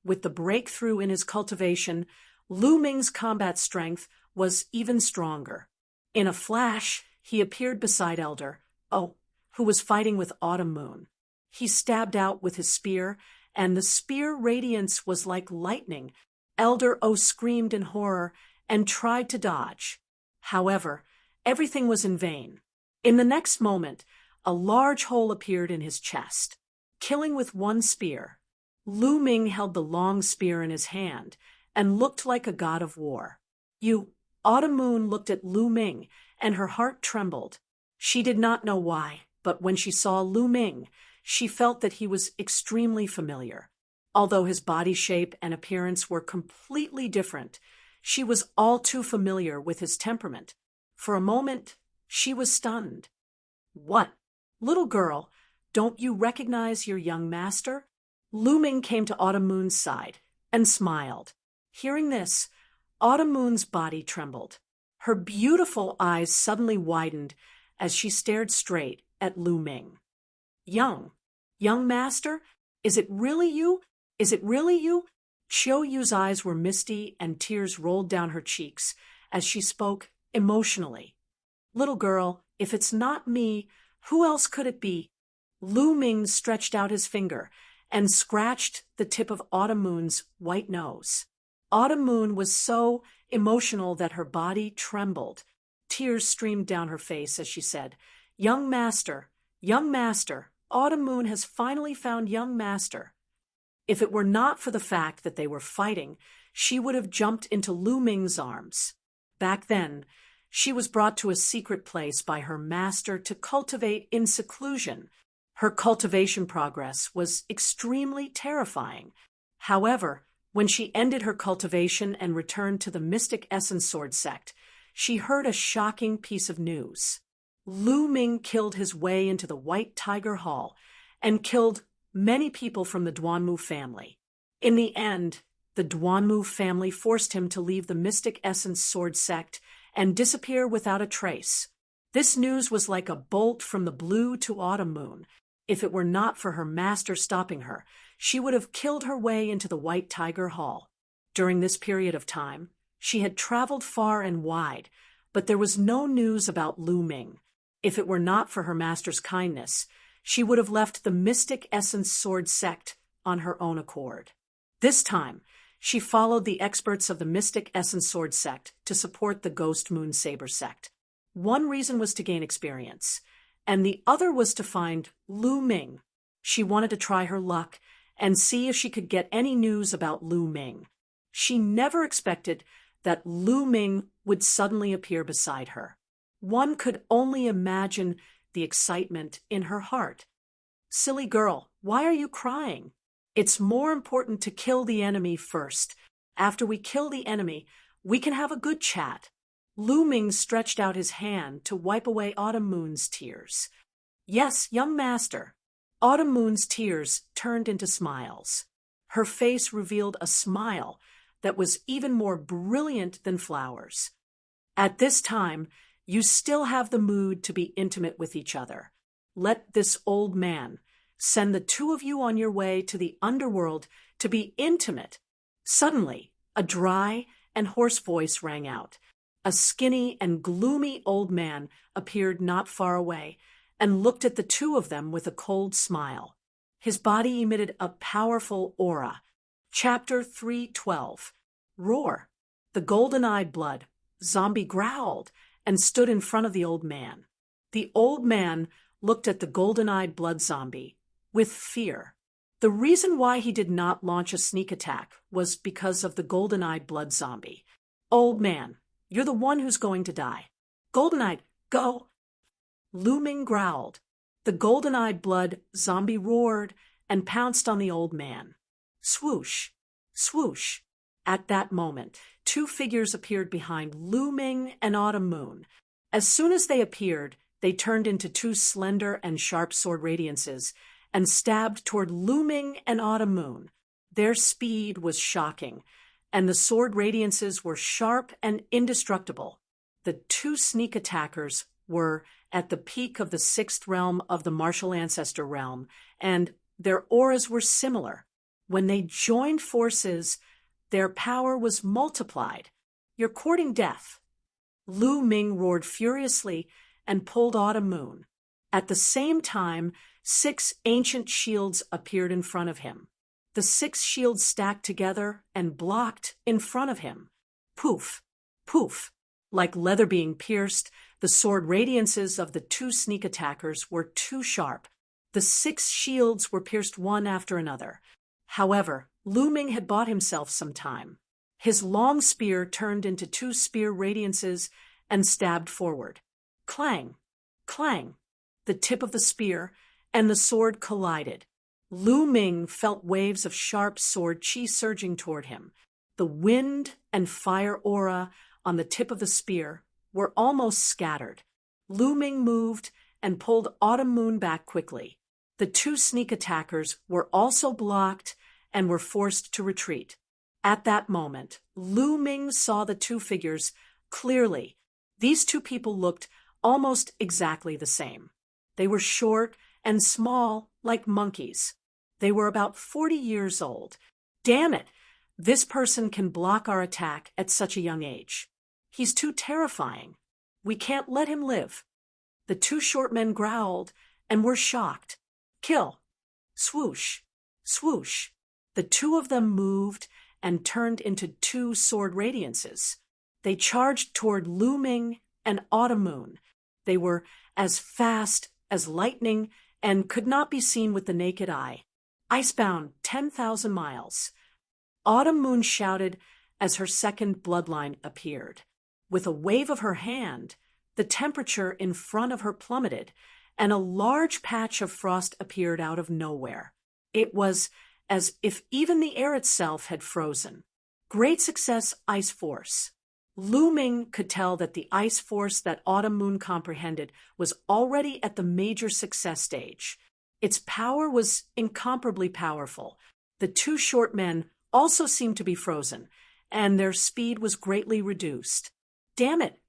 With the breakthrough in his cultivation, Lu Ming's combat strength was even stronger. In a flash, he appeared beside Elder O, who was fighting with Autumn Moon. He stabbed out with his spear, and the spear radiance was like lightning. Elder O screamed in horror and tried to dodge. However, everything was in vain. In the next moment, a large hole appeared in his chest. Killing with one spear, Lu Ming held the long spear in his hand and looked like a god of war. Autumn Moon looked at Lu Ming, and her heart trembled. She did not know why, but when she saw Lu Ming, she felt that he was extremely familiar. Although his body shape and appearance were completely different, she was all too familiar with his temperament. For a moment, she was stunned. "What? Little girl, don't you recognize your young master?" Lu Ming came to Autumn Moon's side and smiled. Hearing this, Autumn Moon's body trembled. Her beautiful eyes suddenly widened as she stared straight at Lu Ming. Young master? Is it really you? Is it really you?" Qiu Yu's eyes were misty and tears rolled down her cheeks as she spoke emotionally. "Little girl, if it's not me, who else could it be?" Lu Ming stretched out his finger and scratched the tip of Autumn Moon's white nose. Autumn Moon was so emotional that her body trembled. Tears streamed down her face as she said, young master, Autumn Moon has finally found young master." If it were not for the fact that they were fighting, she would have jumped into Lu Ming's arms. Back then, she was brought to a secret place by her master to cultivate in seclusion. Her cultivation progress was extremely terrifying. However, when she ended her cultivation and returned to the Mystic Essence Sword sect, she heard a shocking piece of news. Lu Ming killed his way into the White Tiger Hall and killed many people from the Duanmu family. In the end, the Duanmu family forced him to leave the Mystic Essence Sword sect and disappear without a trace. This news was like a bolt from the blue to autumn moon. If it were not for her master stopping her, she would have killed her way into the White Tiger Hall. During this period of time, she had traveled far and wide, but there was no news about Lu Ming. If it were not for her master's kindness, she would have left the Mystic Essence Sword sect on her own accord. This time, she followed the experts of the Mystic Essence Sword sect to support the Ghost Moon Saber sect. One reason was to gain experience, and the other was to find Lu Ming. She wanted to try her luck and see if she could get any news about Lu Ming. She never expected that Lu Ming would suddenly appear beside her. One could only imagine the excitement in her heart. "Silly girl, why are you crying? It's more important to kill the enemy first. After we kill the enemy, we can have a good chat." Lu Ming stretched out his hand to wipe away Autumn Moon's tears. "Yes, young master." Autumn Moon's tears turned into smiles. Her face revealed a smile that was even more brilliant than flowers. "At this time, you still have the mood to be intimate with each other. Let this old man send the two of you on your way to the underworld to be intimate." Suddenly, a dry and hoarse voice rang out. A skinny and gloomy old man appeared not far away and looked at the two of them with a cold smile. His body emitted a powerful aura. Chapter 312. Roar. The golden-eyed blood zombie growled and stood in front of the old man. The old man looked at the golden-eyed blood zombie with fear. The reason why he did not launch a sneak attack was because of the golden-eyed blood zombie. "Old man, you're the one who's going to die." "Golden-eyed, go!" Lu Ming growled. The golden-eyed blood zombie roared and pounced on the old man. Swoosh! Swoosh! At that moment, two figures appeared behind Lu Ming and Autumn Moon. As soon as they appeared, they turned into two slender and sharp sword radiances and stabbed toward Lu Ming and Autumn Moon. Their speed was shocking, and the sword radiances were sharp and indestructible. The two sneak attackers were at the peak of the sixth realm of the martial ancestor realm, and their auras were similar. When they joined forces, their power was multiplied. "You're courting death." Lu Ming roared furiously and pulled Autumn Moon. At the same time, 6 ancient shields appeared in front of him. The 6 shields stacked together and blocked in front of him. Poof! Poof! Like leather being pierced, the sword radiances of the two sneak attackers were too sharp. The 6 shields were pierced one after another. However, Lu Ming had bought himself some time. His long spear turned into 2 spear radiances and stabbed forward. Clang! Clang! The tip of the spear and the sword collided. Lu Ming felt waves of sharp sword chi surging toward him. The wind and fire aura on the tip of the spear were almost scattered. Lu Ming moved and pulled Autumn Moon back quickly. The 2 sneak attackers were also blocked and were forced to retreat. At that moment, Lu Ming saw the 2 figures clearly. These 2 people looked almost exactly the same. They were short and small like monkeys. They were about 40 years old. "Damn it! This person can block our attack at such a young age. He's too terrifying. We can't let him live." The 2 short men growled and were shocked. "Kill!" Swoosh! Swoosh! The 2 of them moved and turned into 2 sword radiances. They charged toward Lu Ming and Autumn Moon. They were as fast as lightning and could not be seen with the naked eye. Icebound 10,000 miles. Autumn Moon shouted as her second bloodline appeared. With a wave of her hand, the temperature in front of her plummeted, and a large patch of frost appeared out of nowhere. It was as if even the air itself had frozen. Great success, Ice Force. Lu Ming could tell that the ice force that Autumn Moon comprehended was already at the major success stage. Its power was incomparably powerful. The two short men also seemed to be frozen, and their speed was greatly reduced. Damn it!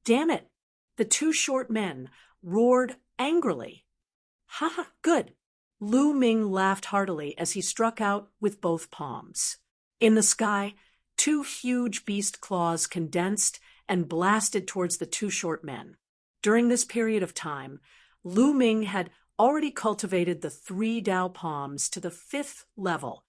Damn it! The two short men roared angrily. Ha ha, good! Lu Ming laughed heartily as he struck out with both palms. In the sky, two huge beast claws condensed and blasted towards the two short men. During this period of time, Lu Ming had already cultivated the 3 Dao palms to the 5th level.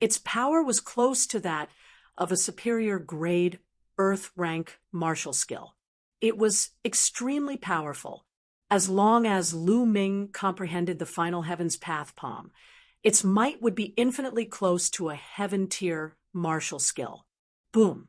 Its power was close to that of a superior grade earth rank martial skill. It was extremely powerful. As long as Lu Ming comprehended the final Heaven's Path palm, its might would be infinitely close to a heaven tier martial skill. Boom,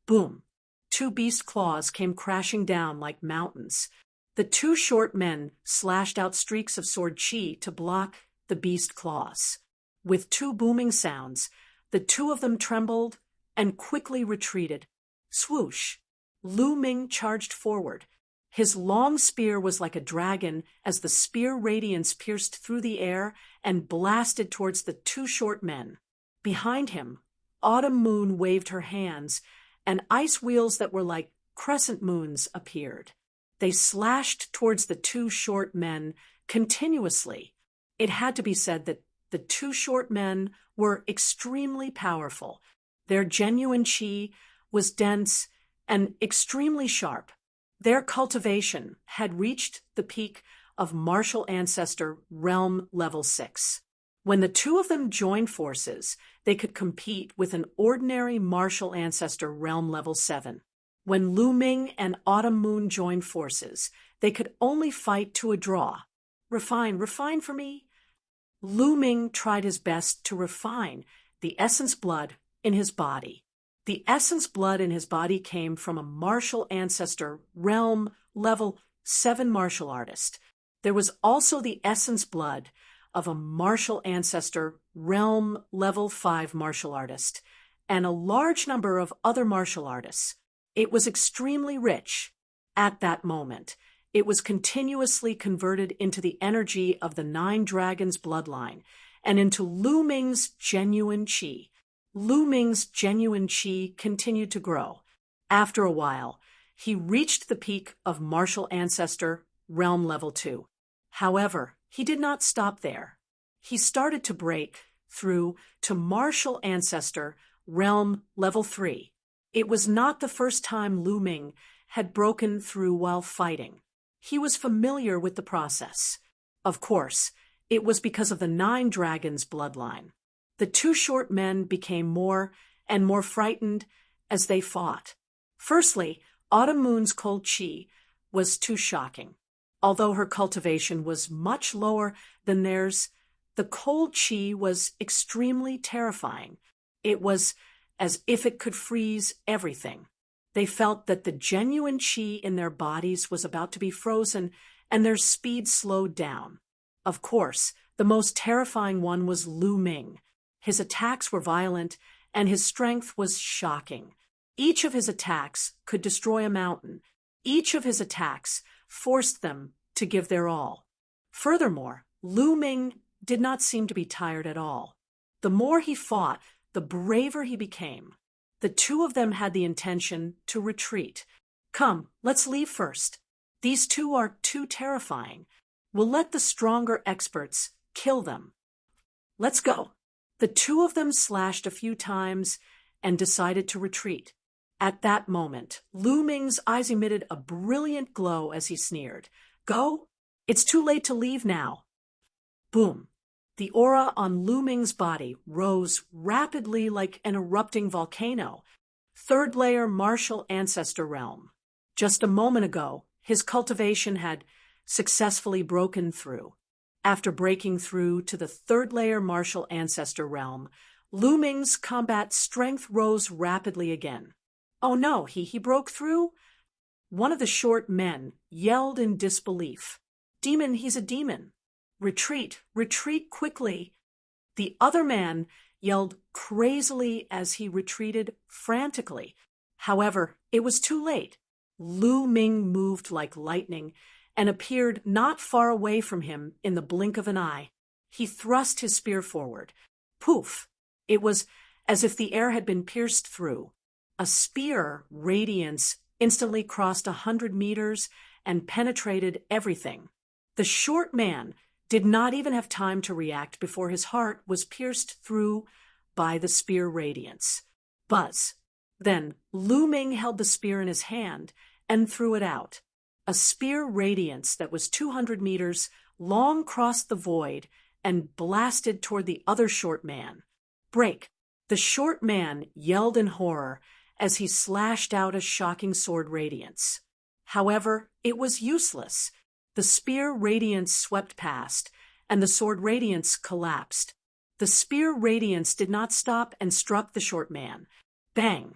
boom. 2 beast claws came crashing down like mountains. The 2 short men slashed out streaks of sword chi to block the beast claws. With 2 booming sounds, the 2 of them trembled and quickly retreated. Swoosh! Lu Ming charged forward. His long spear was like a dragon as the spear radiance pierced through the air and blasted towards the 2 short men. Behind him, Autumn Moon waved her hands, and ice wheels that were like crescent moons appeared. They slashed towards the 2 short men continuously. It had to be said that the 2 short men were extremely powerful. Their genuine chi was dense and extremely sharp. Their cultivation had reached the peak of martial ancestor realm level 6. When the 2 of them joined forces, they could compete with an ordinary martial ancestor realm level 7. When Lu Ming and Autumn Moon joined forces, they could only fight to a draw. Refine for me? Lu Ming tried his best to refine the essence blood in his body. The essence blood in his body came from a martial ancestor realm level 7 martial artist. There was also the essence blood of a martial ancestor realm level 5 martial artist, and a large number of other martial artists. It was extremely rich. At that moment, it was continuously converted into the energy of the 9 dragons bloodline and into Lu Ming's genuine chi. Lu Ming's genuine chi continued to grow. After a while, he reached the peak of martial ancestor realm level 2. However, he did not stop there. He started to break through to martial ancestor realm level 3. It was not the first time Lu Ming had broken through while fighting. He was familiar with the process. Of course, it was because of the 9 dragons bloodline. The 2 short men became more and more frightened as they fought. Firstly, Autumn Moon's cold chi was too shocking. Although her cultivation was much lower than theirs, the cold chi was extremely terrifying. It was as if it could freeze everything. They felt that the genuine chi in their bodies was about to be frozen, and their speed slowed down. Of course, the most terrifying one was Lu Ming. His attacks were violent, and his strength was shocking. Each of his attacks could destroy a mountain. Each of his attacks forced them to give their all. Furthermore, Lu Ming did not seem to be tired at all. The more he fought, the braver he became. The 2 of them had the intention to retreat. Come, let's leave first. These 2 are too terrifying. We'll let the stronger experts kill them. Let's go. The 2 of them slashed a few times and decided to retreat. At that moment, Lu Ming's eyes emitted a brilliant glow as he sneered. Go? It's too late to leave now. Boom. The aura on Lu Ming's body rose rapidly like an erupting volcano. 3rd layer martial ancestor realm. Just a moment ago, his cultivation had successfully broken through. After breaking through to the 3rd layer martial ancestor realm, Lu Ming's combat strength rose rapidly again. Oh no, he broke through? One of the short men yelled in disbelief, "Demon, he's a demon! Retreat, retreat quickly!" The other man yelled crazily as he retreated frantically. However, it was too late. Lu Ming moved like lightning and appeared not far away from him in the blink of an eye. He thrust his spear forward. Poof! It was as if the air had been pierced through. A spear radiance instantly crossed 100 meters and penetrated everything. The short man did not even have time to react before his heart was pierced through by the spear radiance. Buzz! Then Lu Ming held the spear in his hand and threw it out. A spear radiance that was 200 meters long crossed the void and blasted toward the other short man. Break! The short man yelled in horror as he slashed out a shocking sword radiance. However, it was useless. The spear radiance swept past, and the sword radiance collapsed. The spear radiance did not stop and struck the short man. Bang!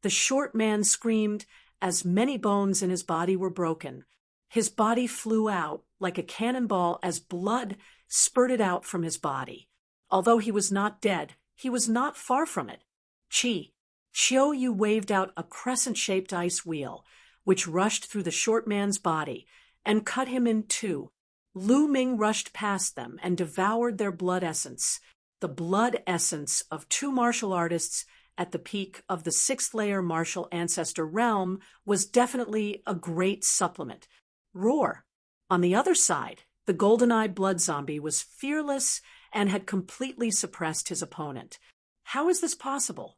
The short man screamed as many bones in his body were broken. His body flew out like a cannonball as blood spurted out from his body. Although he was not dead, he was not far from it. Chiu Yu waved out a crescent-shaped ice wheel, which rushed through the short man's body and cut him in two. Lu Ming rushed past them and devoured their blood essence, the blood essence of two martial artists at the peak of the sixth-layer martial ancestor realm was definitely a great supplement. Roar! On the other side, the golden-eyed blood zombie was fearless and had completely suppressed his opponent. How is this possible?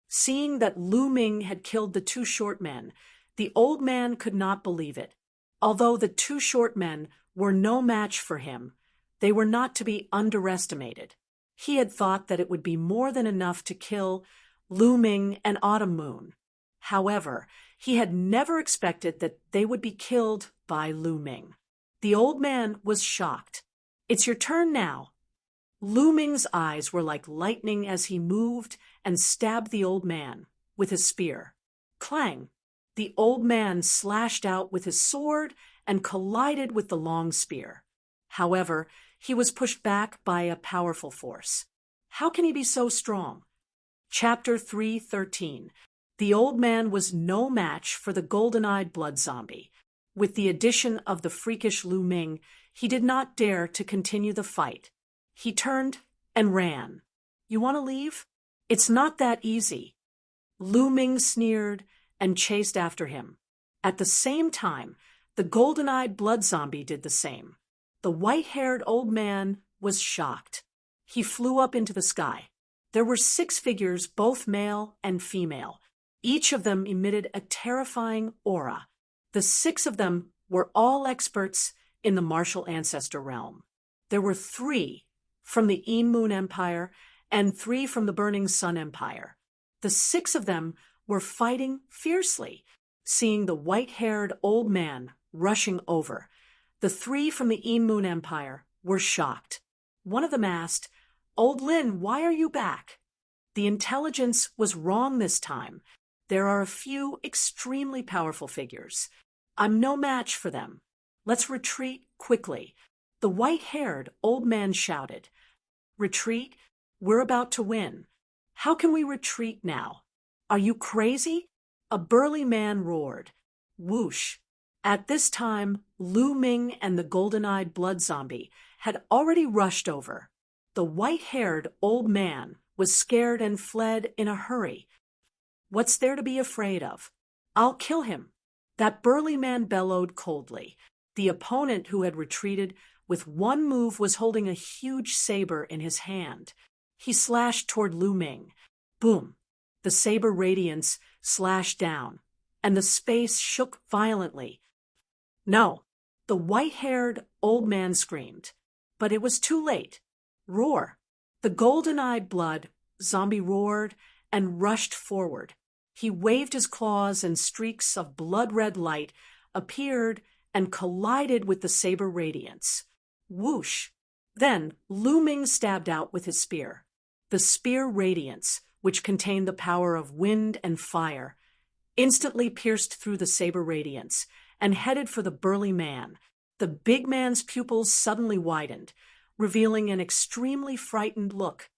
Seeing that Lu Ming had killed the two short men, the old man could not believe it. Although the two short men were no match for him, they were not to be underestimated. He had thought that it would be more than enough to kill Lu Ming and Autumn Moon. However, he had never expected that they would be killed by Lu Ming. The old man was shocked. "It's your turn now." Lu Ming's eyes were like lightning as he moved and stabbed the old man with his spear. Clang! The old man slashed out with his sword and collided with the long spear. However, he was pushed back by a powerful force. How can he be so strong? Chapter 3:13. The old man was no match for the golden-eyed blood zombie. With the addition of the freakish Lu Ming, he did not dare to continue the fight. He turned and ran. "You want to leave? It's not that easy." Lu Ming sneered and chased after him. At the same time, the golden-eyed blood zombie did the same. The white-haired old man was shocked. He flew up into the sky. There were 6 figures, both male and female. Each of them emitted a terrifying aura. The 6 of them were all experts in the martial ancestor realm. There were 3 from the Een Moon Empire and 3 from the Burning Sun Empire. The 6 of them were fighting fiercely, seeing the white-haired old man rushing over. The 3 from the Een Moon Empire were shocked. One of them asked, "Old Lin, why are you back?" The intelligence was wrong this time. There are a few extremely powerful figures. I'm no match for them. Let's retreat quickly. The white-haired old man shouted. "Retreat? We're about to win. How can we retreat now? Are you crazy?" A burly man roared. Whoosh! At this time, Lu Ming and the golden-eyed blood zombie had already rushed over. The white-haired old man was scared and fled in a hurry. "What's there to be afraid of? I'll kill him." That burly man bellowed coldly. The opponent who had retreated with one move was holding a huge saber in his hand. He slashed toward Lu Ming. Boom! The saber radiance slashed down, and the space shook violently. "No!" The white-haired old man screamed. But it was too late. Roar! The golden-eyed blood zombie roared and rushed forward. He waved his claws, and streaks of blood-red light appeared and collided with the saber radiance. Whoosh! Then Lu Ming stabbed out with his spear. The spear radiance, which contained the power of wind and fire, instantly pierced through the saber radiance and headed for the burly man. The big man's pupils suddenly widened, revealing an extremely frightened look.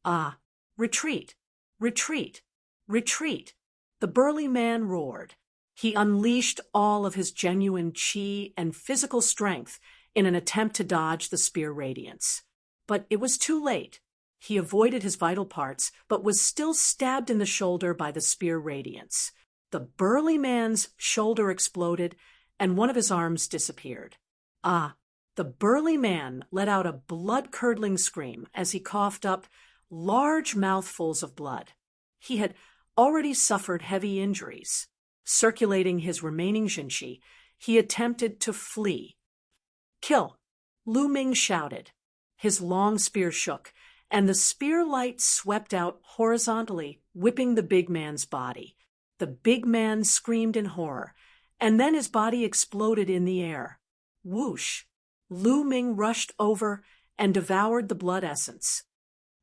Ah, retreat, retreat, retreat, the burly man roared. He unleashed all of his genuine chi and physical strength in an attempt to dodge the spear radiance. But it was too late. He avoided his vital parts, but was still stabbed in the shoulder by the spear radiance. The burly man's shoulder exploded, and one of his arms disappeared. Ah, the burly man let out a blood-curdling scream as he coughed up large mouthfuls of blood. He had already suffered heavy injuries. Circulating his remaining jinqi, he attempted to flee. Kill! Lu Ming shouted. His long spear shook, and the spear light swept out horizontally, whipping the big man's body. The big man screamed in horror, and then his body exploded in the air. Whoosh! Lu Ming rushed over and devoured the blood essence.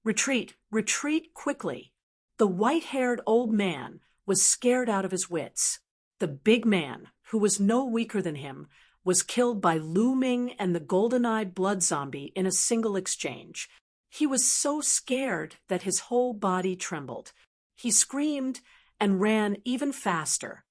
Retreat, retreat quickly. The white-haired old man was scared out of his wits. The big man, who was no weaker than him, was killed by Lu Ming and the golden-eyed blood zombie in a single exchange. He was so scared that his whole body trembled. He screamed and ran even faster.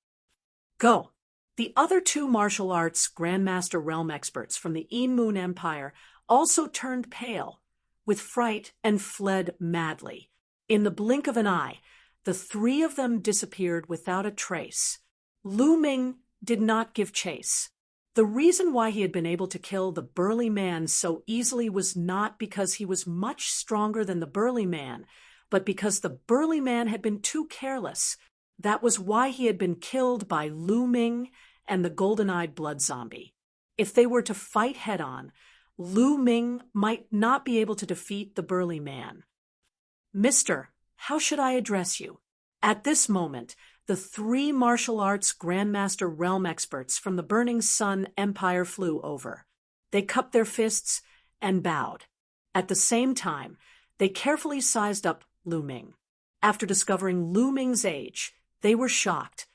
Go! The other two martial arts Grandmaster Realm experts from the Moon Empire also turned pale with fright and fled madly. In the blink of an eye, the three of them disappeared without a trace. Lu Ming did not give chase. The reason why he had been able to kill the burly man so easily was not because he was much stronger than the burly man, but because the burly man had been too careless. That was why he had been killed by Lu Ming and the golden-eyed blood zombie. If they were to fight head-on, Lu Ming might not be able to defeat the burly man. Mister, how should I address you? At this moment, the three martial arts Grandmaster Realm experts from the Burning Sun Empire flew over. They cupped their fists and bowed. At the same time, they carefully sized up Lu Ming. After discovering Lu Ming's age, they were shocked.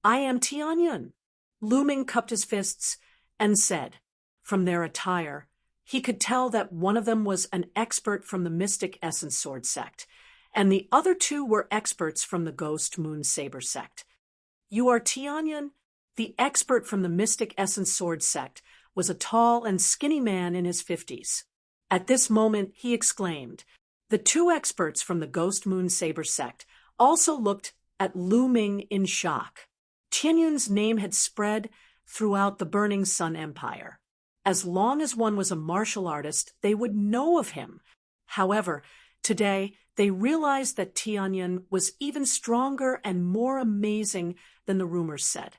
I am Tianyun. Lu Ming cupped his fists and said, from their attire, he could tell that one of them was an expert from the Mystic Essence Sword sect, and the other two were experts from the Ghost Moon Saber sect. You are Tianyun? The expert from the Mystic Essence Sword sect was a tall and skinny man in his 50s. At this moment, he exclaimed. The two experts from the Ghost Moon Saber sect also looked at Lu Ming in shock. Tianyun's name had spread throughout the Burning Sun Empire. As long as one was a martial artist, they would know of him. However, today, they realized that Tianyun was even stronger and more amazing than the rumors said.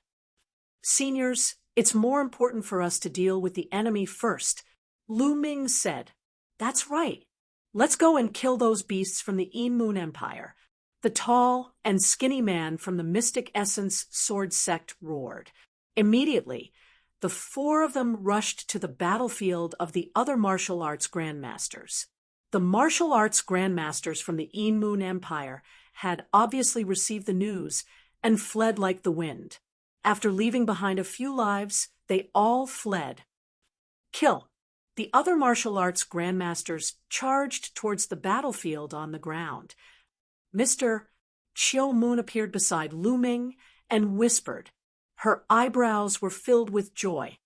Seniors, it's more important for us to deal with the enemy first, Lu Ming said. That's right. Let's go and kill those beasts from the Moon Empire. The tall and skinny man from the Mystic Essence Sword sect roared. Immediately, the four of them rushed to the battlefield of the other martial arts grandmasters. The martial arts grandmasters from the Moon Empire had obviously received the news and fled like the wind. After leaving behind a few lives, they all fled. Kill! The other martial arts grandmasters charged towards the battlefield on the ground. Mr. Chiu Moon appeared beside Lu Ming and whispered. Her eyebrows were filled with joy.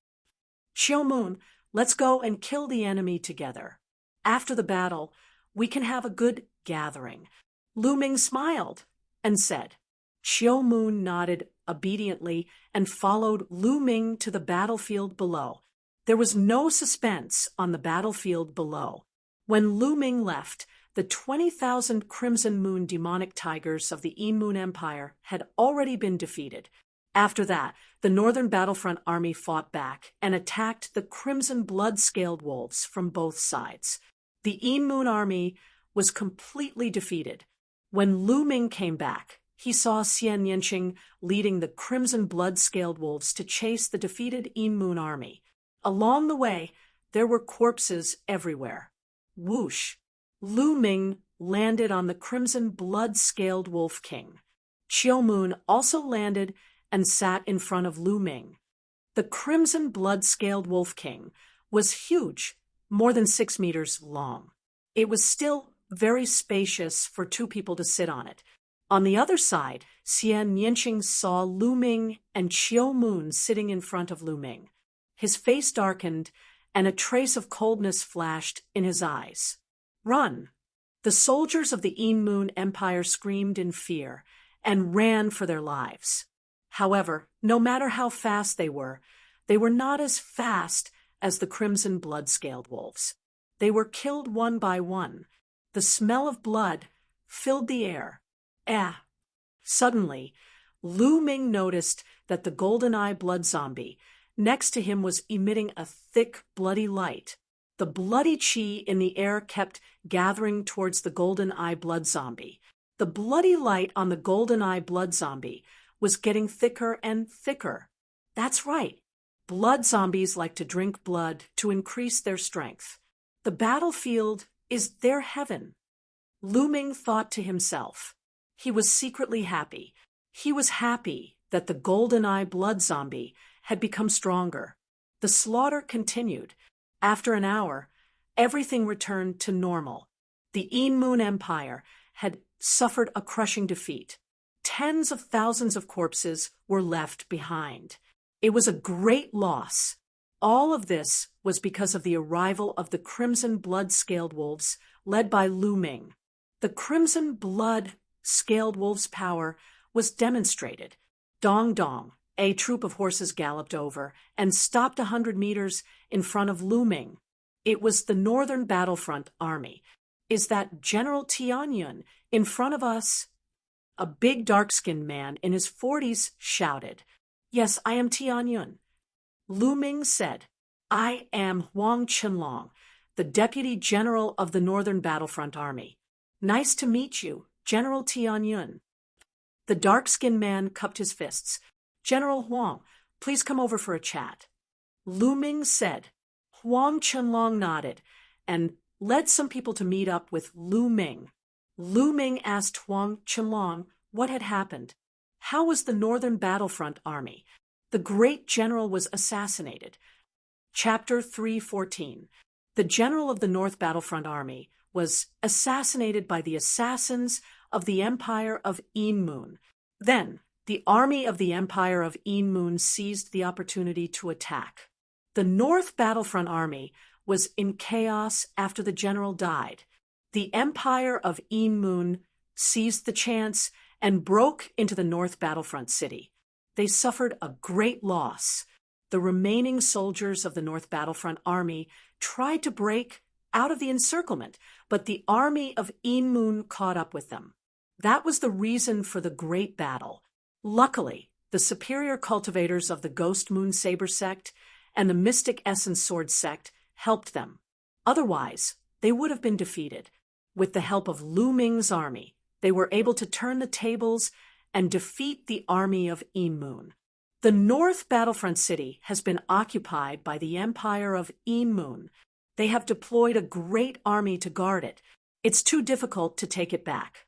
Chiu Moon, let's go and kill the enemy together. After the battle, we can have a good gathering. Lu Ming smiled and said. Chiu Moon nodded obediently and followed Lu Ming to the battlefield below. There was no suspense on the battlefield below. When Lu Ming left, the 20,000 Crimson Moon demonic tigers of the Moon Empire had already been defeated. After that, the Northern Battlefront Army fought back and attacked the Crimson Blood-Scaled Wolves from both sides. The Moon Army was completely defeated. When Lu Ming came back, he saw Xian Yanqing leading the Crimson Blood-Scaled Wolves to chase the defeated Moon Army. Along the way, there were corpses everywhere. Whoosh! Lu Ming landed on the Crimson Blood-Scaled Wolf King. Qiumun also landed and sat in front of Lu Ming. The crimson blood-scaled wolf king was huge, more than 6 meters long. It was still very spacious for 2 people to sit on it. On the other side, Xian Yinqing saw Lu Ming and Qiumun sitting in front of Lu Ming. His face darkened, and a trace of coldness flashed in his eyes. "Run!" The soldiers of the Yinmun Empire screamed in fear and ran for their lives. However, no matter how fast they were not as fast as the crimson blood-scaled wolves. They were killed one by one. The smell of blood filled the air. Suddenly, Lu Ming noticed that the golden-eye blood zombie next to him was emitting a thick, bloody light. The bloody qi in the air kept gathering towards the golden-eye blood zombie. The bloody light on the golden-eye blood zombie was getting thicker and thicker. That's right. Blood zombies like to drink blood to increase their strength. The battlefield is their heaven. Lu Ming thought to himself. He was secretly happy. He was happy that the golden-eye blood zombie had become stronger. The slaughter continued. After an hour, everything returned to normal. The Yinmun Empire had suffered a crushing defeat. Tens of thousands of corpses were left behind. It was a great loss. All of this was because of the arrival of the crimson blood-scaled wolves led by Lu Ming. The crimson blood-scaled wolves' power was demonstrated. Dong Dong, a troop of horses galloped over and stopped 100 meters in front of Lu Ming. It was the Northern Battlefront Army. "Is that General Tianyun in front of us?" A big dark-skinned man in his 40s shouted. "Yes, I am Tianyun." Lu Ming said, "I am Huang Qinlong, the Deputy General of the Northern Battlefront Army. Nice to meet you, General Tianyun." The dark-skinned man cupped his fists. "General Huang, please come over for a chat." Lu Ming said. Huang Qinlong nodded and led some people to meet up with Lu Ming. Lu Ming asked Huang Qinlong what had happened. How was the Northern Battlefront Army? The great general was assassinated. Chapter 314. The general of the North Battlefront Army was assassinated by the assassins of the Empire of Yinmun. Then, the army of the Empire of Yinmun seized the opportunity to attack. The North Battlefront Army was in chaos after the general died. The Empire of Yinmun seized the chance and broke into the North Battlefront city. They suffered a great loss. The remaining soldiers of the North Battlefront Army tried to break out of the encirclement, but the army of Yinmun caught up with them. That was the reason for the great battle. Luckily, the superior cultivators of the Ghost Moon Saber sect and the Mystic Essence Sword sect helped them. Otherwise, they would have been defeated. With the help of Lu Ming's army, they were able to turn the tables and defeat the army of Yinmun. The North Battlefront City has been occupied by the Empire of Yinmun. They have deployed a great army to guard it. It's too difficult to take it back.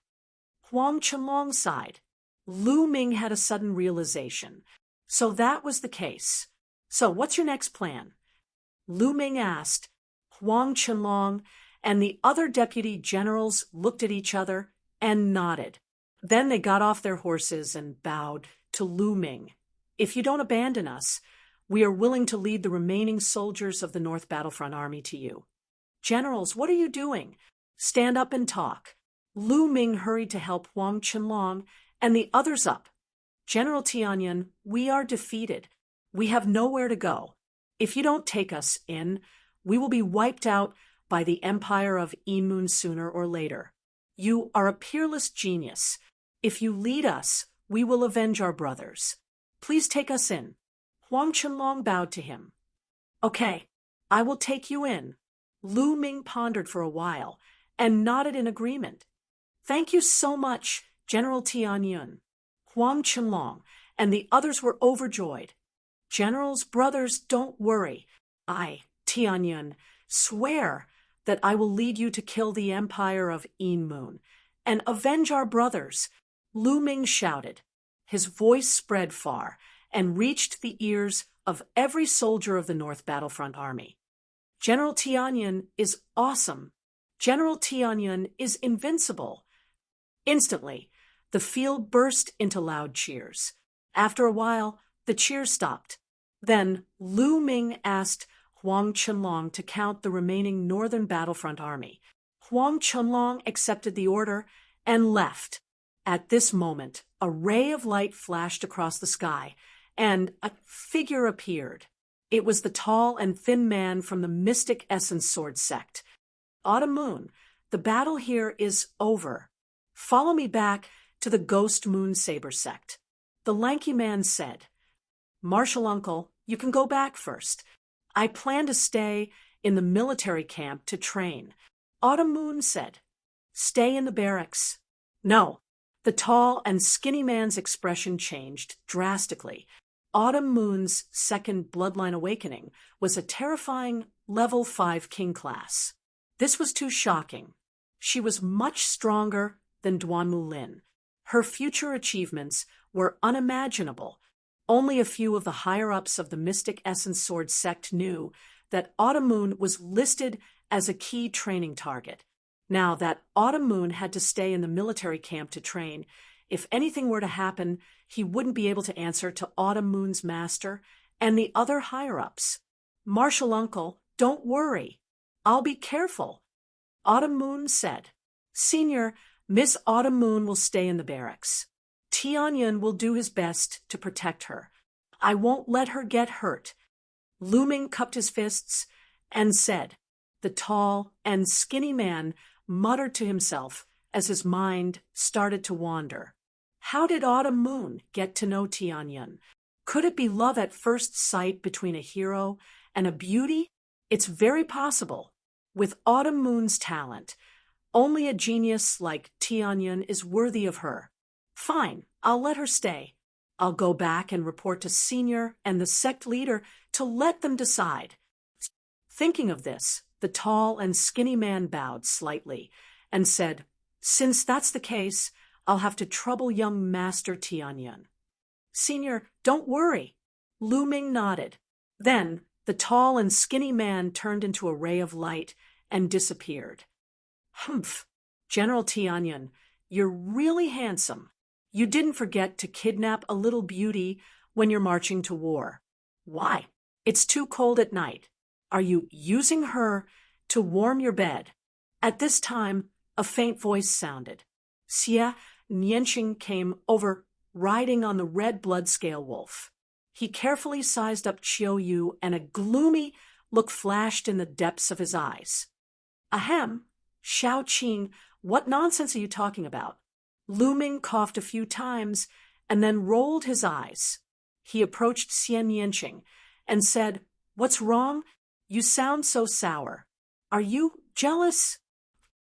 Huang Qinlong sighed. Lu Ming had a sudden realization. So that was the case. So what's your next plan? Lu Ming asked. Huang Qinlong and the other deputy generals looked at each other and nodded. Then they got off their horses and bowed to Lu Ming. "If you don't abandon us, we are willing to lead the remaining soldiers of the North Battlefront Army to you." "Generals, what are you doing? Stand up and talk." Lu Ming hurried to help Huang Qinlong and the others up. "General Tianyun, we are defeated. We have nowhere to go. If you don't take us in, we will be wiped out by the Empire of Yinmun sooner or later. You are a peerless genius. If you lead us, we will avenge our brothers. Please take us in." Huang Qinlong bowed to him. "Okay, I will take you in." Lu Ming pondered for a while and nodded in agreement. "Thank you so much, General Tianyun." Huang Qinlong and the others were overjoyed. "Generals, brothers, don't worry. I, Tianyun, swear that I will lead you to kill the Empire of Yinmun and avenge our brothers. Lu Ming shouted. His voice spread far and reached the ears of every soldier of the North Battlefront Army. General Tianyan is awesome. General Tianyan is invincible. Instantly, the field burst into loud cheers. After a while, the cheers stopped. Then Lu Ming asked Huang Chenlong to count the remaining Northern Battlefront Army. Huang Chenlong accepted the order and left. At this moment, a ray of light flashed across the sky, and a figure appeared. It was the tall and thin man from the Mystic Essence Sword sect. Autumn Moon, the battle here is over. Follow me back to the Ghost Moon Saber sect. The lanky man said. Marshal Uncle, you can go back first. I plan to stay in the military camp to train. Autumn Moon said. Stay in the barracks. No. The tall and skinny man's expression changed drastically. Autumn Moon's second bloodline awakening was a terrifying level 5 king class. This was too shocking. She was much stronger than Duanmu Lin. Her future achievements were unimaginable. Only a few of the higher-ups of the Mystic Essence Sword sect knew that Autumn Moon was listed as a key training target. Now that Autumn Moon had to stay in the military camp to train, if anything were to happen, he wouldn't be able to answer to Autumn Moon's master and the other higher-ups. Marshal Uncle, don't worry. I'll be careful. Autumn Moon said. Senior, Miss Autumn Moon will stay in the barracks. Tianyan will do his best to protect her. I won't let her get hurt. Lu Ming cupped his fists and said. The tall and skinny man muttered to himself as his mind started to wander. How did Autumn Moon get to know Tianyan? Could it be love at first sight between a hero and a beauty? It's very possible. With Autumn Moon's talent, only a genius like Tianyan is worthy of her. Fine, I'll let her stay. I'll go back and report to Senior and the sect leader to let them decide. Thinking of this, the tall and skinny man bowed slightly and said, Since that's the case, I'll have to trouble young Master Tianyan. Senior, don't worry. Lu Ming nodded. Then the tall and skinny man turned into a ray of light and disappeared. Humph, General Tianyan, you're really handsome. You didn't forget to kidnap a little beauty when you're marching to war. Why? It's too cold at night. Are you using her to warm your bed? At this time, a faint voice sounded. Xie Nianqing came over, riding on the red blood-scale wolf. He carefully sized up Qiu Yu, and a gloomy look flashed in the depths of his eyes. Ahem, Xiao Qing, what nonsense are you talking about? Lu Ming coughed a few times and then rolled his eyes. He approached Xie Nianqing and said, What's wrong? You sound so sour. Are you jealous?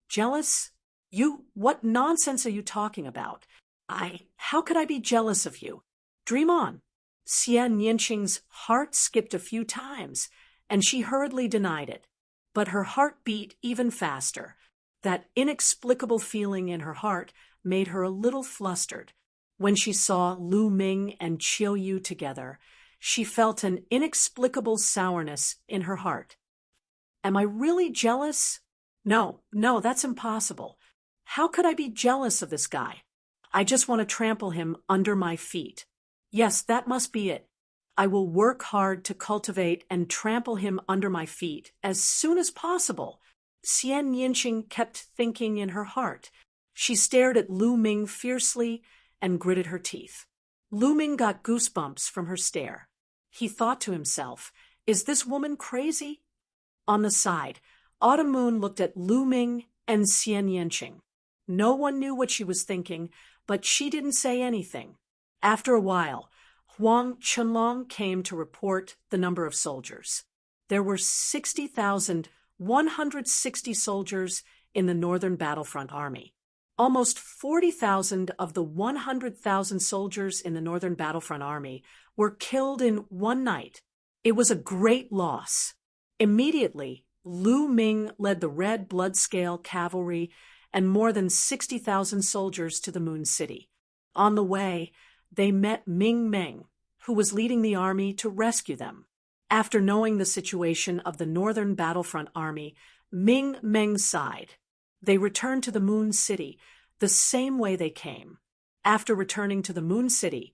Jealous? You, what nonsense are you talking about? How could I be jealous of you? Dream on. Xie Nianqing's heart skipped a few times, and she hurriedly denied it. But her heart beat even faster. That inexplicable feeling in her heart made her a little flustered. When she saw Lu Ming and Qiu Yu together, she felt an inexplicable sourness in her heart. Am I really jealous? No, that's impossible. How could I be jealous of this guy? I just want to trample him under my feet. Yes, that must be it. I will work hard to cultivate and trample him under my feet as soon as possible. Xie Nianqing kept thinking in her heart. She stared at Lu Ming fiercely and gritted her teeth. Lu Ming got goosebumps from her stare. He thought to himself, Is this woman crazy? On the side, Autumn Moon looked at Lu Ming and Xie Nianqing. No one knew what she was thinking, but she didn't say anything. After a while, Huang Chenlong came to report the number of soldiers. There were 60,160 soldiers in the Northern Battlefront Army. Almost 40,000 of the 100,000 soldiers in the Northern Battlefront Army were killed in one night. It was a great loss. Immediately, Lu Ming led the Red Blood-Scale Cavalry and more than 60,000 soldiers to the Moon City. On the way, they met Ming Meng, who was leading the army to rescue them. After knowing the situation of the Northern Battlefront Army, Ming Meng sighed. They returned to the Moon City the same way they came. After returning to the Moon City,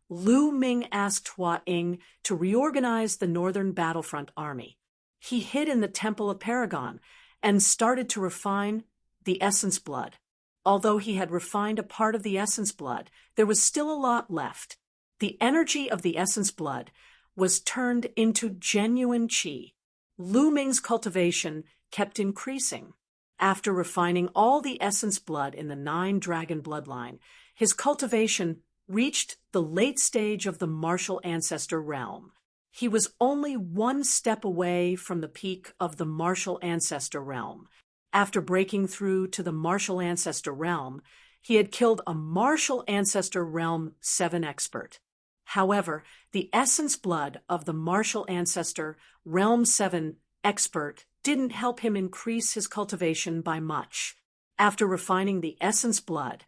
Lu Ming asked Hua Ying to reorganize the Northern Battlefront Army. He hid in the Temple of Paragon and started to refine the Essence Blood. Although he had refined a part of the Essence Blood, there was still a lot left. The energy of the Essence Blood was turned into genuine qi. Lu Ming's cultivation kept increasing. After refining all the Essence Blood in the 9 Dragon bloodline, his cultivation reached the late stage of the Martial Ancestor realm. He was only one step away from the peak of the Martial Ancestor realm. After breaking through to the Martial Ancestor realm, he had killed a Martial Ancestor Realm 7 expert. However, the Essence Blood of the Martial Ancestor Realm 7 expert didn't help him increase his cultivation by much. After refining the Essence Blood,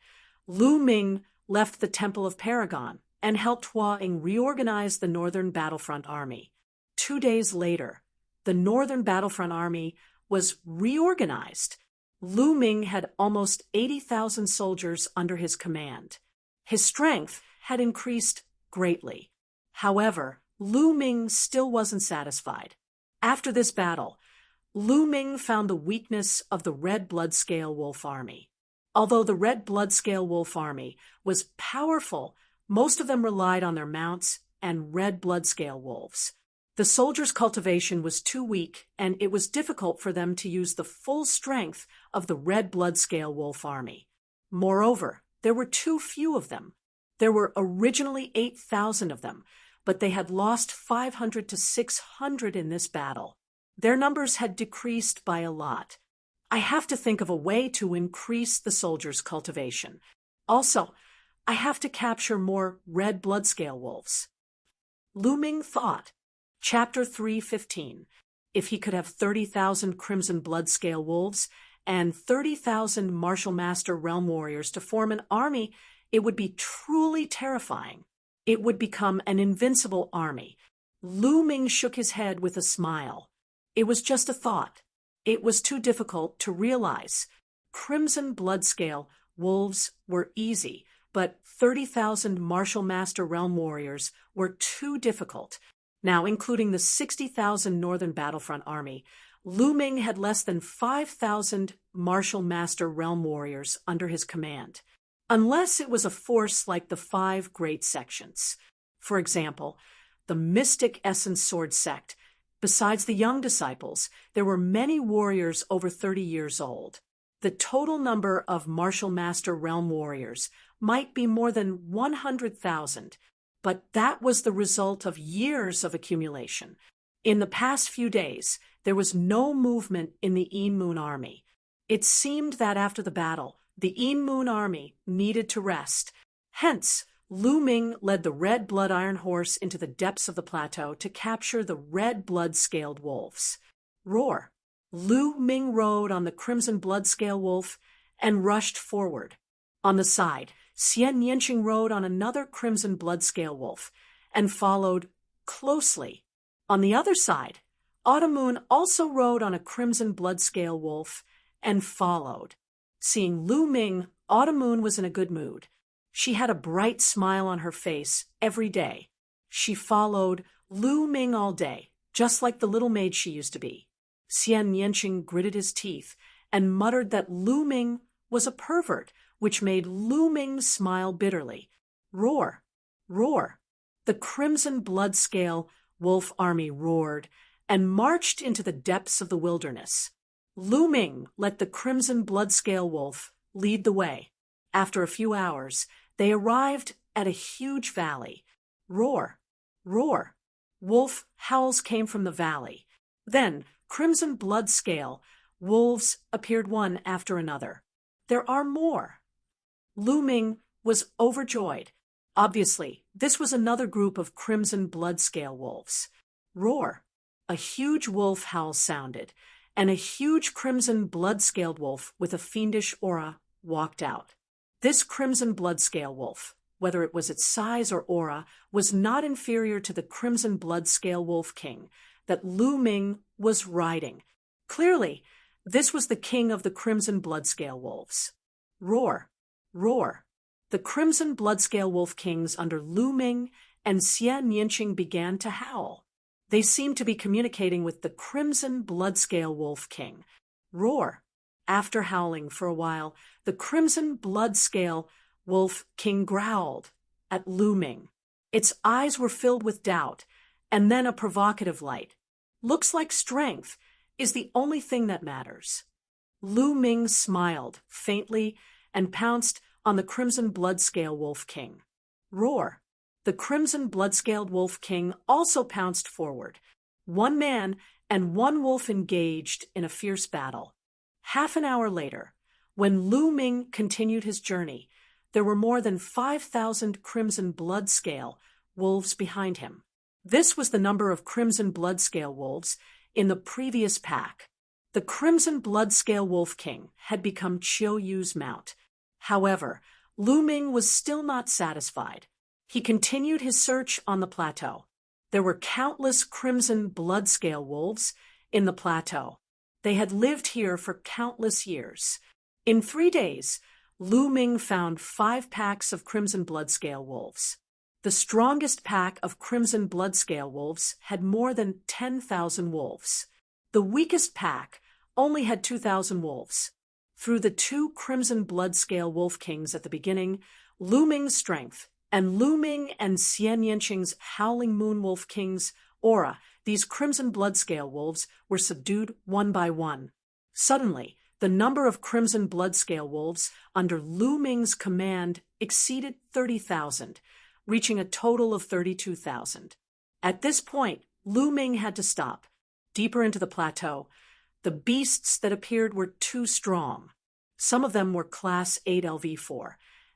Lu Ming left the Temple of Paragon and helped Hua Ying reorganize the Northern Battlefront Army. 2 days later, the Northern Battlefront Army was reorganized. Lu Ming had almost 80,000 soldiers under his command. His strength had increased greatly. However, Lu Ming still wasn't satisfied. After this battle, Lu Ming found the weakness of the Red Bloodscale Wolf Army. Although the Red Bloodscale Wolf Army was powerful, most of them relied on their mounts and red bloodscale wolves. The soldiers' cultivation was too weak, and it was difficult for them to use the full strength of the Red Bloodscale Wolf Army. Moreover, there were too few of them. There were originally 8,000 of them, but they had lost 500 to 600 in this battle. Their numbers had decreased by a lot. I have to think of a way to increase the soldiers' cultivation. Also, I have to capture more red bloodscale wolves. Lu Ming thought. Chapter 3:15. If he could have 30,000 Crimson Bloodscale wolves and 30,000 Martial Master Realm Warriors to form an army, it would be truly terrifying. It would become an invincible army. Lu Ming shook his head with a smile. It was just a thought. It was too difficult to realize. Crimson Bloodscale wolves were easy, but 30,000 Martial Master Realm Warriors were too difficult. Now, including the 60,000 Northern Battlefront Army, Lu Ming had less than 5,000 Martial Master Realm Warriors under his command. Unless it was a force like the 5 Great Sections. For example, the Mystic Essence Sword Sect. Besides the young disciples, there were many warriors over 30 years old. The total number of Martial Master Realm Warriors might be more than 100,000, but that was the result of years of accumulation. In the past few days, there was no movement in the Een Moon Army. It seemed that after the battle, the Een Moon Army needed to rest. Hence, Lu Ming led the Red Blood Iron Horse into the depths of the plateau to capture the Red Blood-Scaled Wolves. Roar! Lu Ming rode on the Crimson Blood-Scale Wolf and rushed forward. On the side, Xian Yanqing rode on another Crimson Blood-Scale Wolf and followed closely. On the other side, Autumn Moon also rode on a Crimson Blood-Scale Wolf and followed. Seeing Lu Ming, Autumn Moon was in a good mood. She had a bright smile on her face every day. She followed Lu Ming all day, just like the little maid she used to be. Xian Yanqing gritted his teeth and muttered that Lu Ming was a pervert, which made Lu Ming smile bitterly. Roar! Roar! The Crimson Bloodscale Wolf Army roared and marched into the depths of the wilderness. Lu Ming let the Crimson Bloodscale Wolf lead the way. After a few hours, they arrived at a huge valley. Roar! Roar! Wolf howls came from the valley. Then, Crimson Bloodscale wolves appeared one after another. There are more. Lu Ming was overjoyed. Obviously, this was another group of Crimson Bloodscale wolves. Roar! A huge wolf howl sounded, and a huge Crimson Bloodscaled wolf with a fiendish aura walked out. This Crimson Bloodscale wolf whether it was its size or aura, was not inferior to the Crimson Bloodscale Wolf King that Lu Ming was riding. Clearly, this was the king of the Crimson Bloodscale Wolves. Roar! Roar! The Crimson Bloodscale Wolf Kings under Lu Ming and Xie Nianqing began to howl. They seemed to be communicating with the Crimson Bloodscale Wolf King. Roar! After howling for a while, the Crimson Bloodscale Wolf King growled at Lu Ming. Its eyes were filled with doubt, and then a provocative light. Looks like strength is the only thing that matters. Lu Ming smiled faintly and pounced on the Crimson Bloodscale Wolf King. Roar! The Crimson Bloodscaled Wolf King also pounced forward. One man and one wolf engaged in a fierce battle. Half an hour later, when Lu Ming continued his journey, there were more than 5,000 Crimson Bloodscale wolves behind him. This was the number of Crimson Bloodscale wolves in the previous pack. The Crimson Bloodscale Wolf King had become Qiu Yu's mount. However, Lu Ming was still not satisfied. He continued his search on the plateau. There were countless Crimson Bloodscale wolves in the plateau. They had lived here for countless years. In 3 days, Lu Ming found 5 packs of Crimson Bloodscale wolves. The strongest pack of Crimson Bloodscale wolves had more than 10,000 wolves. The weakest pack only had 2,000 wolves. Through the 2 Crimson Bloodscale Wolf Kings at the beginning, Lu Ming's strength, and Lu Ming and Xie Nianqing's Howling Moon Wolf King's aura, these Crimson Bloodscale wolves were subdued one by one. Suddenly, the number of Crimson Bloodscale wolves under Lu Ming's command exceeded 30,000, reaching a total of 32,000. At this point, Lu Ming had to stop. Deeper into the plateau, the beasts that appeared were too strong. Some of them were Class 8 LV4,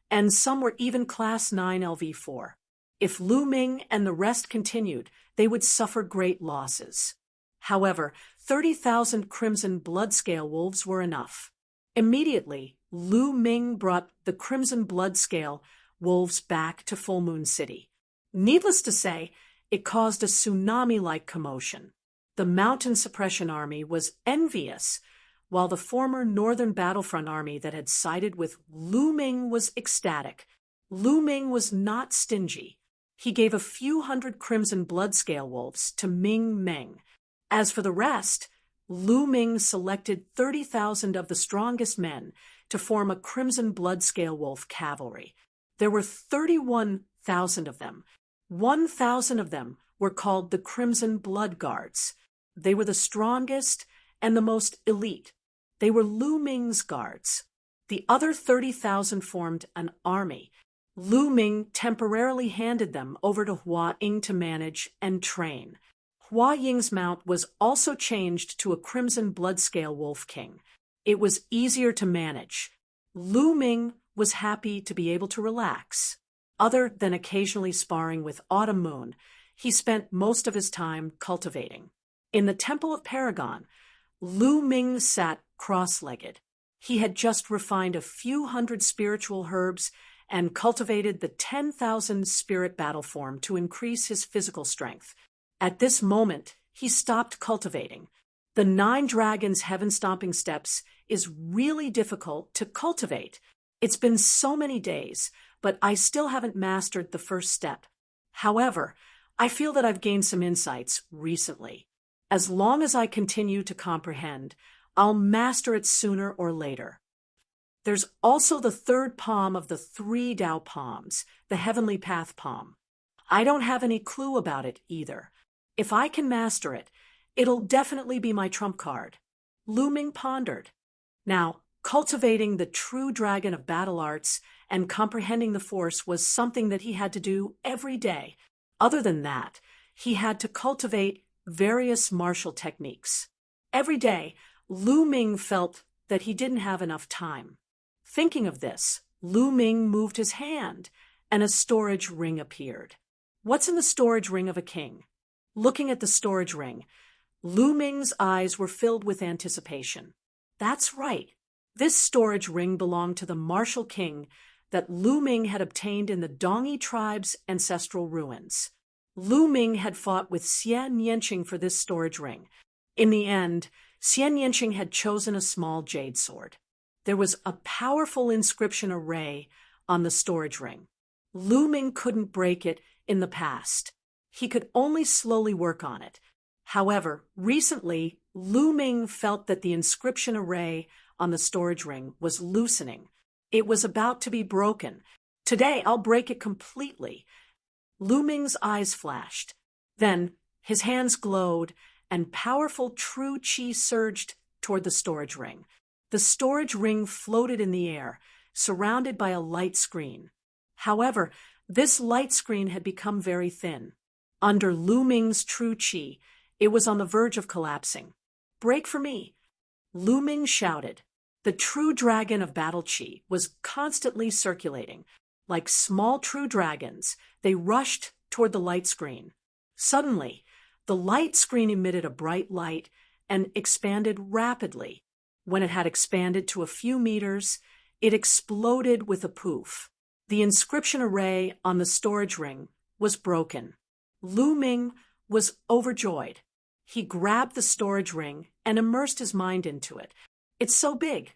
and some were even Class 9 LV4. If Lu Ming and the rest continued, they would suffer great losses. However, 30,000 Crimson Bloodscale wolves were enough. Immediately, Lu Ming brought the Crimson Bloodscale wolves back to Full Moon City. Needless to say, it caused a tsunami-like commotion. The Mountain Suppression Army was envious, while the former Northern Battlefront Army that had sided with Lu Ming was ecstatic. Lu Ming was not stingy. He gave a few hundred Crimson Bloodscale wolves to Ming Meng. As for the rest, Lu Ming selected 30,000 of the strongest men to form a Crimson Bloodscale wolf cavalry. There were 31,000 of them. 1,000 of them were called the Crimson Blood Guards. They were the strongest and the most elite. They were Lu Ming's guards. The other 30,000 formed an army. Lu Ming temporarily handed them over to Hua Ying to manage and train. Hua Ying's mount was also changed to a Crimson Bloodscale Wolf King. It was easier to manage. Lu Ming was happy to be able to relax. Other than occasionally sparring with Autumn Moon, he spent most of his time cultivating. In the Temple of Paragon, Lu Ming sat cross-legged. He had just refined a few hundred spiritual herbs and cultivated the 10,000 spirit battle form to increase his physical strength. At this moment, he stopped cultivating. The 9 Dragons Heaven-Stomping Steps is really difficult to cultivate. It's been so many days, but I still haven't mastered the first step. However, I feel that I've gained some insights recently. As long as I continue to comprehend, I'll master it sooner or later. There's also the 3rd palm of the 3 Tao palms, the Heavenly Path palm. I don't have any clue about it either. If I can master it, it'll definitely be my trump card. Lu Ming pondered. Now, cultivating the true dragon of battle arts and comprehending the force was something that he had to do every day. Other than that, he had to cultivate various martial techniques. Every day, Lu Ming felt that he didn't have enough time. Thinking of this, Lu Ming moved his hand, and a storage ring appeared. What's in the storage ring of a king? Looking at the storage ring, Lu Ming's eyes were filled with anticipation. That's right. This storage ring belonged to the martial king that Lu Ming had obtained in the Dongi tribe's ancestral ruins. Lu Ming had fought with Xian Yanqing for this storage ring. In the end, Xian Yanqing had chosen a small jade sword. There was a powerful inscription array on the storage ring. Lu Ming couldn't break it in the past. He could only slowly work on it. However, recently, Lu Ming felt that the inscription array on the storage ring was loosening. It was about to be broken. Today, I'll break it completely. Lu Ming's eyes flashed. Then, his hands glowed, and powerful true qi surged toward the storage ring. The storage ring floated in the air, surrounded by a light screen. However, this light screen had become very thin. Under Lu Ming's true qi, it was on the verge of collapsing. "Break for me!" Lu Ming shouted. The true dragon of battle qi was constantly circulating. Like small true dragons, they rushed toward the light screen. Suddenly, the light screen emitted a bright light and expanded rapidly. When it had expanded to a few meters, it exploded with a poof. The inscription array on the storage ring was broken. Lu Ming was overjoyed. He grabbed the storage ring and immersed his mind into it. It's so big.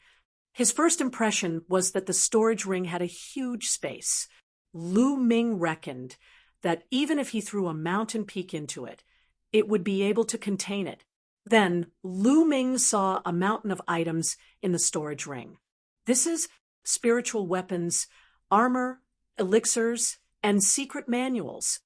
His first impression was that the storage ring had a huge space. Lu Ming reckoned that even if he threw a mountain peak into it, it would be able to contain it. Then Lu Ming saw a mountain of items in the storage ring. This is spiritual weapons, armor, elixirs, and secret manuals.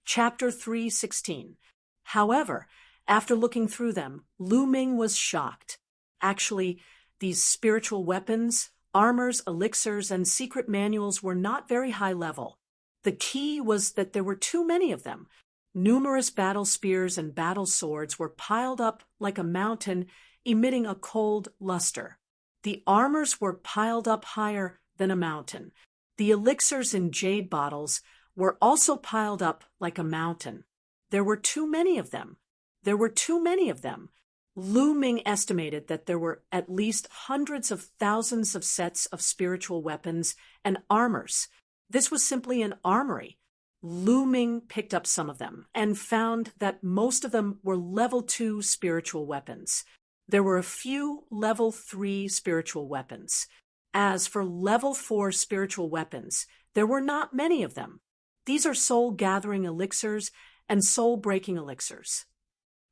Chapter 3:16. However, after looking through them, Lu Ming was shocked. Actually, these spiritual weapons, armors, elixirs, and secret manuals were not very high level. The key was that there were too many of them. Numerous battle spears and battle swords were piled up like a mountain, emitting a cold luster. The armors were piled up higher than a mountain. The elixirs in jade bottles were also piled up like a mountain. There were too many of them. There were too many of them. Lu Ming estimated that there were at least hundreds of thousands of sets of spiritual weapons and armors. This was simply an armory. Lu Ming picked up some of them and found that most of them were level 2 spiritual weapons. There were a few level 3 spiritual weapons. As for level 4 spiritual weapons, there were not many of them. These are soul-gathering elixirs and soul-breaking elixirs.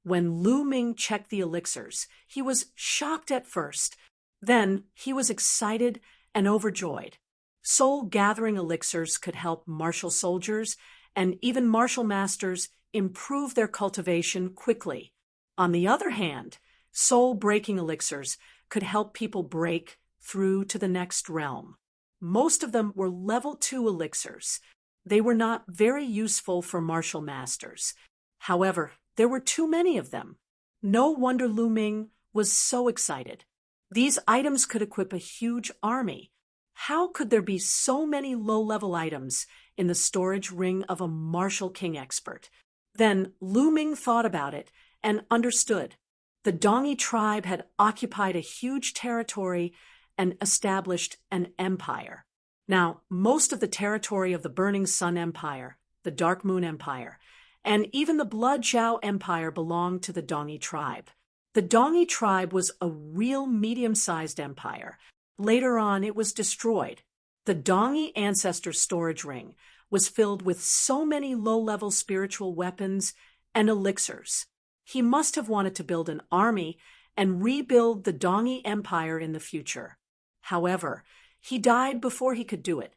When Lu Ming checked the elixirs, he was shocked at first. Then he was excited and overjoyed. Soul-gathering elixirs could help martial soldiers and even martial masters improve their cultivation quickly. On the other hand, soul-breaking elixirs could help people break through to the next realm. Most of them were level 2 elixirs. They were not very useful for martial masters. However, there were too many of them. No wonder Lu Ming was so excited. These items could equip a huge army. How could there be so many low-level items in the storage ring of a martial king expert? Then Lu Ming thought about it and understood. The Dongi tribe had occupied a huge territory and established an empire. Now, most of the territory of the Burning Sun Empire, the Dark Moon Empire, and even the Blood Zhao Empire belonged to the Dongi tribe. The Dongi tribe was a real medium-sized empire. Later on, it was destroyed. The Dongi ancestor storage ring was filled with so many low-level spiritual weapons and elixirs. He must have wanted to build an army and rebuild the Dongi Empire in the future. However, he died before he could do it.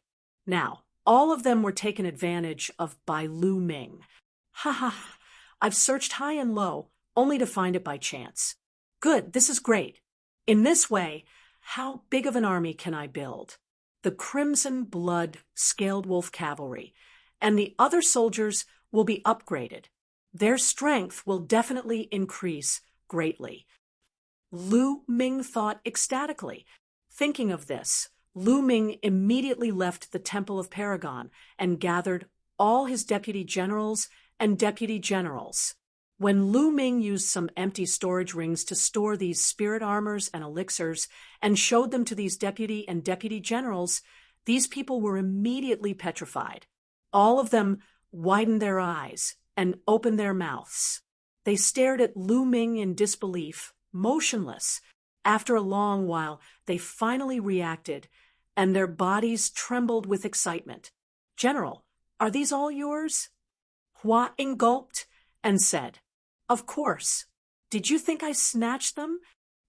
Now, all of them were taken advantage of by Lu Ming. Ha ha, I've searched high and low, only to find it by chance. Good, this is great. In this way, how big of an army can I build? The Crimson Blood Scaled Wolf Cavalry and the other soldiers will be upgraded. Their strength will definitely increase greatly. Lu Ming thought ecstatically. Thinking of this, Lu Ming immediately left the Temple of Paragon and gathered all his deputy generals and deputy generals. When Lu Ming used some empty storage rings to store these spirit armors and elixirs and showed them to these deputy and deputy generals, These people were immediately petrified. All of them widened their eyes and opened their mouths. They stared at Lu Ming in disbelief, motionless. After a long while, they finally reacted, and their bodies trembled with excitement. "General, are these all yours?" Hua Ying gulped and said, "Of course. Did you think I snatched them?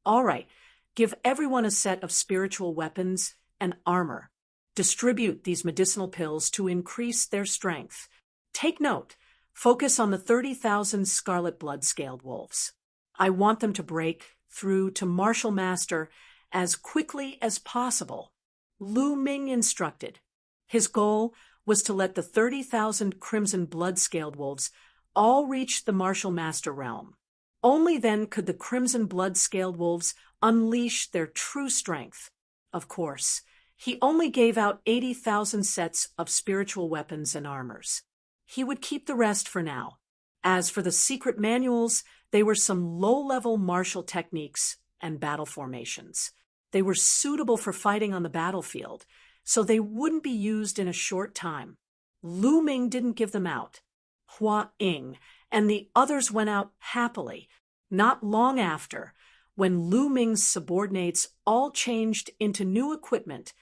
All right, give everyone a set of spiritual weapons and armor. Distribute these medicinal pills to increase their strength. Take note, focus on the 30,000 scarlet blood-scaled wolves. I want them to break through to Martial Master as quickly as possible." Lu Ming instructed. His goal was to let the 30,000 crimson blood-scaled wolves all reach the Martial Master realm. Only then could the crimson blood-scaled wolves unleash their true strength. Of course, he only gave out 80,000 sets of spiritual weapons and armors. He would keep the rest for now. As for the secret manuals, they were some low-level martial techniques and battle formations. They were suitable for fighting on the battlefield, so they wouldn't be used in a short time. Lu Ming didn't give them out. Hua Ying and the others went out happily. Not long after, when Lu Ming's subordinates all changed into new equipment,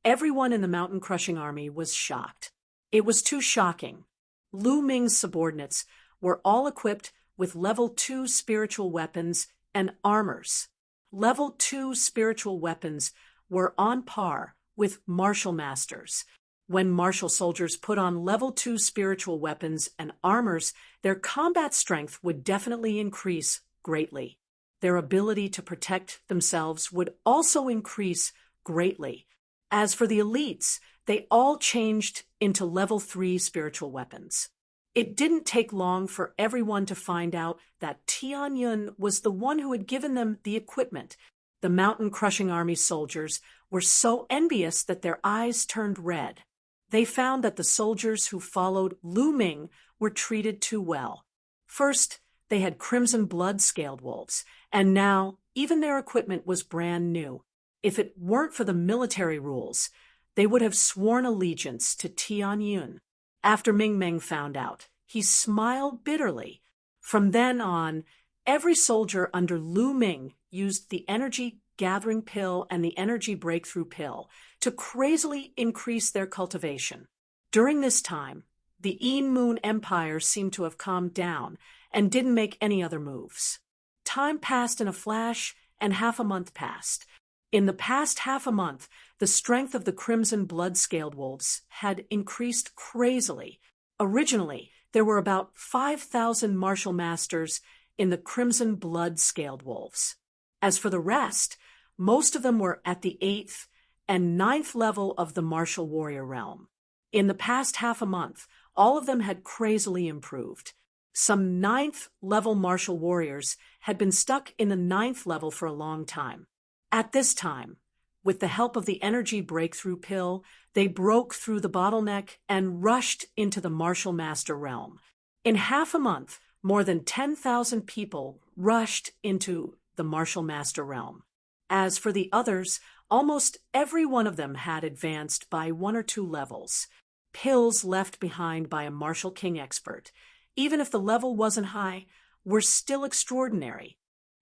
everyone in the mountain-crushing army was shocked. It was too shocking. Lu Ming's subordinates were all equipped with level 2 spiritual weapons and armors. Level 2 spiritual weapons were on par with martial masters. When martial soldiers put on level 2 spiritual weapons and armors, their combat strength would definitely increase greatly. Their ability to protect themselves would also increase greatly. As for the elites, they all changed into level 3 spiritual weapons. It didn't take long for everyone to find out that Tianyun was the one who had given them the equipment. The mountain-crushing army soldiers were so envious that their eyes turned red. They found that the soldiers who followed Lu Ming were treated too well. First, they had crimson blood-scaled wolves, and now even their equipment was brand new. If it weren't for the military rules, they would have sworn allegiance to Tianyun. After Ming Meng found out, he smiled bitterly. From then on, every soldier under Lu Ming used the energy-gathering pill and the energy breakthrough pill to crazily increase their cultivation. During this time, the Yin Moon Empire seemed to have calmed down and didn't make any other moves. Time passed in a flash, and half a month passed. In the past half a month, the strength of the crimson blood-scaled wolves had increased crazily. Originally, there were about 5,000 martial masters in the crimson blood-scaled wolves. As for the rest, most of them were at the 8th and 9th level of the martial warrior realm. In the past half a month, all of them had crazily improved. Some 9th level martial warriors had been stuck in the 9th level for a long time. At this time, with the help of the energy breakthrough pill, they broke through the bottleneck and rushed into the martial master realm. In half a month, more than 10,000 people rushed into the martial master realm. As for the others, almost every one of them had advanced by 1 or 2 levels. Pills left behind by a martial king expert, even if the level wasn't high, were still extraordinary.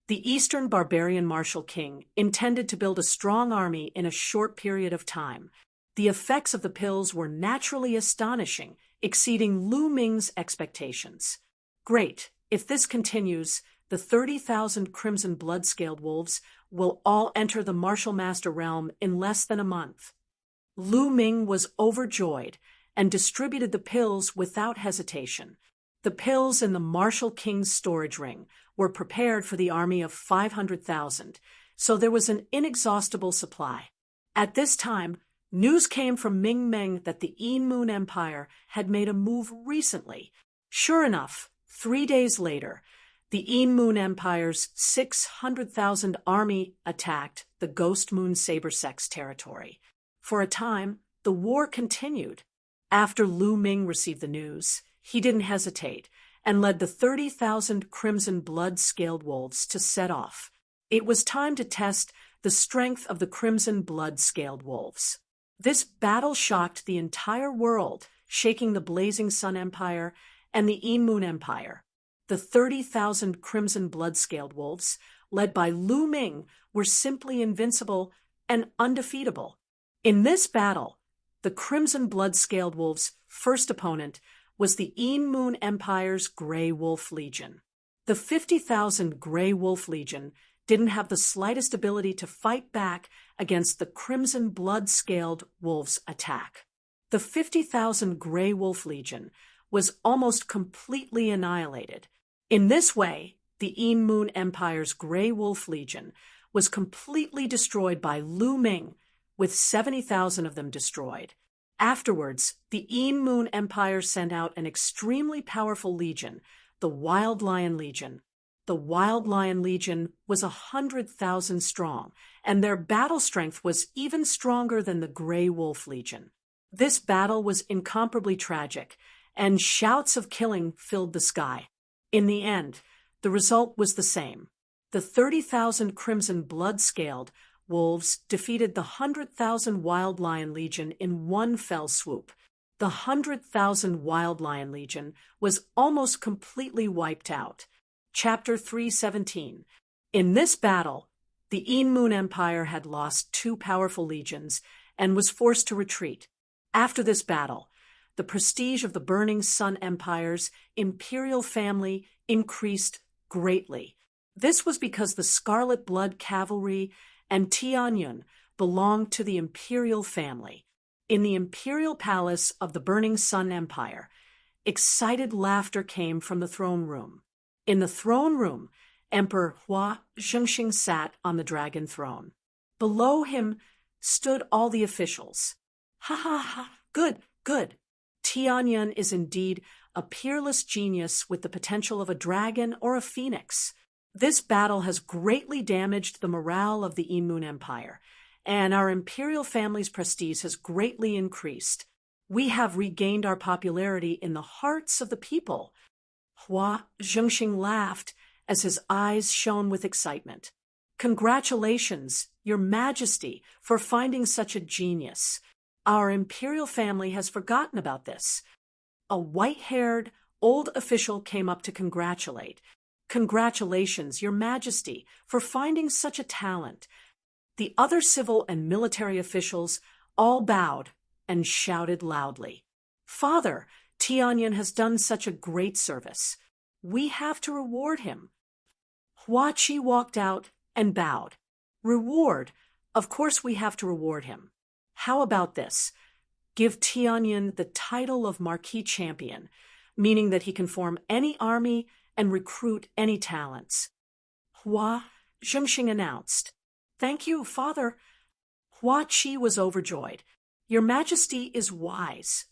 The Eastern barbarian martial king intended to build a strong army in a short period of time. The effects of the pills were naturally astonishing, exceeding Lu Ming's expectations. Great, if this continues, the 30,000 crimson blood-scaled wolves will all enter the martial master realm in less than a month. Lu Ming was overjoyed and distributed the pills without hesitation. The pills in the martial king's storage ring were prepared for the army of 500,000, so there was an inexhaustible supply. At this time, news came from Ming Meng that the Yin Moon Empire had made a move recently. Sure enough, 3 days later, the Yin Moon Empire's 600,000 army attacked the Ghost Moon Sabersex territory. For a time, the war continued. After Lu Ming received the news, he didn't hesitate and led the 30,000 crimson blood-scaled wolves to set off. It was time to test the strength of the crimson blood-scaled wolves. This battle shocked the entire world, shaking the Blazing Sun Empire and the Moon Empire. The 30,000 crimson blood-scaled wolves, led by Lu Ming, were simply invincible and undefeatable. In this battle, the crimson blood-scaled wolves' first opponent was the Moon Empire's Grey Wolf Legion. The 50,000 Grey Wolf Legion didn't have the slightest ability to fight back against the crimson blood-scaled wolves' attack. The 50,000 Grey Wolf Legion was almost completely annihilated. In this way, the Moon Empire's Grey Wolf Legion was completely destroyed by Lu Ming, with 70,000 of them destroyed. Afterwards, the Moon Empire sent out an extremely powerful legion, the Wild Lion Legion. The Wild Lion Legion was 100,000 strong, and their battle strength was even stronger than the Grey Wolf Legion. This battle was incomparably tragic, and shouts of killing filled the sky. In the end, the result was the same. The 30,000 crimson blood-scaled wolves defeated the 100,000 Wild Lion Legion in one fell swoop. The 100,000 Wild Lion Legion was almost completely wiped out. Chapter 317. In this battle, the Moon Empire had lost 2 powerful legions and was forced to retreat. After this battle, the prestige of the Burning Sun Empire's imperial family increased greatly. This was because the Scarlet Blood Cavalry and Tianyun belonged to the imperial family. In the imperial palace of the Burning Sun Empire, excited laughter came from the throne room. In the throne room, Emperor Hua Zhengxing sat on the dragon throne. Below him stood all the officials. Ha ha ha, good, good. Tianyun is indeed a peerless genius with the potential of a dragon or a phoenix. This battle has greatly damaged the morale of the Moon Empire, and our imperial family's prestige has greatly increased. We have regained our popularity in the hearts of the people. Hua Zhengxing laughed as his eyes shone with excitement. Congratulations, Your Majesty, for finding such a genius. Our imperial family has forgotten about this. A white-haired, old official came up to congratulate. Congratulations, Your Majesty, for finding such a talent. The other civil and military officials all bowed and shouted loudly. Father, Tianyun has done such a great service. We have to reward him. Hua Qi walked out and bowed. Reward? Of course we have to reward him. How about this? Give Tianyun the title of Marquis Champion, meaning that he can form any army and recruit any talents. Hua Zhengxing announced. Thank you, Father. Hua Qi was overjoyed. Your Majesty is wise.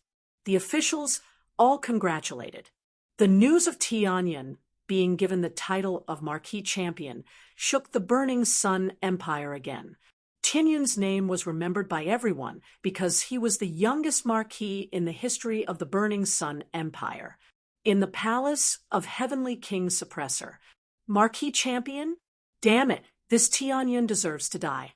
The officials all congratulated. The news of Tianyun being given the title of Marquis Champion shook the Burning Sun Empire again. Tianyun's name was remembered by everyone because he was the youngest marquis in the history of the Burning Sun Empire. In the palace of Heavenly King Suppressor, Marquis Champion? Damn it, this Tianyun deserves to die.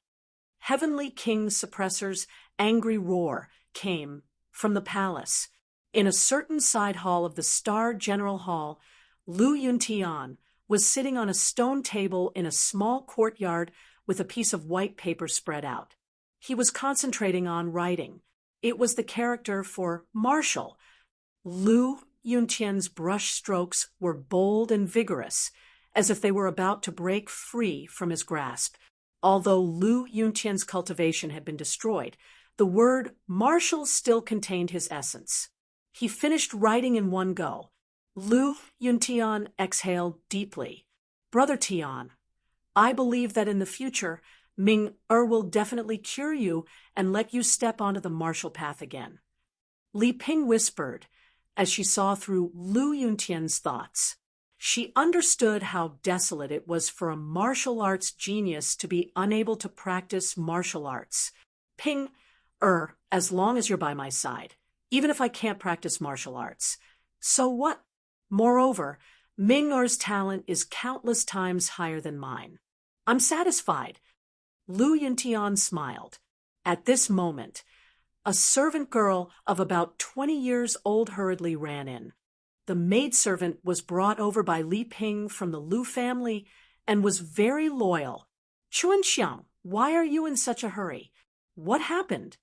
Heavenly King Suppressor's angry roar came from the palace. In a certain side hall of the Star General Hall, Lu Yuntian was sitting on a stone table in a small courtyard with a piece of white paper spread out. He was concentrating on writing. It was the character for Marshall. Lu Yuntian's brush strokes were bold and vigorous, as if they were about to break free from his grasp. Although Lu Yuntian's cultivation had been destroyed, the word Marshall still contained his essence. He finished writing in one go. Lu Yuntian exhaled deeply. Brother Tian, I believe that in the future, Ming-Er will definitely cure you and let you step onto the martial path again. Li Ping whispered as she saw through Lu Yuntian's thoughts. She understood how desolate it was for a martial arts genius to be unable to practice martial arts. Ping-Er, as long as you're by my side, even if I can't practice martial arts. So what? Moreover, Ming-Er's talent is countless times higher than mine. I'm satisfied. Lu Yuntian smiled. At this moment, A servant girl of about 20 years old hurriedly ran in. The maidservant was brought over by Li Ping from the Lu family and was very loyal. Chunxiang, why are you in such a hurry? What happened?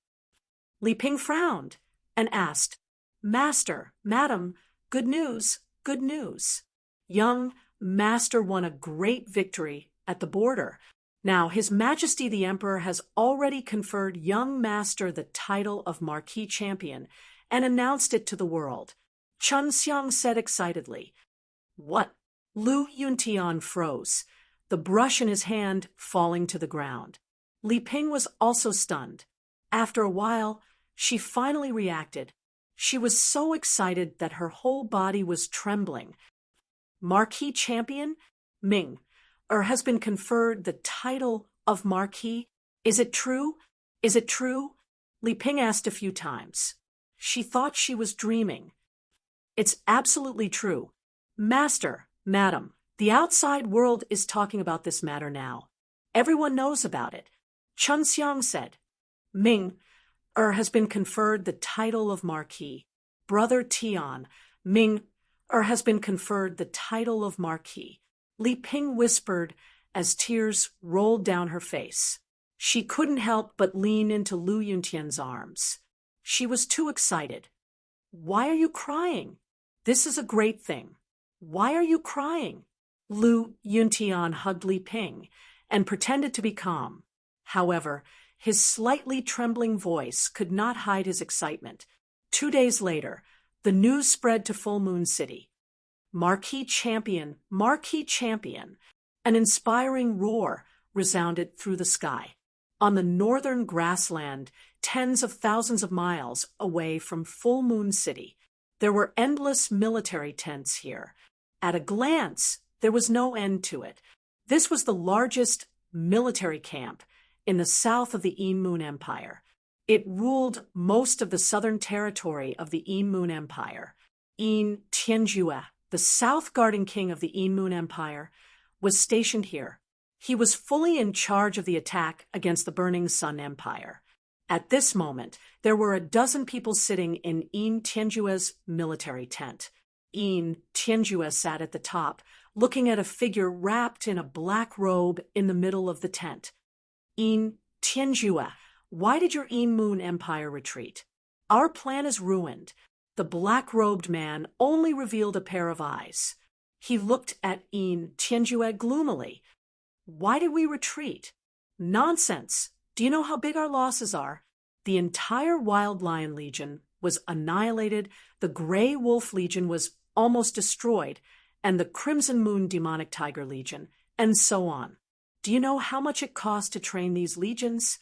Li Ping frowned and asked, Master, Madam, good news, good news. Young Master won a great victory at the border. Now, His Majesty the Emperor has already conferred young Master the title of Marquis Champion and announced it to the world. Chun Xiang said excitedly. What? Lu Yuntian froze, the brush in his hand falling to the ground. Li Ping was also stunned. After a while, she finally reacted. She was so excited that her whole body was trembling. Marquis Champion? Ming, has been conferred the title of Marquis. Is it true? Is it true? Li Ping asked a few times. She thought she was dreaming. It's absolutely true. Master, Madam, the outside world is talking about this matter now. Everyone knows about it. Chun Xiang said. Ming, has been conferred the title of Marquis. Brother Tian, Ming, has been conferred the title of Marquis. Li Ping whispered as tears rolled down her face. She couldn't help but lean into Lu Yuntian's arms. She was too excited. Why are you crying? This is a great thing. Why are you crying? Lu Yuntian hugged Li Ping and pretended to be calm. However, his slightly trembling voice could not hide his excitement. 2 days later, the news spread to Full Moon City. Marquis Champion, Marquis Champion. An inspiring roar resounded through the sky. On the northern grassland, tens of thousands of miles away from Full Moon City, there were endless military tents here. At a glance, there was no end to it. This was the largest military camp in the south of the Yin Moon Empire. It ruled most of the southern territory of the Yin Moon Empire. Yin Tianjue, the south-guarding king of the Yin Moon Empire, was stationed here. He was fully in charge of the attack against the Burning Sun Empire. At this moment, there were a dozen people sitting in Yin Tianjue's military tent. Yin Tianjue sat at the top, looking at a figure wrapped in a black robe in the middle of the tent. Yin Tianjue, why did your Yin Moon Empire retreat? Our plan is ruined. The black-robed man only revealed a pair of eyes. He looked at Yin Tianjue gloomily. Why did we retreat? Nonsense. Do you know how big our losses are? The entire Wild Lion Legion was annihilated, the Gray Wolf Legion was almost destroyed, and the Crimson Moon Demonic Tiger Legion, and so on. Do you know how much it cost to train these legions?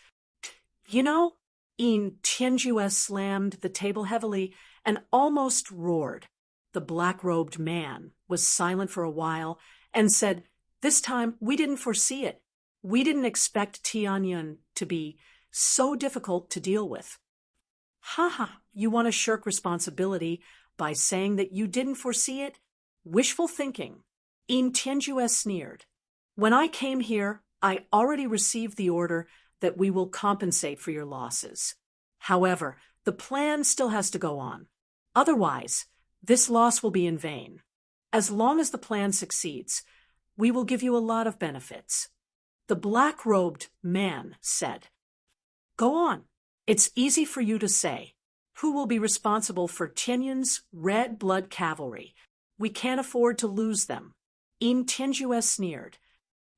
You know? Yin Tianjue slammed the table heavily and almost roared. The black-robed man was silent for a while and said, This time we didn't foresee it. We didn't expect Tianyun to be so difficult to deal with. You want to shirk responsibility by saying that you didn't foresee it? Wishful thinking. Yin Tianjue sneered. When I came here, I already received the order that we will compensate for your losses. However, the plan still has to go on. Otherwise, this loss will be in vain. As long as the plan succeeds, we will give you a lot of benefits. The black-robed man said, Go on. It's easy for you to say. Who will be responsible for Tianyun's red blood cavalry? We can't afford to lose them. Yin Tianjue sneered.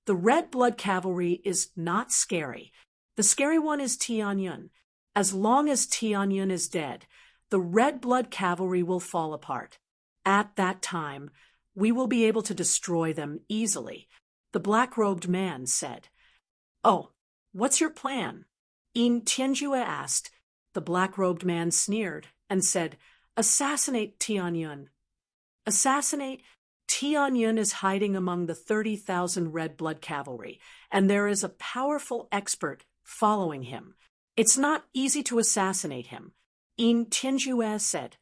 The red blood cavalry is not scary. The scary one is Tianyun. As long as Tianyun is dead, the red blood cavalry will fall apart. At that time, we will be able to destroy them easily. The black-robed man said. Oh, what's your plan? Yin Tianjue asked. The black-robed man sneered and said, Assassinate Tianyun. Assassinate? Tianyun is hiding among the 30,000 red blood cavalry, and there is a powerful expert following him. It's not easy to assassinate him. Yin Tianjue said.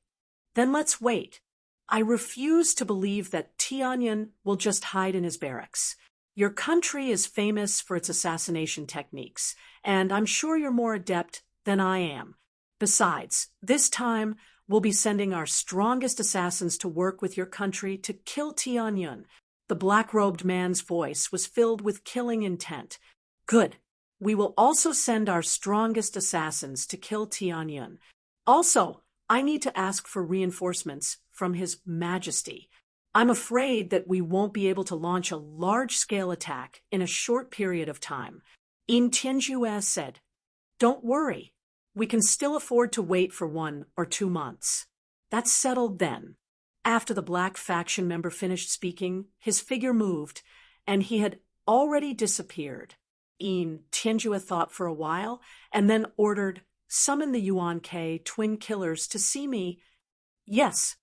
Then let's wait. I refuse to believe that Tianyun will just hide in his barracks. Your country is famous for its assassination techniques, and I'm sure you're more adept than I am. Besides, this time we'll be sending our strongest assassins to work with your country to kill Tianyun. The black-robed man's voice was filled with killing intent. Good. We will also send our strongest assassins to kill Tianyun. Also, I need to ask for reinforcements from His Majesty. I'm afraid that we won't be able to launch a large-scale attack in a short period of time. In Tianjue said, "Don't worry. We can still afford to wait for 1 or 2 months. That's settled then." After the black faction member finished speaking, his figure moved, and he had already disappeared. Tianjue thought for a while, and then ordered, "Summon the Yuan K twin killers to see me." "Yes,